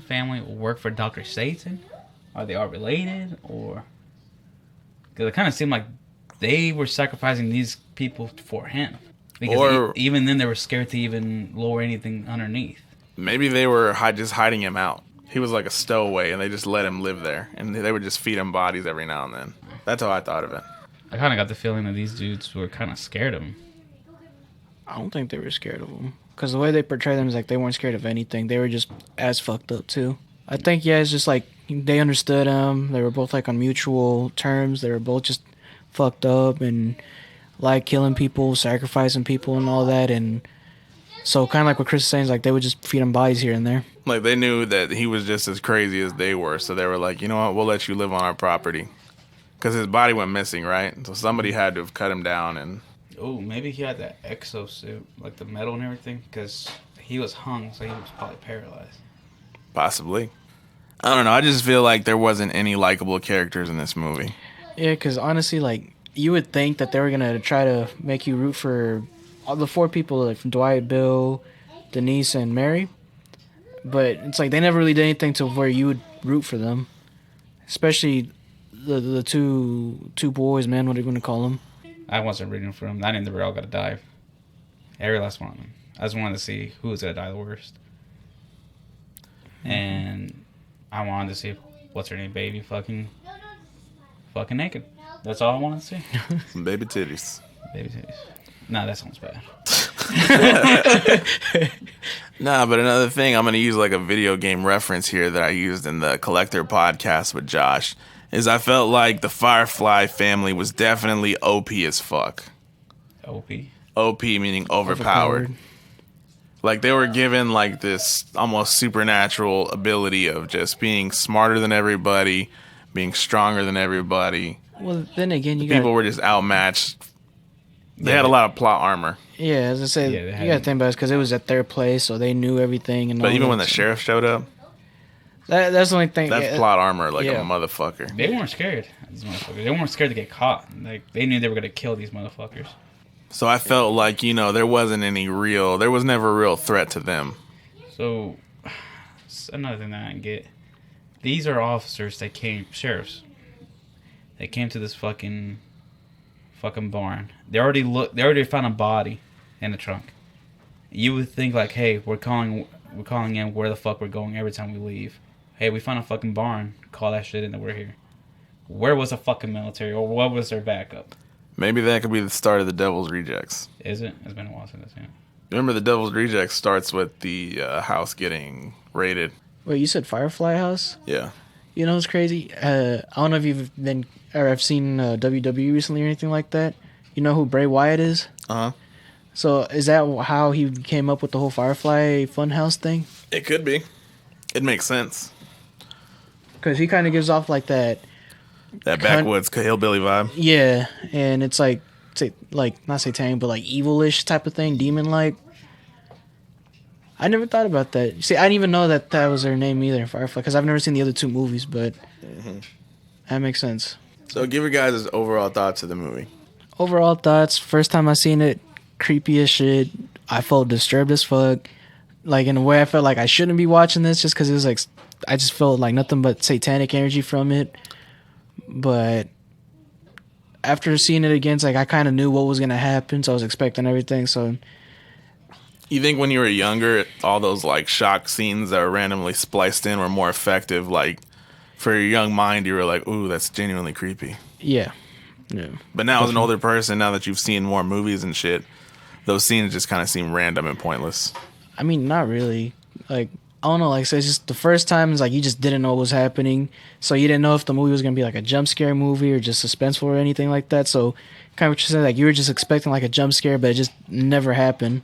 family work for Dr. Satan? Are they all related? Or... Because it kind of seemed like they were sacrificing these people for him. Because Or- even then they were scared to even lower anything underneath. Maybe they were just hiding him out. He was like a stowaway, and they just let him live there. And they would just feed him bodies every now and then. That's how I thought of it. I kind of got the feeling that these dudes were kind of scared of him. I don't think they were scared of him. Because the way they portray them is like they weren't scared of anything. They were just as fucked up, too. I think, yeah, it's just like they understood him. They were both like on mutual terms. They were both just fucked up and like killing people, sacrificing people and all that. And so kind of like what Chris is saying is like they would just feed him bodies here and there. Like they knew that he was just as crazy as they were, so they were like, you know what, we'll let you live on our property. Because his body went missing, right? So somebody had to have cut him down. And Oh, maybe he had that exosuit, like the metal and everything, because he was hung, so he was probably paralyzed. possibly. I don't know. I just feel like there wasn't any likable characters in this movie. Yeah, because honestly, like you would think that they were gonna try to make you root for all the four people, like Dwight, Bill, Denise, and Mary. But it's like they never really did anything to where you would root for them, especially the two boys, man. What are you gonna call them? I wasn't rooting for him. I knew they were all gonna die. Every last one of them. I just wanted to see who was gonna die the worst. And I wanted to see what's her name, baby, fucking naked. That's all I wanted to see. Some baby titties. Baby titties. Nah, that sounds bad. Nah, but another thing, I'm going to use like a video game reference here that I used in the Collector podcast with Josh, is I felt like the Firefly family was definitely OP as fuck. OP. OP meaning overpowered. Like they were given like this almost supernatural ability of just being smarter than everybody, being stronger than everybody. Well, then again, you People got were just outmatched. They had a lot of plot armor. yeah. As I said, Yeah, they you had- got to think about it because it was at their place, so they knew everything. And But all even that. when the sheriff showed up, that's the only thing. that's yeah, plot armor like yeah. a motherfucker. They weren't scared. These motherfuckers. They weren't scared to get caught. Like they knew they were gonna kill these motherfuckers. So I felt like, there wasn't there was never a real threat to them. So another thing that I didn't get. These are officers that came, sheriffs. They came to this fucking barn. They already found a body in the trunk. You would think like, hey, we're calling in where the fuck we're going every time we leave. Hey, we found a fucking barn. Call that shit in that we're here. Where was the fucking military, or what was their backup? Maybe that could be the start of the Devil's Rejects. Is it? It's been a while since I've seen it. Remember, the Devil's Rejects starts with the house getting raided. Wait, you said Firefly House? Yeah. You know what's crazy? I don't know if you've been or have seen WWE recently or anything like that. You know who Bray Wyatt is? Uh-huh. So is that how he came up with the whole Firefly Funhouse thing? It could be. It makes sense. Because he kind of gives off like that, That backwoods hillbilly vibe. yeah, and it's like not satanic, but like evilish type of thing, demon-like. I never thought about that. See, I didn't even know that was their name either, Firefly, because I've never seen the other two movies, but that makes sense. So give your guys' overall thoughts of the movie. Overall thoughts, first time I seen it, creepy as shit. I felt disturbed as fuck. Like, in a way, I felt like I shouldn't be watching this just because it was like, I just felt like nothing but satanic energy from it. But after seeing it again, it's like I kind of knew what was going to happen, so I was expecting everything. So, You think when you were younger, all those like shock scenes that were randomly spliced in were more effective? Like, for your young mind, you were like, ooh, that's genuinely creepy. yeah. Yeah. But now as an older person, now that you've seen more movies and shit, those scenes just kind of seem random and pointless. I mean, not really. Like, I don't know. Like, so it's just the first time it's like you just didn't know what was happening, so you didn't know if the movie was gonna be like a jump scare movie or just suspenseful or anything like that. So, kind of what you said, like you were just expecting like a jump scare, but it just never happened,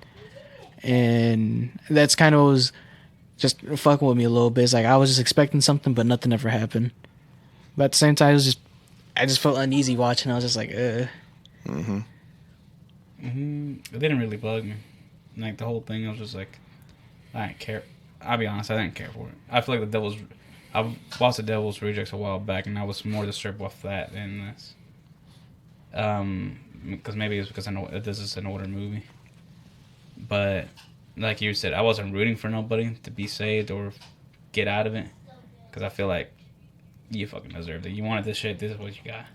and that's kind of what was just fucking with me a little bit. It's like I was just expecting something, but nothing ever happened. But at the same time, I just felt uneasy watching. I was just like, It didn't really bug me. Like the whole thing, I was just like, I didn't care. I'll be honest, I didn't care for it. I feel like I watched The Devil's Rejects a while back, and I was more disturbed with that than this. Because maybe it's because I know this is an older movie. But like you said, I wasn't rooting for nobody to be saved or get out of it. Because I feel like you fucking deserved it. You wanted this shit. This is what you got.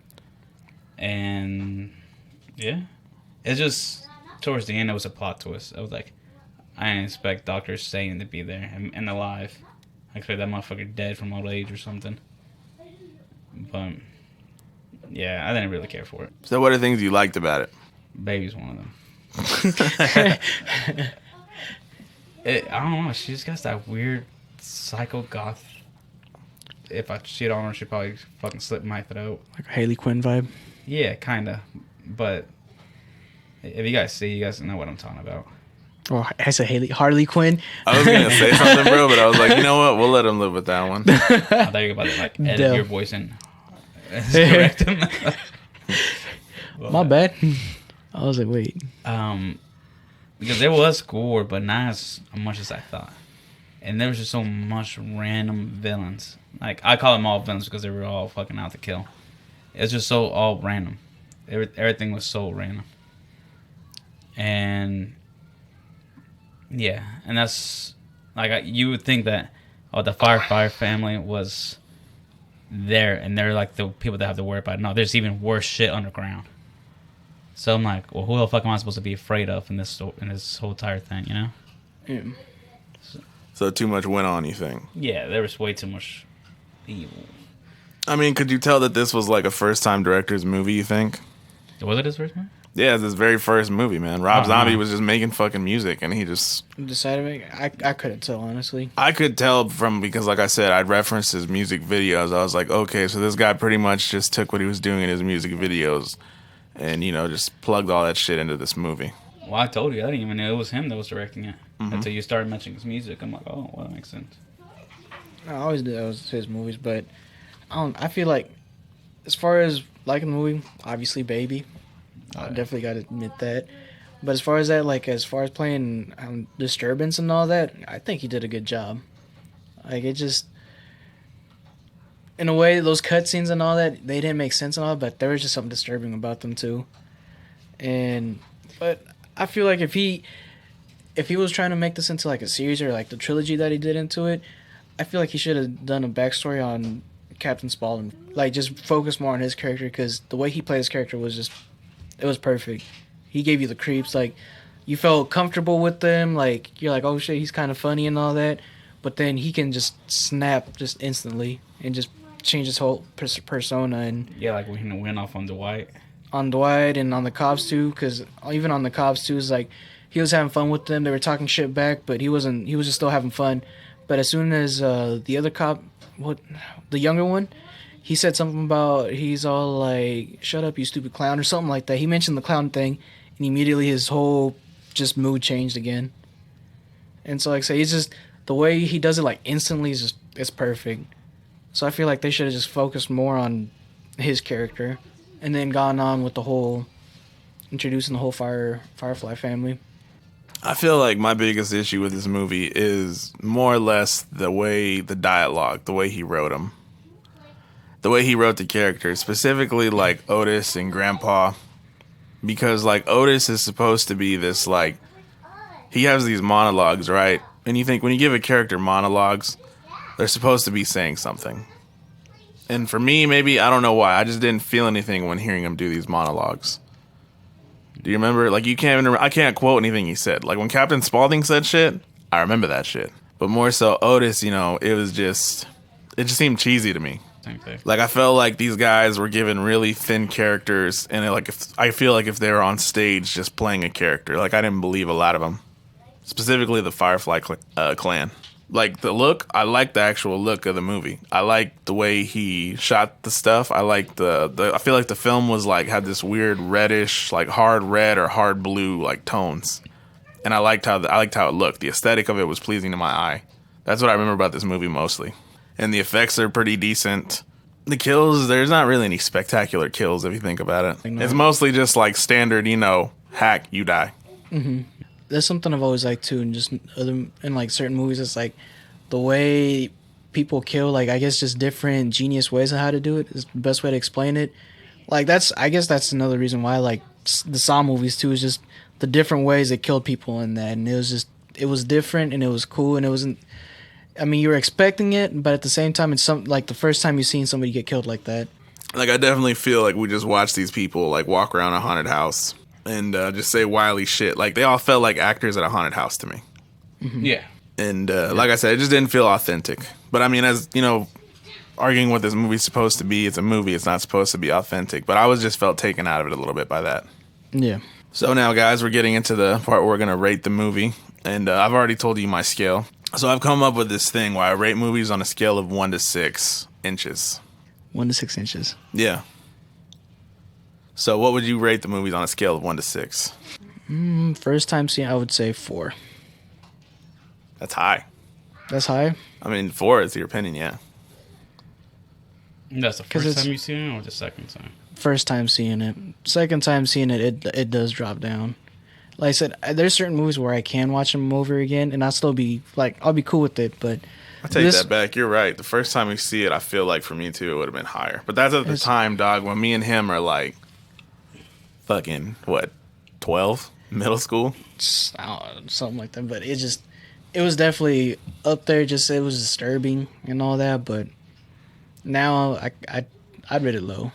And yeah, it's just towards the end it was a plot twist. I was like, I didn't expect Dr. Satan to be there and alive. I expect that motherfucker dead from old age or something. But yeah, I didn't really care for it. So what are things you liked about it? Baby's one of them. I don't know. She just got that weird psycho goth. If I cheat on her, she'd probably fucking slip my throat. Like a Harley Quinn vibe. Yeah, kinda. But if you guys see, you guys know what I'm talking about. Or I said Harley Quinn. I was gonna say something, bro, but I was like, you know what? We'll let him live with that one. I thought you were about to like edit your voice and correct him. My bad. I was like, wait. Because there was gore, but not as much as I thought. And there was just so much random villains. Like, I call them all villains because they were all fucking out to kill. It's just so all random. Everything was so random. And yeah, and that's like you would think that the Firefly family was there, and they're like the people that have to worry about it. No, there's even worse shit underground. So I'm like, well, who the fuck am I supposed to be afraid of in this whole entire thing, you know? Yeah. So too much went on, you think? Yeah, there was way too much evil. I mean, could you tell that this was like a first-time director's movie, you think? Was it his first one? Yeah, it's his very first movie, man. Rob Zombie no. was just making fucking music, and he just... Decided to make, I couldn't tell, honestly. I could tell because, like I said, I'd referenced his music videos. I was like, okay, so this guy pretty much just took what he was doing in his music videos and, you know, just plugged all that shit into this movie. Well, I told you, I didn't even know it was him that was directing it. Until you started mentioning his music. I'm like, oh, well, that makes sense. I always did that was his movies, but I feel like as far as liking the movie, obviously Baby. I definitely got to admit that. But as far as that, like as far as playing Disturbance and all that, I think he did a good job. Like it just, in a way, those cutscenes and all that, they didn't make sense and all, but there was just something disturbing about them too. But I feel like if he was trying to make this into like a series or like the trilogy that he did into it, I feel like he should have done a backstory on Captain Spaulding. Like just focus more on his character, because the way he played his character was just, it was perfect. He gave you the creeps. Like you felt comfortable with them. Like you're like, oh shit, he's kind of funny and all that. But then he can just snap just instantly and just change his whole persona. And Yeah, like when he went off on Dwight. on Dwight and on the cops too, because even on the cops too, it's like he was having fun with them. They were talking shit back, but he wasn't. He was just still having fun. But as soon as the other cop, the younger one, he said something about, he's all like, "Shut up, you stupid clown," or something like that. He mentioned the clown thing, and immediately his whole just mood changed again. And so, like I say, he's just, the way he does it, like instantly, is just, it's perfect. So I feel like they should have just focused more on his character, and then gone on with the whole, introducing the whole Firefly family. I feel like my biggest issue with this movie is more or less the dialogue, the way he wrote them. The way he wrote the characters, specifically like Otis and Grandpa. Because like Otis is supposed to be this like, he has these monologues, right? And you think when you give a character monologues, they're supposed to be saying something. And for me, maybe, I don't know why, I just didn't feel anything when hearing him do these monologues. Do you remember? Like, I can't quote anything he said. Like, when Captain Spaulding said shit, I remember that shit. But more so, Otis, you know, it just seemed cheesy to me. Same thing. Like, I felt like these guys were given really thin characters, and I feel like if they were on stage just playing a character, like, I didn't believe a lot of them. Specifically the Firefly clan. Like, the look, I like the actual look of the movie. I like the way he shot the stuff. I like I feel like the film was like, had this weird reddish, like hard red or hard blue, like tones. And I liked how it looked. The aesthetic of it was pleasing to my eye. That's what I remember about this movie mostly. And the effects are pretty decent. The kills, there's not really any spectacular kills if you think about it. It's mostly just like standard, you know, hack, you die. Mm-hmm. That's something I've always liked too, and just in like certain movies, it's like the way people kill, like I guess just different genius ways on how to do it is the best way to explain it. Like I guess that's another reason why I like the Saw movies too, is just the different ways they killed people in that, and it was different and it was cool, and it wasn't. I mean, you were expecting it, but at the same time, it's like the first time you've seen somebody get killed like that. Like, I definitely feel like we just watched these people, like, walk around a haunted house and just say wily shit. Like, they all felt like actors at a haunted house to me. Yeah. And like I said, it just didn't feel authentic. But, I mean, as, you know, arguing what this movie's supposed to be, it's a movie. It's not supposed to be authentic. But I was just felt taken out of it a little bit by that. Yeah. So now, guys, we're getting into the part where we're going to rate the movie. And I've already told you my scale. So I've come up with this thing where I rate movies on a scale of 1 to 6 inches. 1 to 6 inches. Yeah. So what would you rate the movies on a scale of 1 to 6? First time seeing, I would say 4. That's high. That's high. I mean, 4 is your opinion, yeah. That's the 'Cause first it's- time you seen it or the second time? First time seeing it. Second time seeing it, it does drop down. Like I said, there's certain movies where I can watch them over again, and I'll still be like, I'll be cool with it. But I take that back. You're right. The first time you see it, I feel like for me too, it would have been higher. But that's at the time, dog, when me and him are like, fucking what, 12, middle school. I don't know, something like that. But it was definitely up there. Just it was disturbing and all that. But now I'd rate it low.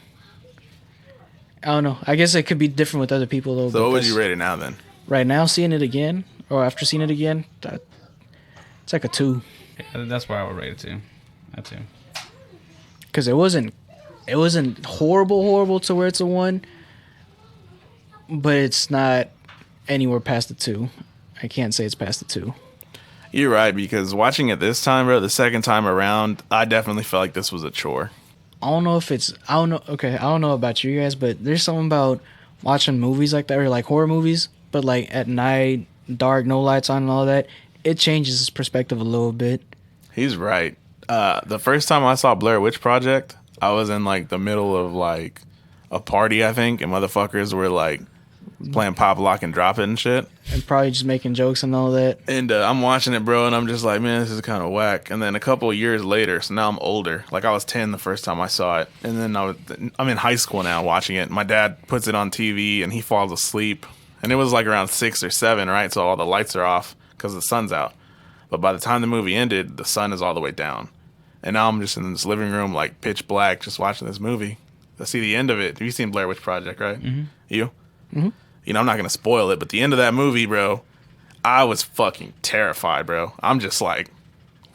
I don't know. I guess it could be different with other people though. So what would because you rate it now then? Right now, seeing it again or after seeing it again, it's like a 2. Yeah, that's where I would rate it too. That too. Because it wasn't horrible to where it's a 1, but it's not anywhere past the 2. I can't say it's past the 2. You're right, because watching it this time, bro, the second time around, I definitely felt like this was a chore. I don't know about you guys, but there's something about watching movies like that, or like horror movies, but like at night, dark, no lights on and all that, it changes his perspective a little bit. He's right. The first time I saw Blair Witch Project, I was in like the middle of like a party, I think, and motherfuckers were like playing Pop Lock and Drop It and shit. And probably just making jokes and all that. And I'm watching it, bro, and I'm just like, man, this is kind of whack. And then a couple of years later, so now I'm older. Like, I was 10 the first time I saw it. And then I'm in high school now watching it. My dad puts it on TV, and he falls asleep. And it was like around 6 or 7, right? So all the lights are off because the sun's out. But by the time the movie ended, the sun is all the way down. And now I'm just in this living room, like, pitch black, just watching this movie. I see the end of it. Have you seen Blair Witch Project, right? Mm-hmm. You? Mm-hmm. You know, I'm not going to spoil it, but the end of that movie, bro, I was fucking terrified, bro. I'm just, like,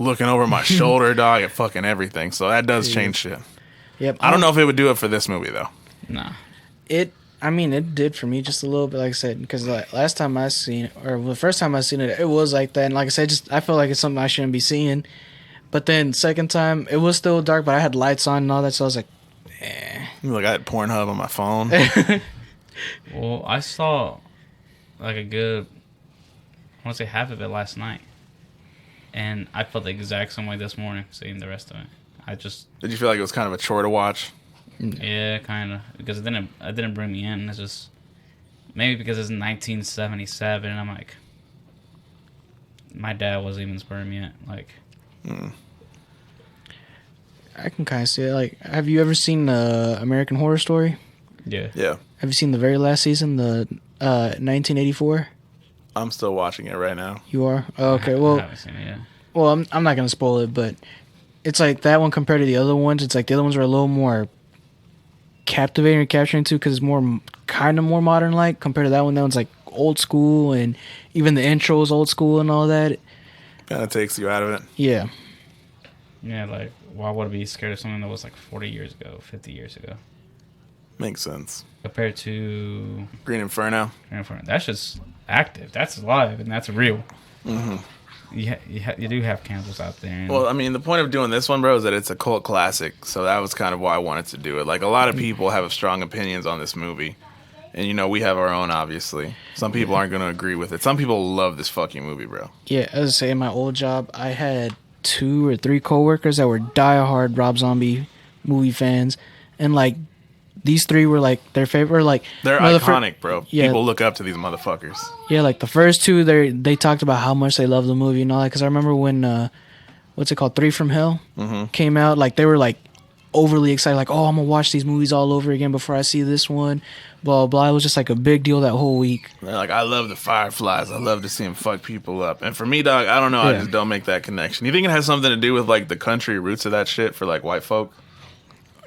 looking over my shoulder, dog, at fucking everything. So that does change shit. Yep. I don't know if it would do it for this movie, though. Nah. It did for me just a little bit, like I said, because like, last time I seen it, or the first time I seen it, it was like that. And like I said, I feel like it's something I shouldn't be seeing. But then second time, it was still dark, but I had lights on and all that, so I was like, Like, I had Pornhub on my phone. Well, I saw like a good, I want to say half of it last night, and I felt the exact same way this morning seeing the rest of it. Did you feel like it was kind of a chore to watch? Yeah, kind of, because it didn't bring me in. It's just maybe because it's 1977, and I'm like, my dad wasn't even spurring me yet. Like, I can kind of see it. Like, have you ever seen American Horror Story? yeah, Yeah. Have you seen the very last season, the 1984? I'm still watching it right now. You are? Oh, okay, I well, haven't seen it yet. well, I'm not gonna spoil it, but it's like that one compared to the other ones. It's like the other ones are a little more captivating or capturing too, because it's more kind of more modern like compared to that one. That one's like old school, and even the intro is old school and all that. Kind of takes you out of it. Yeah, Yeah, like, why would I be scared of something that was like 40 years ago, 50 years ago, Makes sense. compared to Green Inferno. that's just active. That's live and that's real. Mm-hmm. You do have cannibals out there. And Well, I mean, the point of doing this one, bro, is that it's a cult classic. So that was kind of why I wanted to do it. Like, a lot of people have strong opinions on this movie. And, you know, we have our own, obviously. Some people aren't going to agree with it. Some people love this fucking movie, bro. yeah. As I say, in my old job, I had 2 or 3 coworkers that were diehard Rob Zombie movie fans, and like these 3 were like their favorite. Like They're no, iconic, bro. yeah. People look up to these motherfuckers. Yeah, like the first 2, they talked about how much they love the movie and all that. Because I remember when what's it called, Three from Hell, came out. Like they were like overly excited, like, oh, I'm gonna watch these movies all over again before I see this one. Blah blah. It was just like a big deal that whole week. They're like, I love the Fireflies. I love to see them fuck people up. And for me, dog, I don't know. I Yeah. just don't make that connection. You think it has something to do with like the country roots of that shit for like white folk?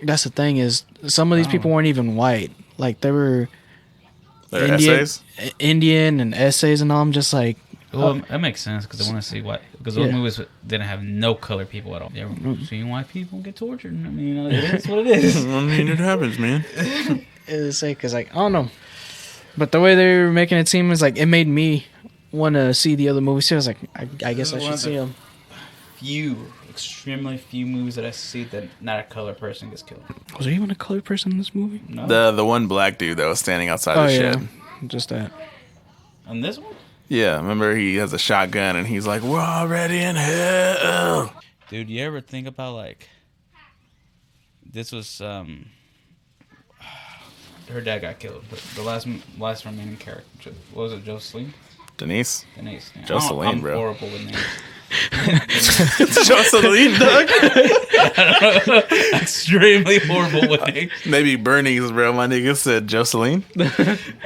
That's the thing is, some of these people weren't even white. Like they were Their Indian, essays? Indian and essays and all. I'm just like, Well, that makes sense because they want to see white. Because those Yeah. movies didn't have no color people at all. You ever seen white people get tortured? I mean, you know, that's what it is. I mean, it happens, man. it's like, cause like I don't know, but the way they were making it seem is like it made me want to see the other movies too. I was like, I guess I One should of see the- them. Extremely few movies that I see that not a color person gets killed. Was there even a colored person in this movie? No. The one black dude that was standing outside Oh the yeah, shed. just that. On this one? Yeah, remember he has a shotgun and he's like, we're already in hell. Dude, you ever think about like this was her dad got killed. The last remaining character, what was it, Jocelyn? Denise? Denise. Yeah. Jocelyn, I'm bro. horrible with names. Jocelyn, dog. Extremely horrible with names. Maybe Bernie's, bro. My nigga said Jocelyn. All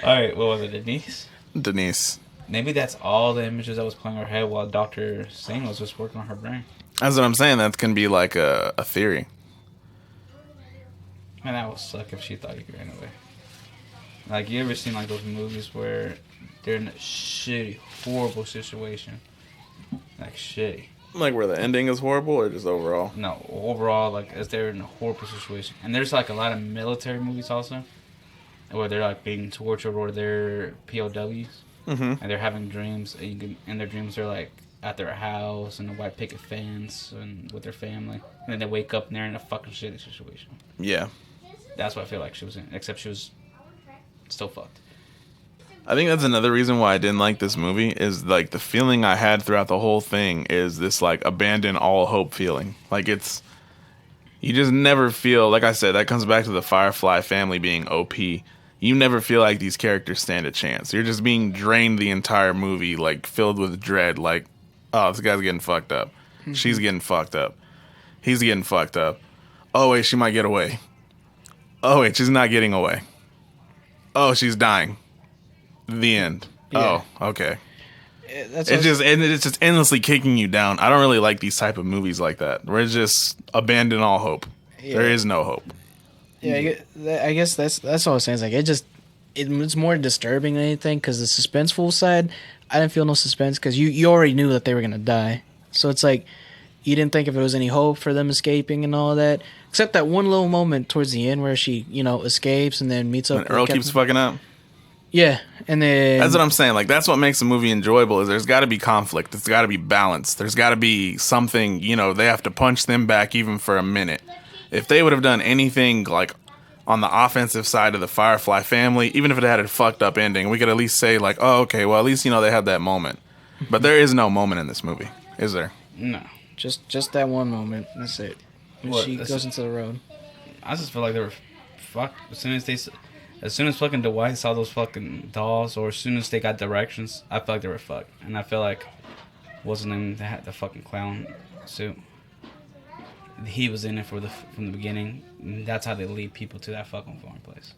right, what was it, Denise? Denise. Maybe that's all the images that was playing in her head while Dr. Singh was just working on her brain. That's what I'm saying. That can be like a theory. Man, that would suck if she thought you ran away. Like, you ever seen like those movies where they're in a shitty, horrible situation? Like, shitty. Like where the ending is horrible or just overall? No, overall, like, as they're in a horrible situation. And there's like a lot of military movies also, where they're like being tortured or they're POWs. Mm-hmm. And they're having dreams, and, and their dreams are like at their house and a white picket fence and with their family. And then they wake up and they're in a fucking shitty situation. Yeah. That's what I feel like she was in, except she was still fucked. I think that's another reason why I didn't like this movie is like the feeling I had throughout the whole thing is this like abandon all hope feeling. Like it's, you just never feel, like I said, that comes back to the Firefly family being OP. You never feel like these characters stand a chance. You're just being drained the entire movie, like filled with dread. Like, oh, this guy's getting fucked up. She's getting fucked up. He's getting fucked up. Oh, wait, she might get away. Oh, wait, she's not getting away. Oh, she's dying. The end. Yeah. Oh, okay. That's It's just endlessly kicking you down. I don't really like these type of movies like that, where it's just abandon all hope. Yeah. There is no hope. Yeah, I guess that's all I was saying. It's like it's more disturbing than anything because the suspenseful side, I didn't feel no suspense because you already knew that they were gonna die. So it's like you didn't think if there was any hope for them escaping and all that, except that one little moment towards the end where she escapes and then meets up. When with Earl Captain- keeps fucking up. Yeah, and then That's what I'm saying. Like that's what makes a movie enjoyable. Is there's got to be conflict. There's got to be balance. There's got to be something. They have to punch them back even for a minute. If they would have done anything like on the offensive side of the Firefly family, even if it had a fucked up ending, we could at least say like, oh, okay, well at least they had that moment. But there is no moment in this movie, is there? No. just that one moment. That's it. When What, she that's goes it? into the road. I just feel like they were fucked as soon as fucking Dwight saw those fucking dolls, or as soon as they got directions, I feel like they were fucked. And I feel like, what's his name that had the fucking clown suit? He was in it from the beginning. And that's how they lead people to that fucking foreign place.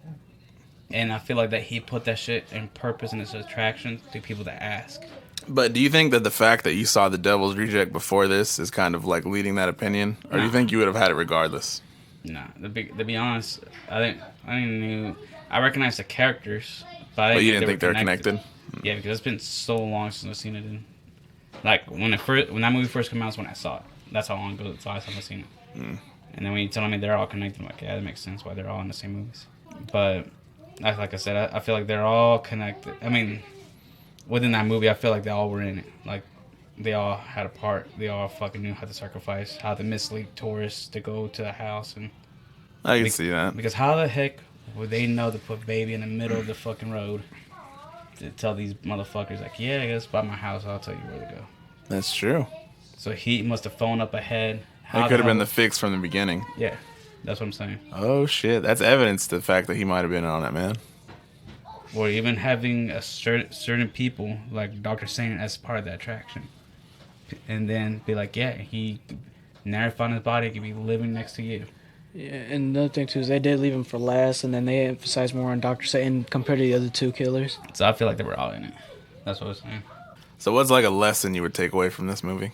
And I feel like that he put that shit in purpose and its attraction to people that ask. But do you think that the fact that you saw The Devil's Reject before this is kind of like leading that opinion, or do you Nah. think you would have had it regardless? Nah, to be honest, I recognized the characters, but You didn't think they were connected? Yeah, because it's been so long since I've seen it. Like when that movie first came out, is when I saw it. That's how long ago it's the last time I've seen it. And then when you tell me they're all connected, I'm like, yeah, that makes sense why they're all in the same movies. But like I said, I feel like they're all connected. I mean, within that movie, I feel like they all were in it. Like they all had a part. They all fucking knew how to sacrifice, how to mislead tourists to go to the house, and I can see that. because how the heck would they know to put baby in the middle of the fucking road to tell these motherfuckers like, yeah, I guess by my house, I'll tell you where to go. That's true. So he must have phoned up ahead. It could have been the fix from the beginning. Yeah, that's what I'm saying. Oh shit, that's evidence to the fact that he might have been on it, man. Or even having a certain people like Dr. Sane as part of the attraction. and then be like, yeah, he never found his body. He could be living next to you. Yeah, and another thing too is they did leave him for last, and then they emphasized more on Dr. Satan compared to the other two killers. So I feel like they were all in it. That's what I was saying. So what's like a lesson you would take away from this movie?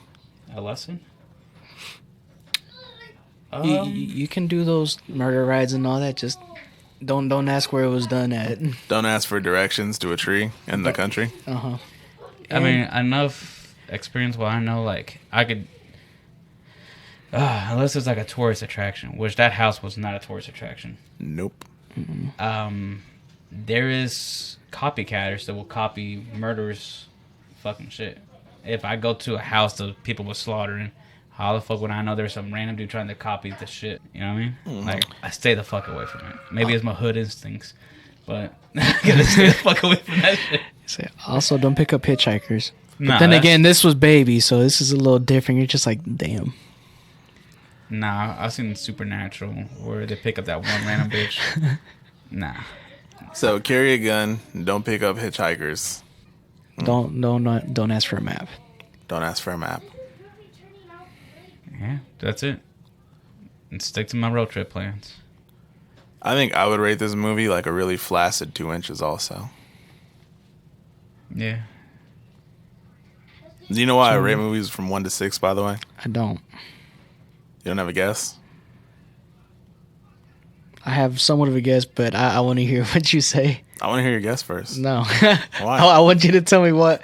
A lesson? You can do those murder rides and all that. Just don't ask where it was done at. Don't ask for directions to a tree in the country. I mean, enough experience where I know, like, I could... unless it's like a tourist attraction, which that house was not a tourist attraction. Nope. There is copycatters that will copy murderers' fucking shit. If I go to a house that people were slaughtering, how the fuck would I know there's some random dude trying to copy the shit? You know what I mean? Like, I stay the fuck away from it. Maybe it's my hood instincts, but I gotta stay the fuck away from that shit. Also, don't pick up hitchhikers. Nah, But then that's- again, this was Baby, so this is a little different. You're just like, damn. Nah, I've seen Supernatural where they pick up that one random bitch. Nah. So carry a gun. Don't pick up hitchhikers. Don't ask for a map. Don't ask for a map. Yeah, that's it. And stick to my road trip plans. I think I would rate this movie like a really flaccid 2 inches also. Yeah. Do you know why I rate movies from 1 to 6, by the way? I don't. You don't have a guess? I have somewhat of a guess, but I want to hear what you say. I want to hear your guess first. No. Why? I want you to tell me why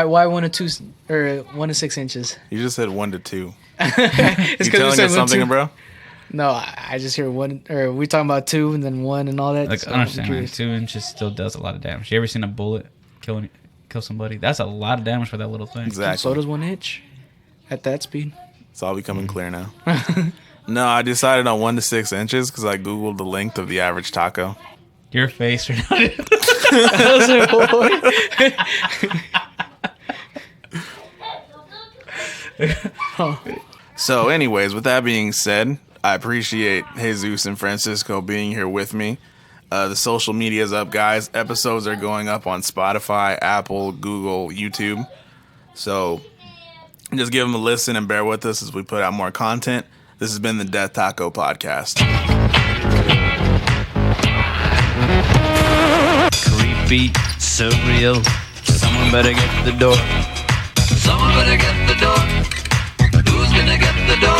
1 to 2 or 1 to 6 inches. You just said 1 to 2. It's You telling us something, 2. bro? No, I just hear 1, or we talking about 2 and then 1 and all that. Like, so I I'm understand, man. curious. 2 inches still does a lot of damage. You ever seen a bullet kill somebody? That's a lot of damage for that little thing. Exactly. So does 1 inch at that speed. It's all becoming clear now. No, I decided on 1 to 6 inches because I Googled the length of the average taco. Your face or not. So, anyways, with that being said, I appreciate Jesus and Francisco being here with me. The social media's up, guys. Episodes are going up on Spotify, Apple, Google, YouTube. So, just give them a listen and bear with us as we put out more content. This has been the Death Taco Podcast. Creepy, surreal. Someone better get the door. Someone better get the door. Who's gonna get the door?